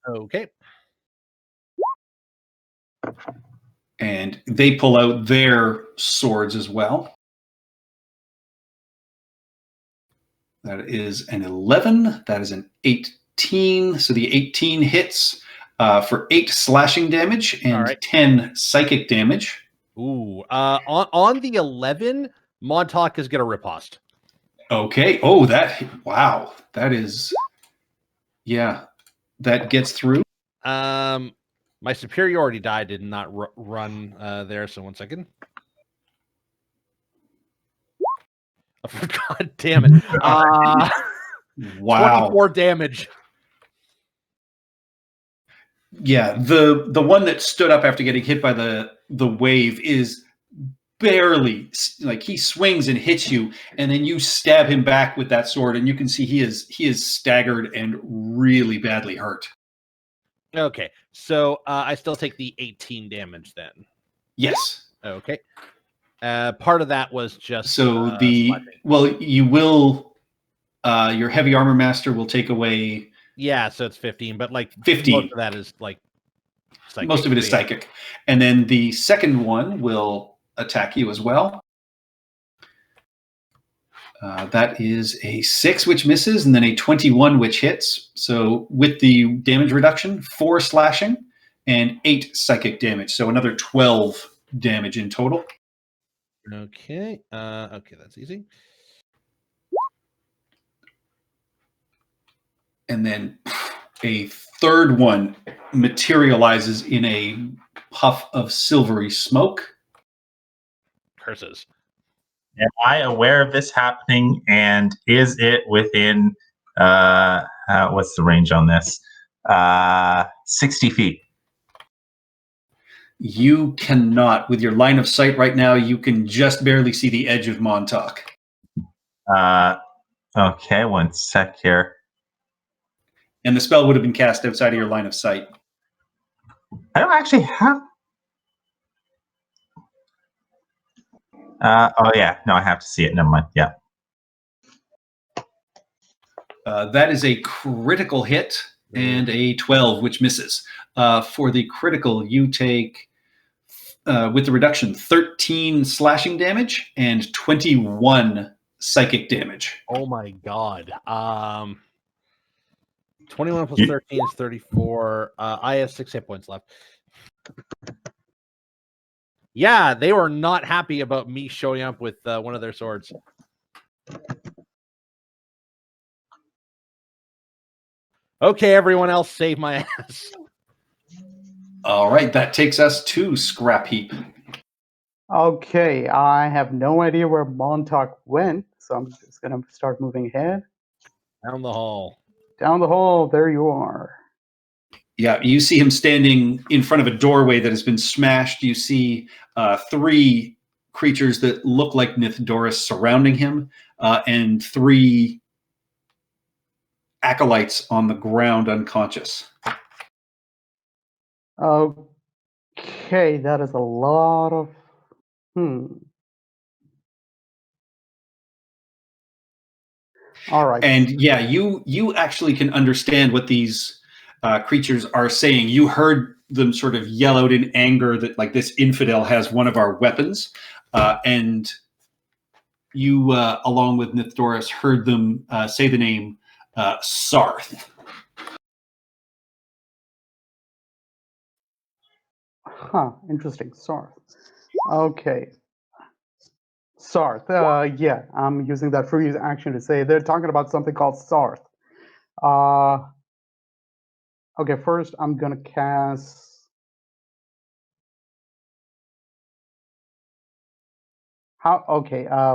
Okay. And they pull out their swords as well. That is an 11. That is an 18. So the 18 hits for 8 slashing damage and 10 psychic damage. Ooh. On the 11, Montauk is going to riposte. Okay. Oh, wow. That is, yeah, that gets through. My superiority die did not run there, so 1 second. God damn it. Wow. 24 damage. Yeah, the one that stood up after getting hit by the wave is barely, like, he swings and hits you, and then you stab him back with that sword, and you can see he is staggered and really badly hurt. Okay, so I still take the 18 damage then. Yes. Okay. Part of that was just so you will your heavy armor master will take away. Yeah, so it's 15, but like 15. Most of that is like psychic. Most of it is psychic, and then the second one will attack you as well. That is a 6, which misses, and then a 21, which hits. So with the damage reduction, 4 slashing and 8 psychic damage. So another 12 damage in total. Okay. Okay, that's easy. And then a third one materializes in a puff of silvery smoke. Curses. Am I aware of this happening? And is it within what's the range on this? 60 feet. You cannot. With your line of sight right now, you can just barely see the edge of Montauk. Okay, one sec here. And the spell would have been cast outside of your line of sight. I don't actually have. Oh yeah, no, I have to see it. Never mind. Yeah. That is a critical hit and a 12, which misses. For the critical, you take, with the reduction, 13 slashing damage and 21 psychic damage. Oh my god. 21 plus 13 is 34. I have 6 hit points left. Yeah, they were not happy about me showing up with one of their swords. Okay, everyone else, save my ass. All right, that takes us to Scrap Heap. Okay, I have no idea where Montauk went, so I'm just gonna start moving ahead. Down the hall. Down the hall, there you are. Yeah, you see him standing in front of a doorway that has been smashed. You see 3 creatures that look like Nithdoris surrounding him, and 3 acolytes on the ground unconscious. Okay, that is a lot of... All right. And yeah, you actually can understand what these creatures are saying. You heard them sort of yell out in anger that, like, this infidel has one of our weapons, and you, along with Nithdoris, heard them say the name Sarth. Huh, interesting. Sarth. Okay. Sarth. Yeah, I'm using that freeze action to say they're talking about something called Sarth. Okay, first I'm gonna cast...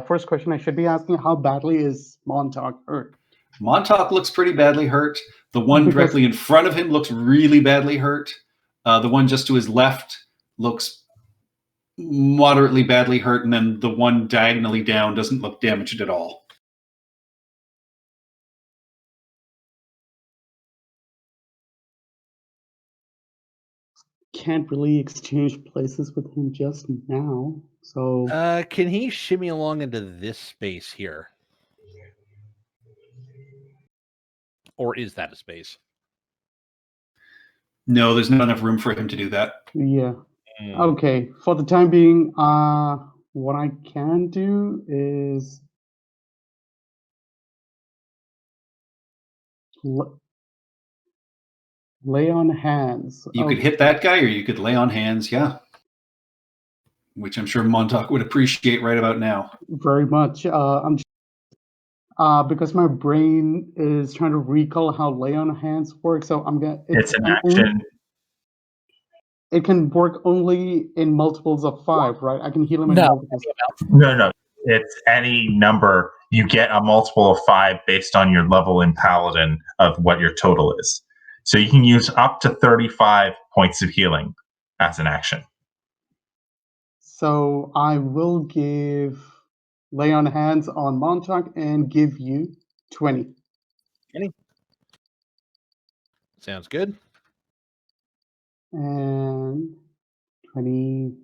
first question I should be asking, how badly is Montauk hurt? Montauk looks pretty badly hurt. The one directly in front of him looks really badly hurt. The one just to his left looks moderately badly hurt, and then the one diagonally down doesn't look damaged at all. Can't really exchange places with him just now, so... Can he shimmy along into this space here? Or is that a space? No, there's not enough room for him to do that. Yeah. Okay, for the time being, what I can do is lay on hands. You could hit that guy, or you could lay on hands, yeah. Which I'm sure Montauk would appreciate right about now. Very much. I'm because my brain is trying to recall how lay on hands works, so I'm gonna... It's an action. It can work only in multiples of 5, right? I can heal him in multiples. No. It's any number. You get a multiple of 5 based on your level in Paladin of what your total is. So you can use up to 35 points of healing as an action. So I will lay on hands on Montauk and give you 20. 20. Sounds good. And 20.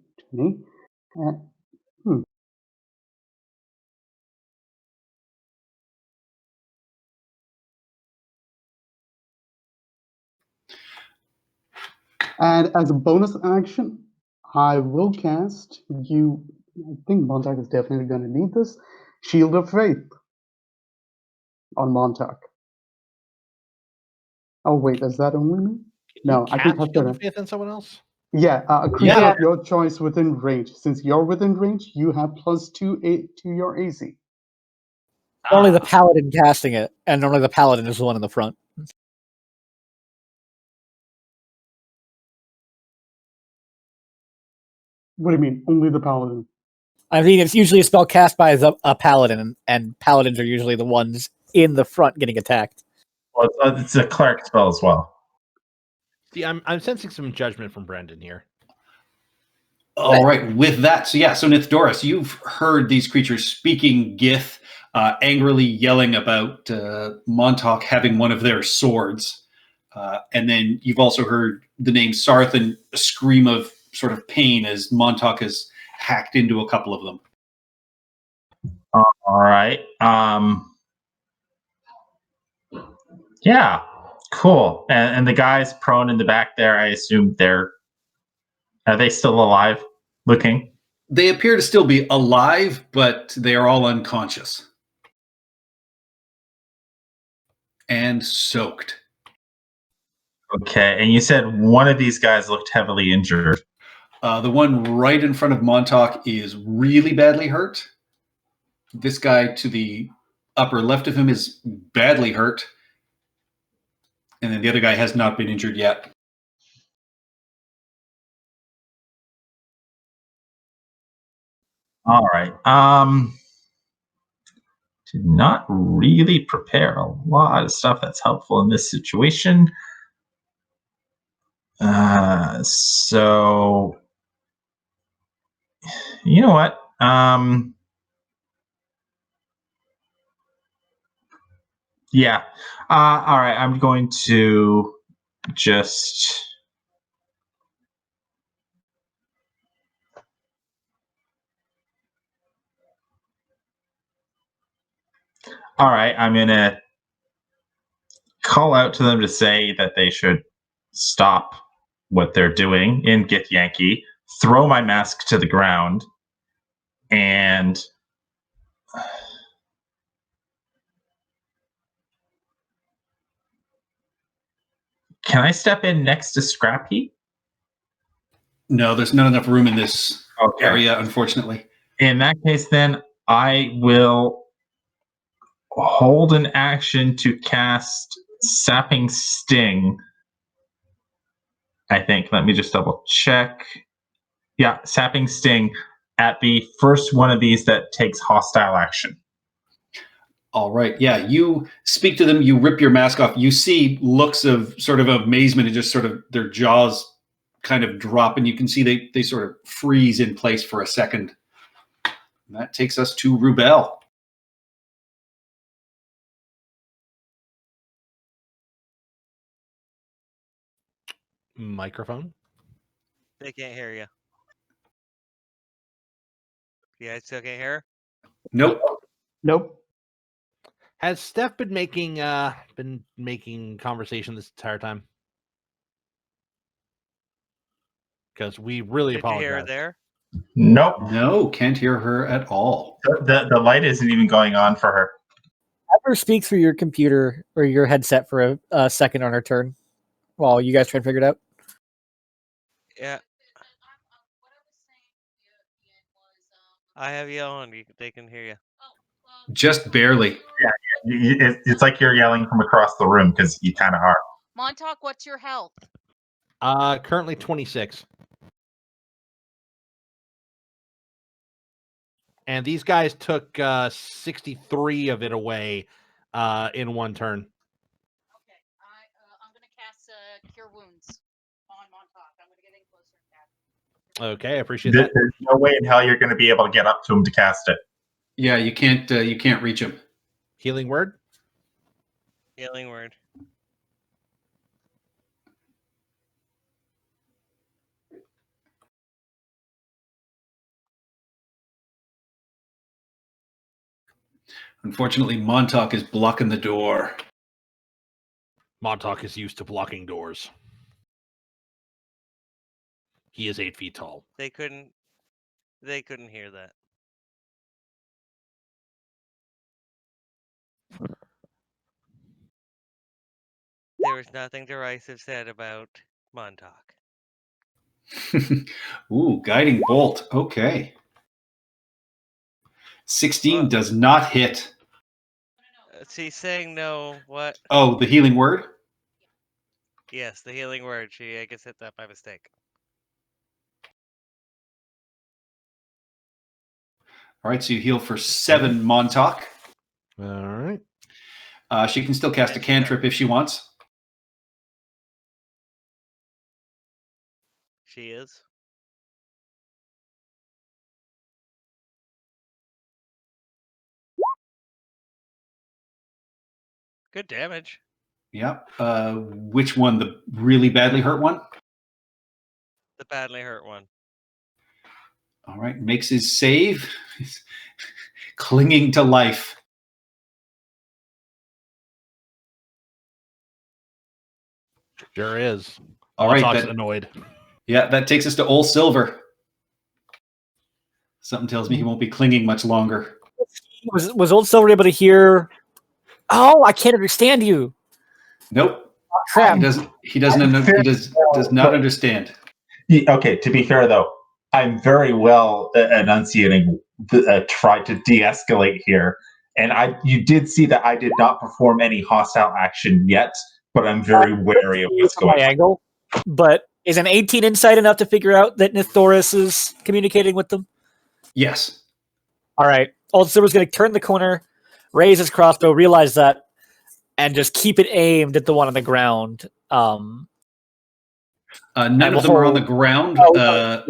And as a bonus action, I will cast you... I think Montauk is definitely going to need this. Shield of Faith on Montauk. Oh, wait, is that only me? No, I can cast Shield of Faith on someone else? Yeah, a creature of your choice within range. Since you're within range, you have +2 to your AC. Only the paladin casting it, and only the paladin is the one in the front. What do you mean? Only the paladin? I mean, it's usually a spell cast by a paladin, and paladins are usually the ones in the front getting attacked. Well, it's a cleric spell as well. See, I'm sensing some judgment from Brendan here. All right, with that, so Nithdoris, you've heard these creatures speaking Gith, angrily yelling about Montauk having one of their swords. And then you've also heard the name Sarthan, a scream of sort of pain as Montauk has hacked into a couple of them. All right. Yeah, cool. And the guys prone in the back there, I assume are they still alive looking? They appear to still be alive, but they are all unconscious. And soaked. Okay, and you said one of these guys looked heavily injured. The one right in front of Montauk is really badly hurt. This guy to the upper left of him is badly hurt. And then the other guy has not been injured yet. All right. Did not really prepare a lot of stuff that's helpful in this situation. So you know what? Yeah. All right. I'm going to just. All right. I'm going to call out to them to say that they should stop what they're doing in Gith Yankee, throw my mask to the ground, and can I step in next to Scrappy? No, there's not enough room in this area, unfortunately. In that case, then I will hold an action to cast Sapping Sting. I think. Let me just double check. Yeah, Sapping Sting at the first one of these that takes hostile action. All right. Yeah, you speak to them, you rip your mask off. You see looks of sort of amazement and just sort of their jaws kind of drop, and you can see they sort of freeze in place for a second. And that takes us to Rubel. Microphone. They can't hear you. Yeah, I still can't hear. Nope. Nope. Has Steph been making conversation this entire time? Because we really Did you apologize. hear her there? Nope. No, can't hear her at all. The light isn't even going on for her. Have her speak through your computer or your headset for a second on her turn while you guys try to figure it out. Yeah. I have you on. They can hear you. Just barely. Yeah, it's like you're yelling from across the room because you kind of are. Montauk, what's your health? Currently 26. And these guys took 63 of it away in one turn. Okay, I'm going to cast Cure Wounds on Montauk. I'm going to get in closer and cast. Okay, I appreciate that. There's no way in hell you're going to be able to get up to him to cast it. Yeah, you can't reach him. Healing word? Healing word. Unfortunately, Montauk is blocking the door. Montauk is used to blocking doors. He is 8 feet tall. They couldn't hear that. There was nothing derisive said about Montauk. Ooh, guiding bolt. Okay. 16 does not hit. She's saying no. What? Oh, the healing word? Yes, the healing word. She, I guess, hit that by mistake. All right, so you heal for 7 Montauk. All right. She can still cast a cantrip if she wants. She is. Good damage. Yeah. Which one? The really badly hurt one? The badly hurt one. All right. Makes his save. He's clinging to life. Sure is. All right. Montauk's annoyed. Yeah, that takes us to Old Silver. Something tells me he won't be clinging much longer. Was Old Silver able to hear? Oh, I can't understand you. Nope. Crap. He does not understand. Okay, to be fair though, I'm very well enunciating, try to de-escalate here, and you did see that I did not perform any hostile action yet, but I'm very wary of what's going on. Angle, but is an 18 insight enough to figure out that Nithoris is communicating with them? Yes. All right. Old Silver's going to turn the corner, raise his crossbow, realize that, and just keep it aimed at the one on the ground. None of them are on the ground. Yeah.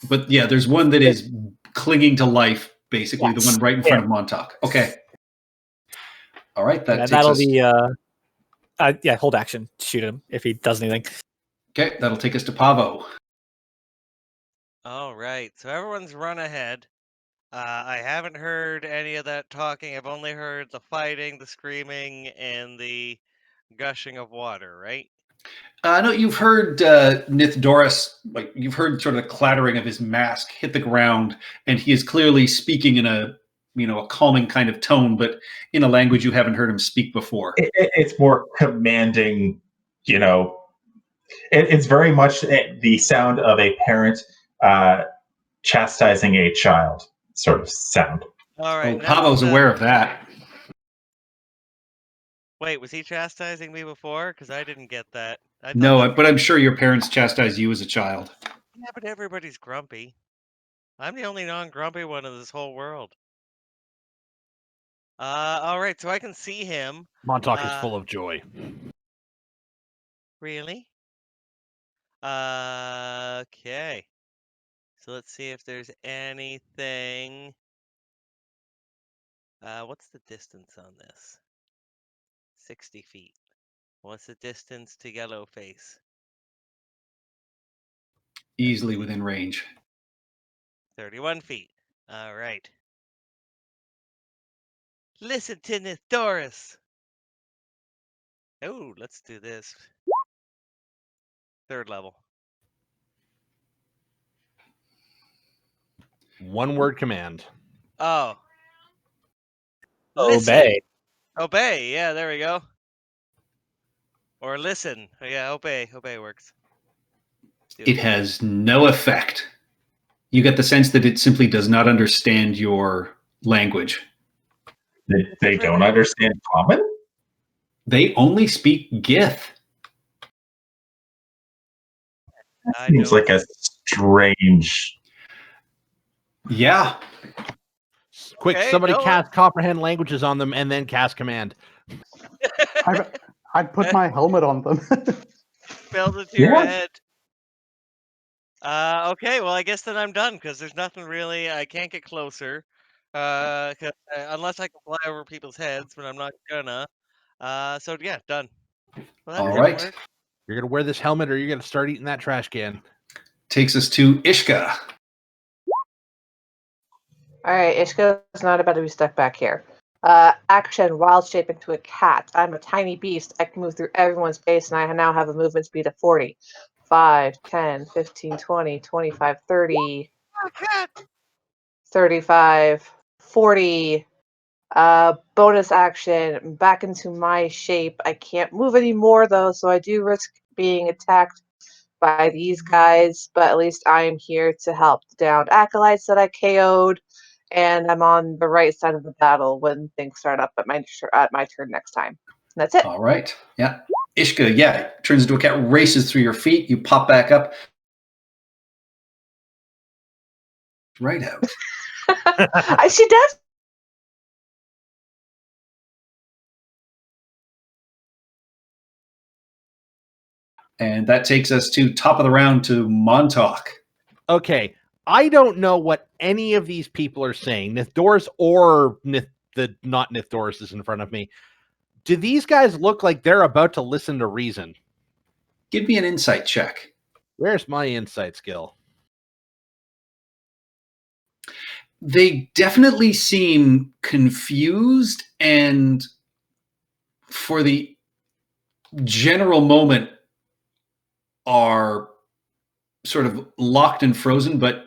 But yeah, there's one that is clinging to life, basically, Yes. the one right in front of Montauk. Okay. All right. That'll be hold action. Shoot him if he does anything. Okay, that'll take us to Pavo. All right. So everyone's run ahead. I haven't heard any of that talking. I've only heard the fighting, the screaming, and the gushing of water, right? No, you've heard Nithdoris, like you've heard sort of the clattering of his mask hit the ground, and he is clearly speaking in a calming kind of tone, but in a language you haven't heard him speak before. It's more commanding, it's very much the sound of a parent chastising a child sort of sound. All right. Oh, Pavo's aware of that. Wait, was he chastising me before? Because I didn't get that. But I'm sure your parents chastised you as a child. Yeah, but everybody's grumpy. I'm the only non-grumpy one in this whole world. All right, so I can see him. Montauk is full of joy. Really? Okay. So let's see if there's anything. What's the distance on this? 60 feet. What's the distance to Yellowface? Easily within range. 31 feet. All right. Listen to Nithdoris. Oh, let's do this. 3rd level. One word command. Oh. Obey. Obey. Yeah, there we go. Or listen. Yeah, obey. Obey works. It has no effect. You get the sense that it simply does not understand your language. They don't understand common? They only speak Gith. Seems like a strange. Yeah. Quick, Okay, somebody no. cast comprehend languages on them and then cast command. I'd put my helmet on them. Build it to your head. Okay, well, I guess then I'm done because there's nothing really. I can't get closer. 'Cause, unless I can fly over people's heads, but I'm not gonna. So yeah, done. Well, that All didn't right. work. You're going to wear this helmet or you're going to start eating that trash can. Takes us to Ishka. All right, Ishka's not about to be stuck back here. Action, wild shape into a cat. I'm a tiny beast. I can move through everyone's space, and I now have a movement speed of 40. 5, 10, 15, 20, 25, 30, 35, 40. Bonus action, back into my shape. I can't move anymore, though, so I do risk being attacked by these guys, but at least I am here to help the downed acolytes that I KO'd. And I'm on the right side of the battle when things start up at my turn next time. And that's it. All right. Yeah. Ishka, turns into a cat, races through your feet. You pop back up. Right out. She does. And that takes us to top of the round to Montauk. Okay, I don't know what any of these people are saying, Nithdoris or not Nithdoris is in front of me. Do these guys look like they're about to listen to reason? Give me an insight check. Where's my insight skill? They definitely seem confused, and for the general moment are sort of locked and frozen, but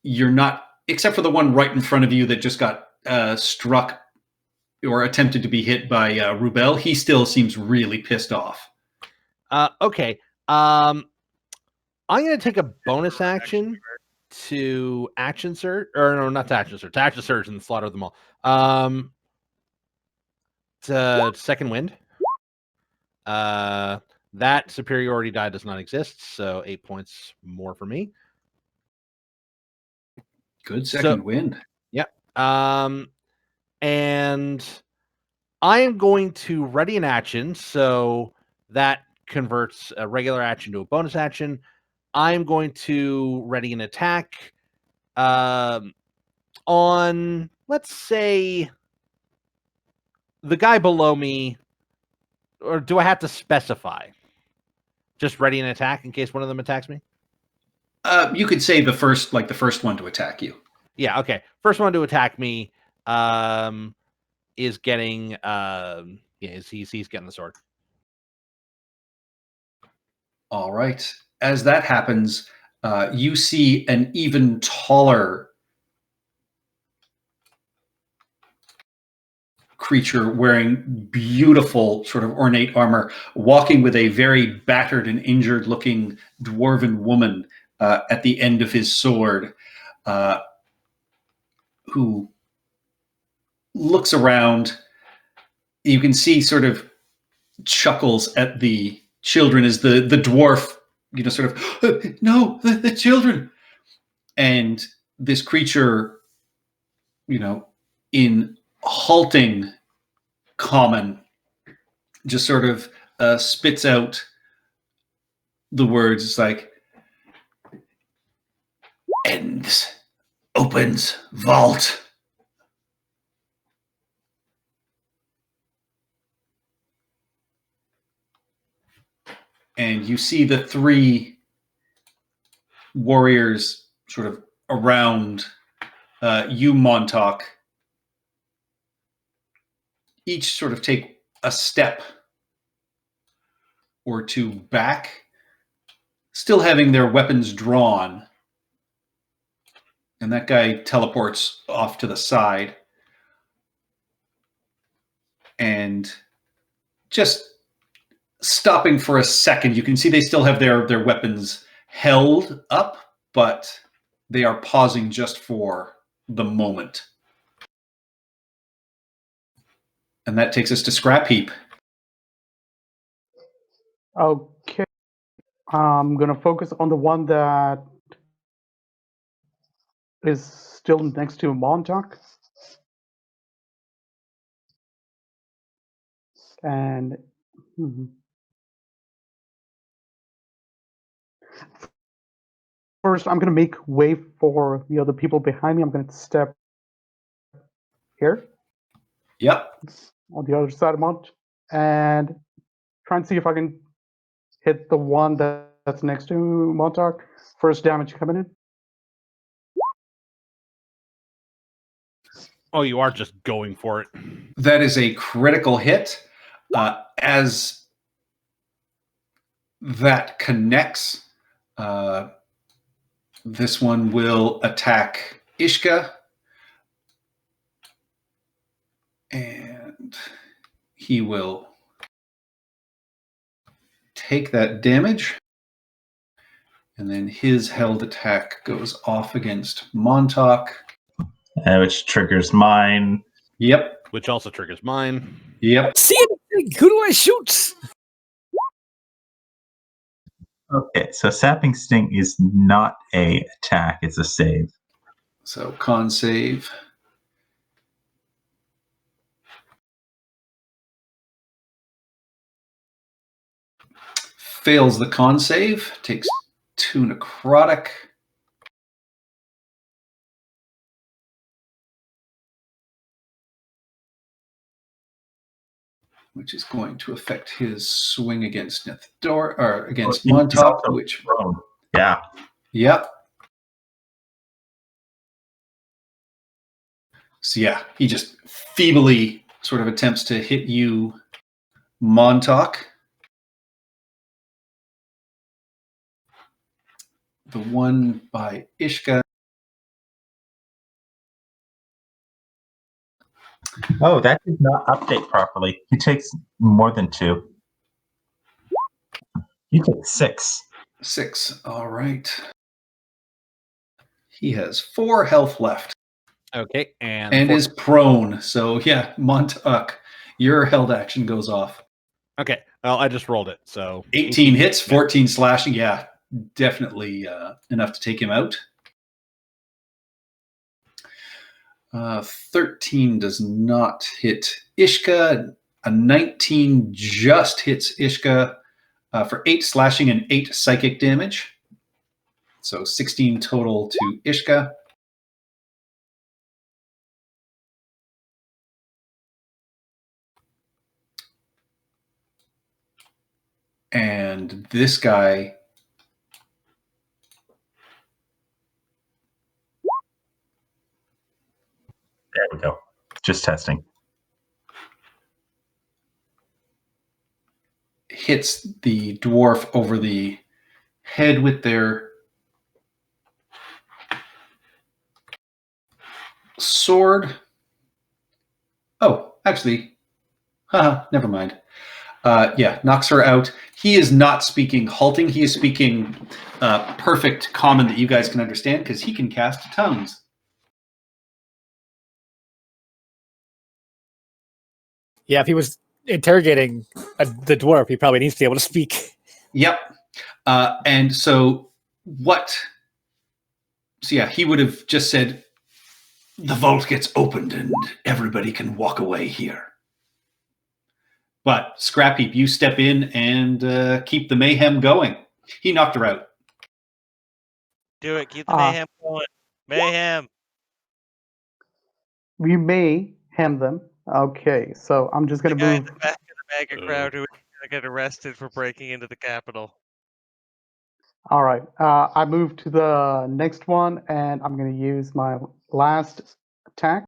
you're not, except for the one right in front of you that just got struck or attempted to be hit by Rubel. He still seems really pissed off. Okay. I'm going to take a bonus action to action surge, or no, not to action surge, to action surge and slaughter them all. To second wind. That superiority die does not exist, so 8 points more for me. Good second wind. Yep. And I am going to ready an action, so that converts a regular action to a bonus action. I'm going to ready an attack on, let's say, the guy below me, or do I have to specify? Just ready an attack in case one of them attacks me? You could say the first one to attack you. Yeah, okay. First one to attack me is getting he's getting the sword. All right. As that happens, you see an even taller creature wearing beautiful sort of ornate armor, walking with a very battered and injured looking dwarven woman at the end of his sword, who looks around. You can see sort of chuckles at the children as the dwarf, sort of, no, the children. And this creature, in halting common, just sort of spits out the words. It's like, ends, opens, vault. And you see the three warriors sort of around you, Montauk, each sort of take a step or two back, still having their weapons drawn. And that guy teleports off to the side. And just stopping for a second, you can see they still have their weapons held up, but they are pausing just for the moment. And that takes us to Scrap Heap. Okay. I'm going to focus on the one that is still next to Montauk. And first, I'm going to make way for the other people behind me. I'm going to step here. Yep. On the other side of Mont, and try and see if I can hit the one that's next to Montauk. First damage coming in. Oh, you are just going for it. That is a critical hit. As that connects, this one will attack Ishka. And he will take that damage. And then his held attack goes off against Montauk. Which triggers mine. Yep. Which also triggers mine. Yep. See anything? Who do I shoot? Okay, so Sapping Sting is not a attack, it's a save. So con save. Fails the con save. Takes 2 necrotic. Which is going to affect his swing against Nithidor, or against Montauk, which prone. Yeah. Yep. So yeah, he just feebly sort of attempts to hit you, Montauk. The one by Ishka. Oh, that did not update properly. He takes more than 2. He takes 6. 6. All right. He has 4 health left. Okay, and is prone. So yeah, Montauk, your held action goes off. Okay, well, I just rolled it. So 18 hits, 14 slashing. Yeah, definitely enough to take him out. 13 does not hit Ishka. A 19 just hits Ishka for 8 slashing and 8 psychic damage. So 16 total to Ishka. And this guy... There we go. Just testing. Hits the dwarf over the head with their sword. Oh, actually, never mind. Yeah, knocks her out. He is not speaking halting. He is speaking perfect common that you guys can understand because he can cast tongues. Yeah, if he was interrogating the dwarf, he probably needs to be able to speak. Yep. And so what... So yeah, he would have just said, the vault gets opened and everybody can walk away here. But Scrapheap, you step in and keep the mayhem going. He knocked her out. Do it. Keep the mayhem going. Mayhem. We may hem them. Okay, so I'm just going to move. In the back of the MAGA crowd who is going to get arrested for breaking into the Capitol. All right, I move to the next one, and I'm going to use my last attack.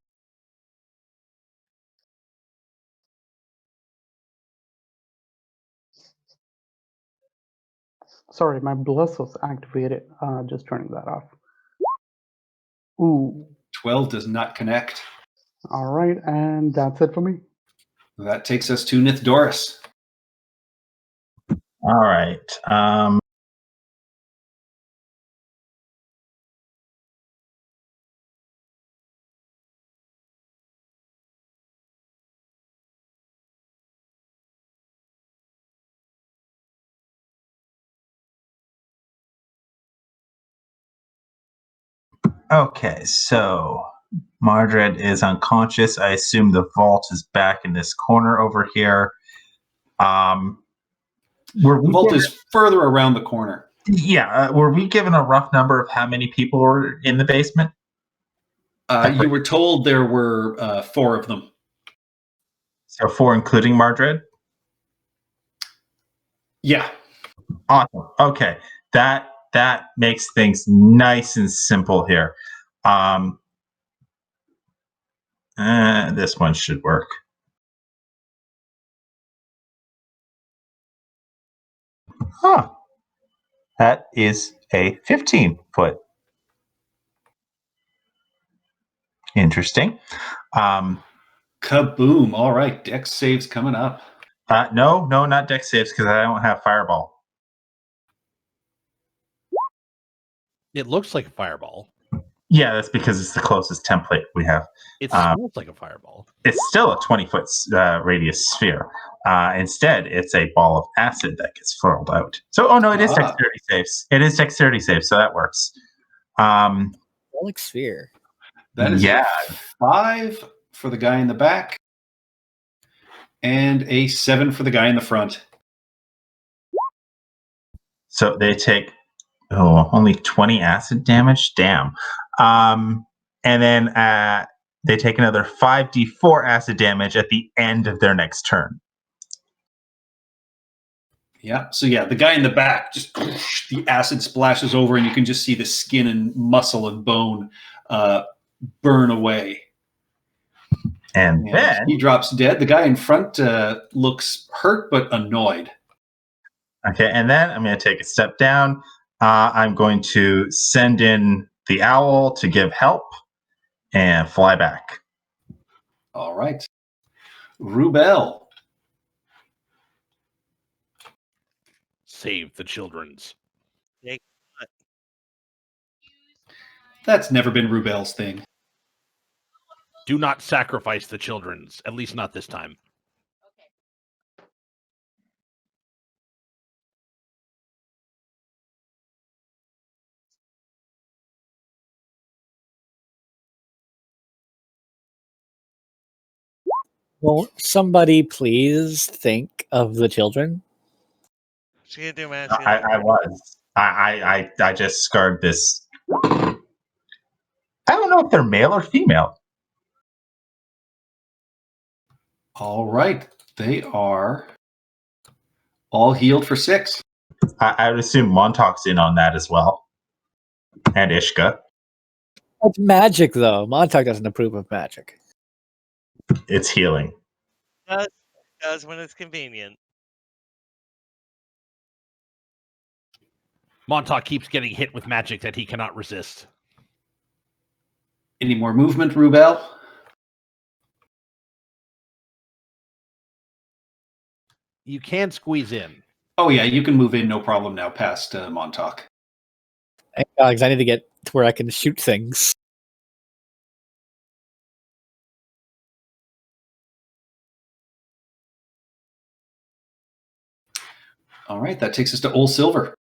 Sorry, my bless was activated. Just turning that off. Ooh. 12 does not connect. All right, and that's it for me. That takes us to Nithdoris. All right. Okay, so Mardred is unconscious. I assume the vault is back in this corner over here. The vault is further around the corner. Yeah, were we given a rough number of how many people were in the basement? You were told there were 4 of them. So 4 including Mardred? Yeah. Awesome. Okay, that makes things nice and simple here. This one should work. Huh. That is a 15-foot. Interesting. Kaboom. All right, Dex saves coming up. No, not Dex saves because I don't have Fireball. It looks like a fireball. Yeah, that's because it's the closest template we have. It smells like a fireball. It's still a 20-foot radius sphere. Instead, it's a ball of acid that gets furled out. So, oh no, it is dexterity saves. It is dexterity saves, so that works. Like sphere. That is Yeah. a 5 for the guy in the back, and a 7 for the guy in the front. So they take only 20 acid damage. Damn. And then they take another 5d4 acid damage at the end of their next turn. Yeah. So yeah, the guy in the back just the acid splashes over, and you can just see the skin and muscle and bone burn away. And then he drops dead. The guy in front looks hurt but annoyed. Okay, and then I'm going to take a step down. I'm going to send in the owl to give help and fly back. All right. Rubel. Save the children's. That's never been Rubel's thing. Do not sacrifice the children's, at least not this time. Will somebody please think of the children? She gonna do, man. I was. I just scarred this. I don't know if they're male or female. All right. They are all healed for 6. I would assume Montauk's in on that as well. And Ishka. It's magic, though. Montauk doesn't approve of magic. It's healing. It does when it's convenient. Montauk keeps getting hit with magic that he cannot resist. Any more movement, Rubel? You can squeeze in. Oh, yeah, you can move in, no problem now, past Montauk. Alex, I need to get to where I can shoot things. All right, that takes us to Old Silver.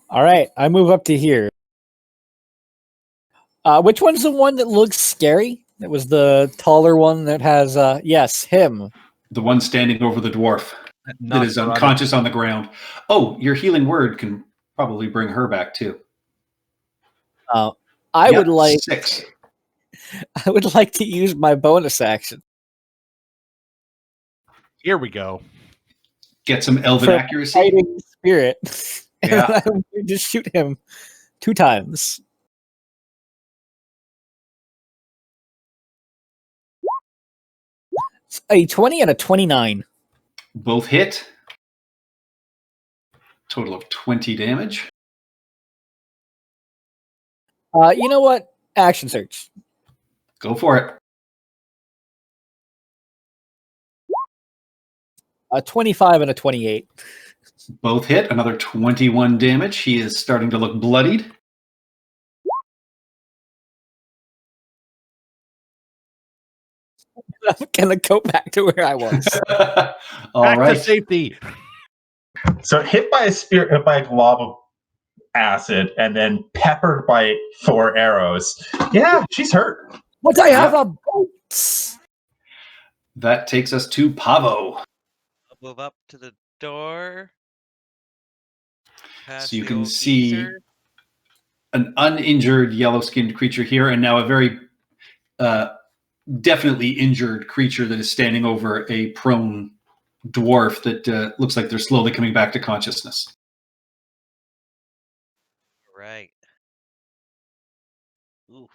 All right, I move up to here. Which one's the one that looks scary? It was the taller one that has, yes, him. The one standing over the dwarf that is unconscious on the ground. Oh, your healing word can probably bring her back too. I would like 6. I would like to use my bonus action. Here we go. Get some elven For accuracy. Fighting spirit. Yeah. And I'm going to shoot him 2 times. It's a 20 and a 29. Both hit. Total of 20 damage. You know what? Action search. Go for it. A 25 and a 28. Both hit. Another 21 damage. He is starting to look bloodied. I'm gonna go back to where I was. All Back right. to safety. So hit by a spear, hit by a glob of acid, and then peppered by 4 arrows. Yeah, she's hurt. But I have a boat. That takes us to Pavo. I'll move up to the door. Past So you the can old see geezer. an uninjured yellow-skinned creature here, and now a very definitely injured creature that is standing over a prone dwarf that looks like they're slowly coming back to consciousness. Right. Oof.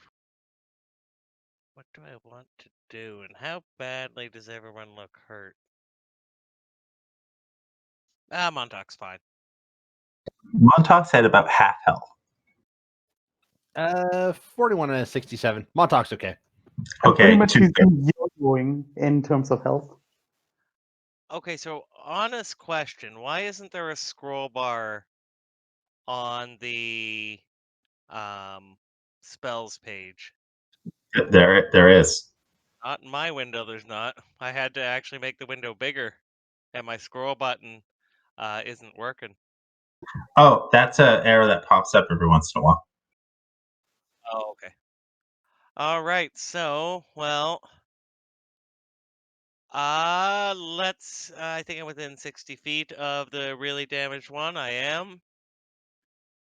What do I want to do, and how badly does everyone look hurt? Montauk's fine. Montauk's had about half health. 41 and a 67. Montauk's okay. Okay, Pretty much 2 he's been yo-yoing in terms of health. Okay, so honest question: why isn't there a scroll bar on the spells page? There is. Not in my window. There's not. I had to actually make the window bigger, and my scroll button isn't working. Oh, that's an error that pops up every once in a while. Oh, okay. All right. So, well, let's. I think I'm within 60 feet of the really damaged one. I am.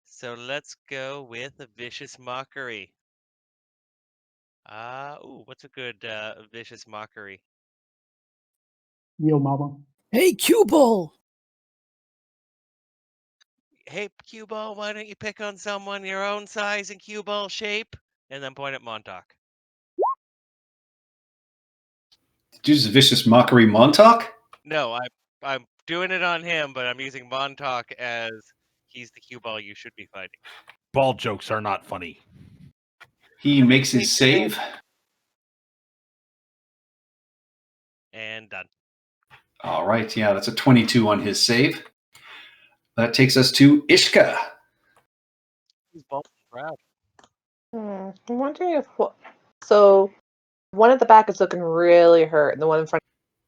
So let's go with a vicious mockery. Ooh, what's a good vicious mockery? Yo, mama. Hey, cue ball. Hey, cue ball, why don't you pick on someone your own size and cue ball shape, and then point at Montauk. Did you use a vicious mockery Montauk? No, I'm doing it on him, but I'm using Montauk as he's the cue ball you should be fighting. Ball jokes are not funny. He makes his save. And done. All right, yeah, that's a 22 on his save. That takes us to Ishka. He's ball proud. I'm wondering if so. One at the back is looking really hurt, and the one in front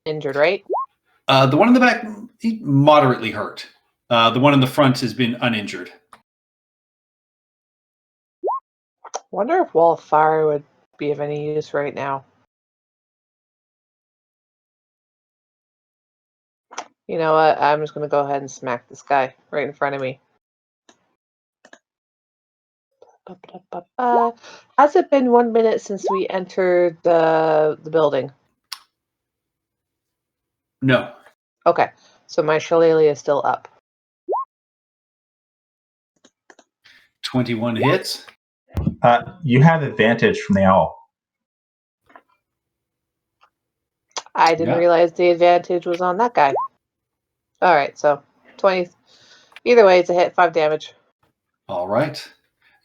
is injured, right? The one in the back, moderately hurt. The one in the front has been uninjured. Wonder if Wall of Fire would be of any use right now. You know what? I'm just going to go ahead and smack this guy right in front of me. Has it been 1 minute since we entered the building? No. Okay, so my shillelagh is still up. 21 hits. You have advantage from the owl. I didn't realize the advantage was on that guy. All right, so 20. Either way, it's a hit, 5 damage. All right.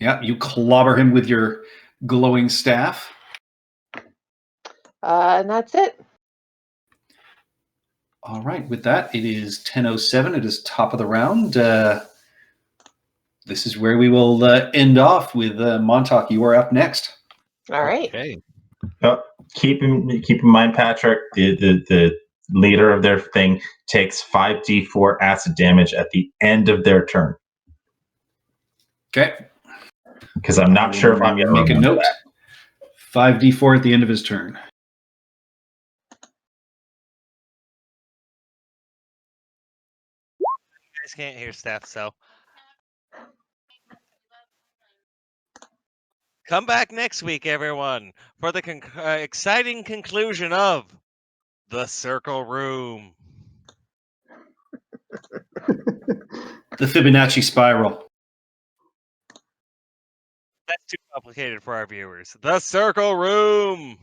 Yeah, you clobber him with your glowing staff. And that's it. All right. With that, it is 10:07. It is top of the round. This is where we will end off with Montauk. You are up next. All right. Okay. Keep in mind, Patrick, the leader of their thing takes 5d4 acid damage at the end of their turn. Okay. Because I'm not sure if I'm going to make a note. That. 5d4 at the end of his turn. You guys can't hear Steph, so come back next week, everyone, for the exciting conclusion of The Circle Room. The Fibonacci spiral. That's too complicated for our viewers. The Circle Room.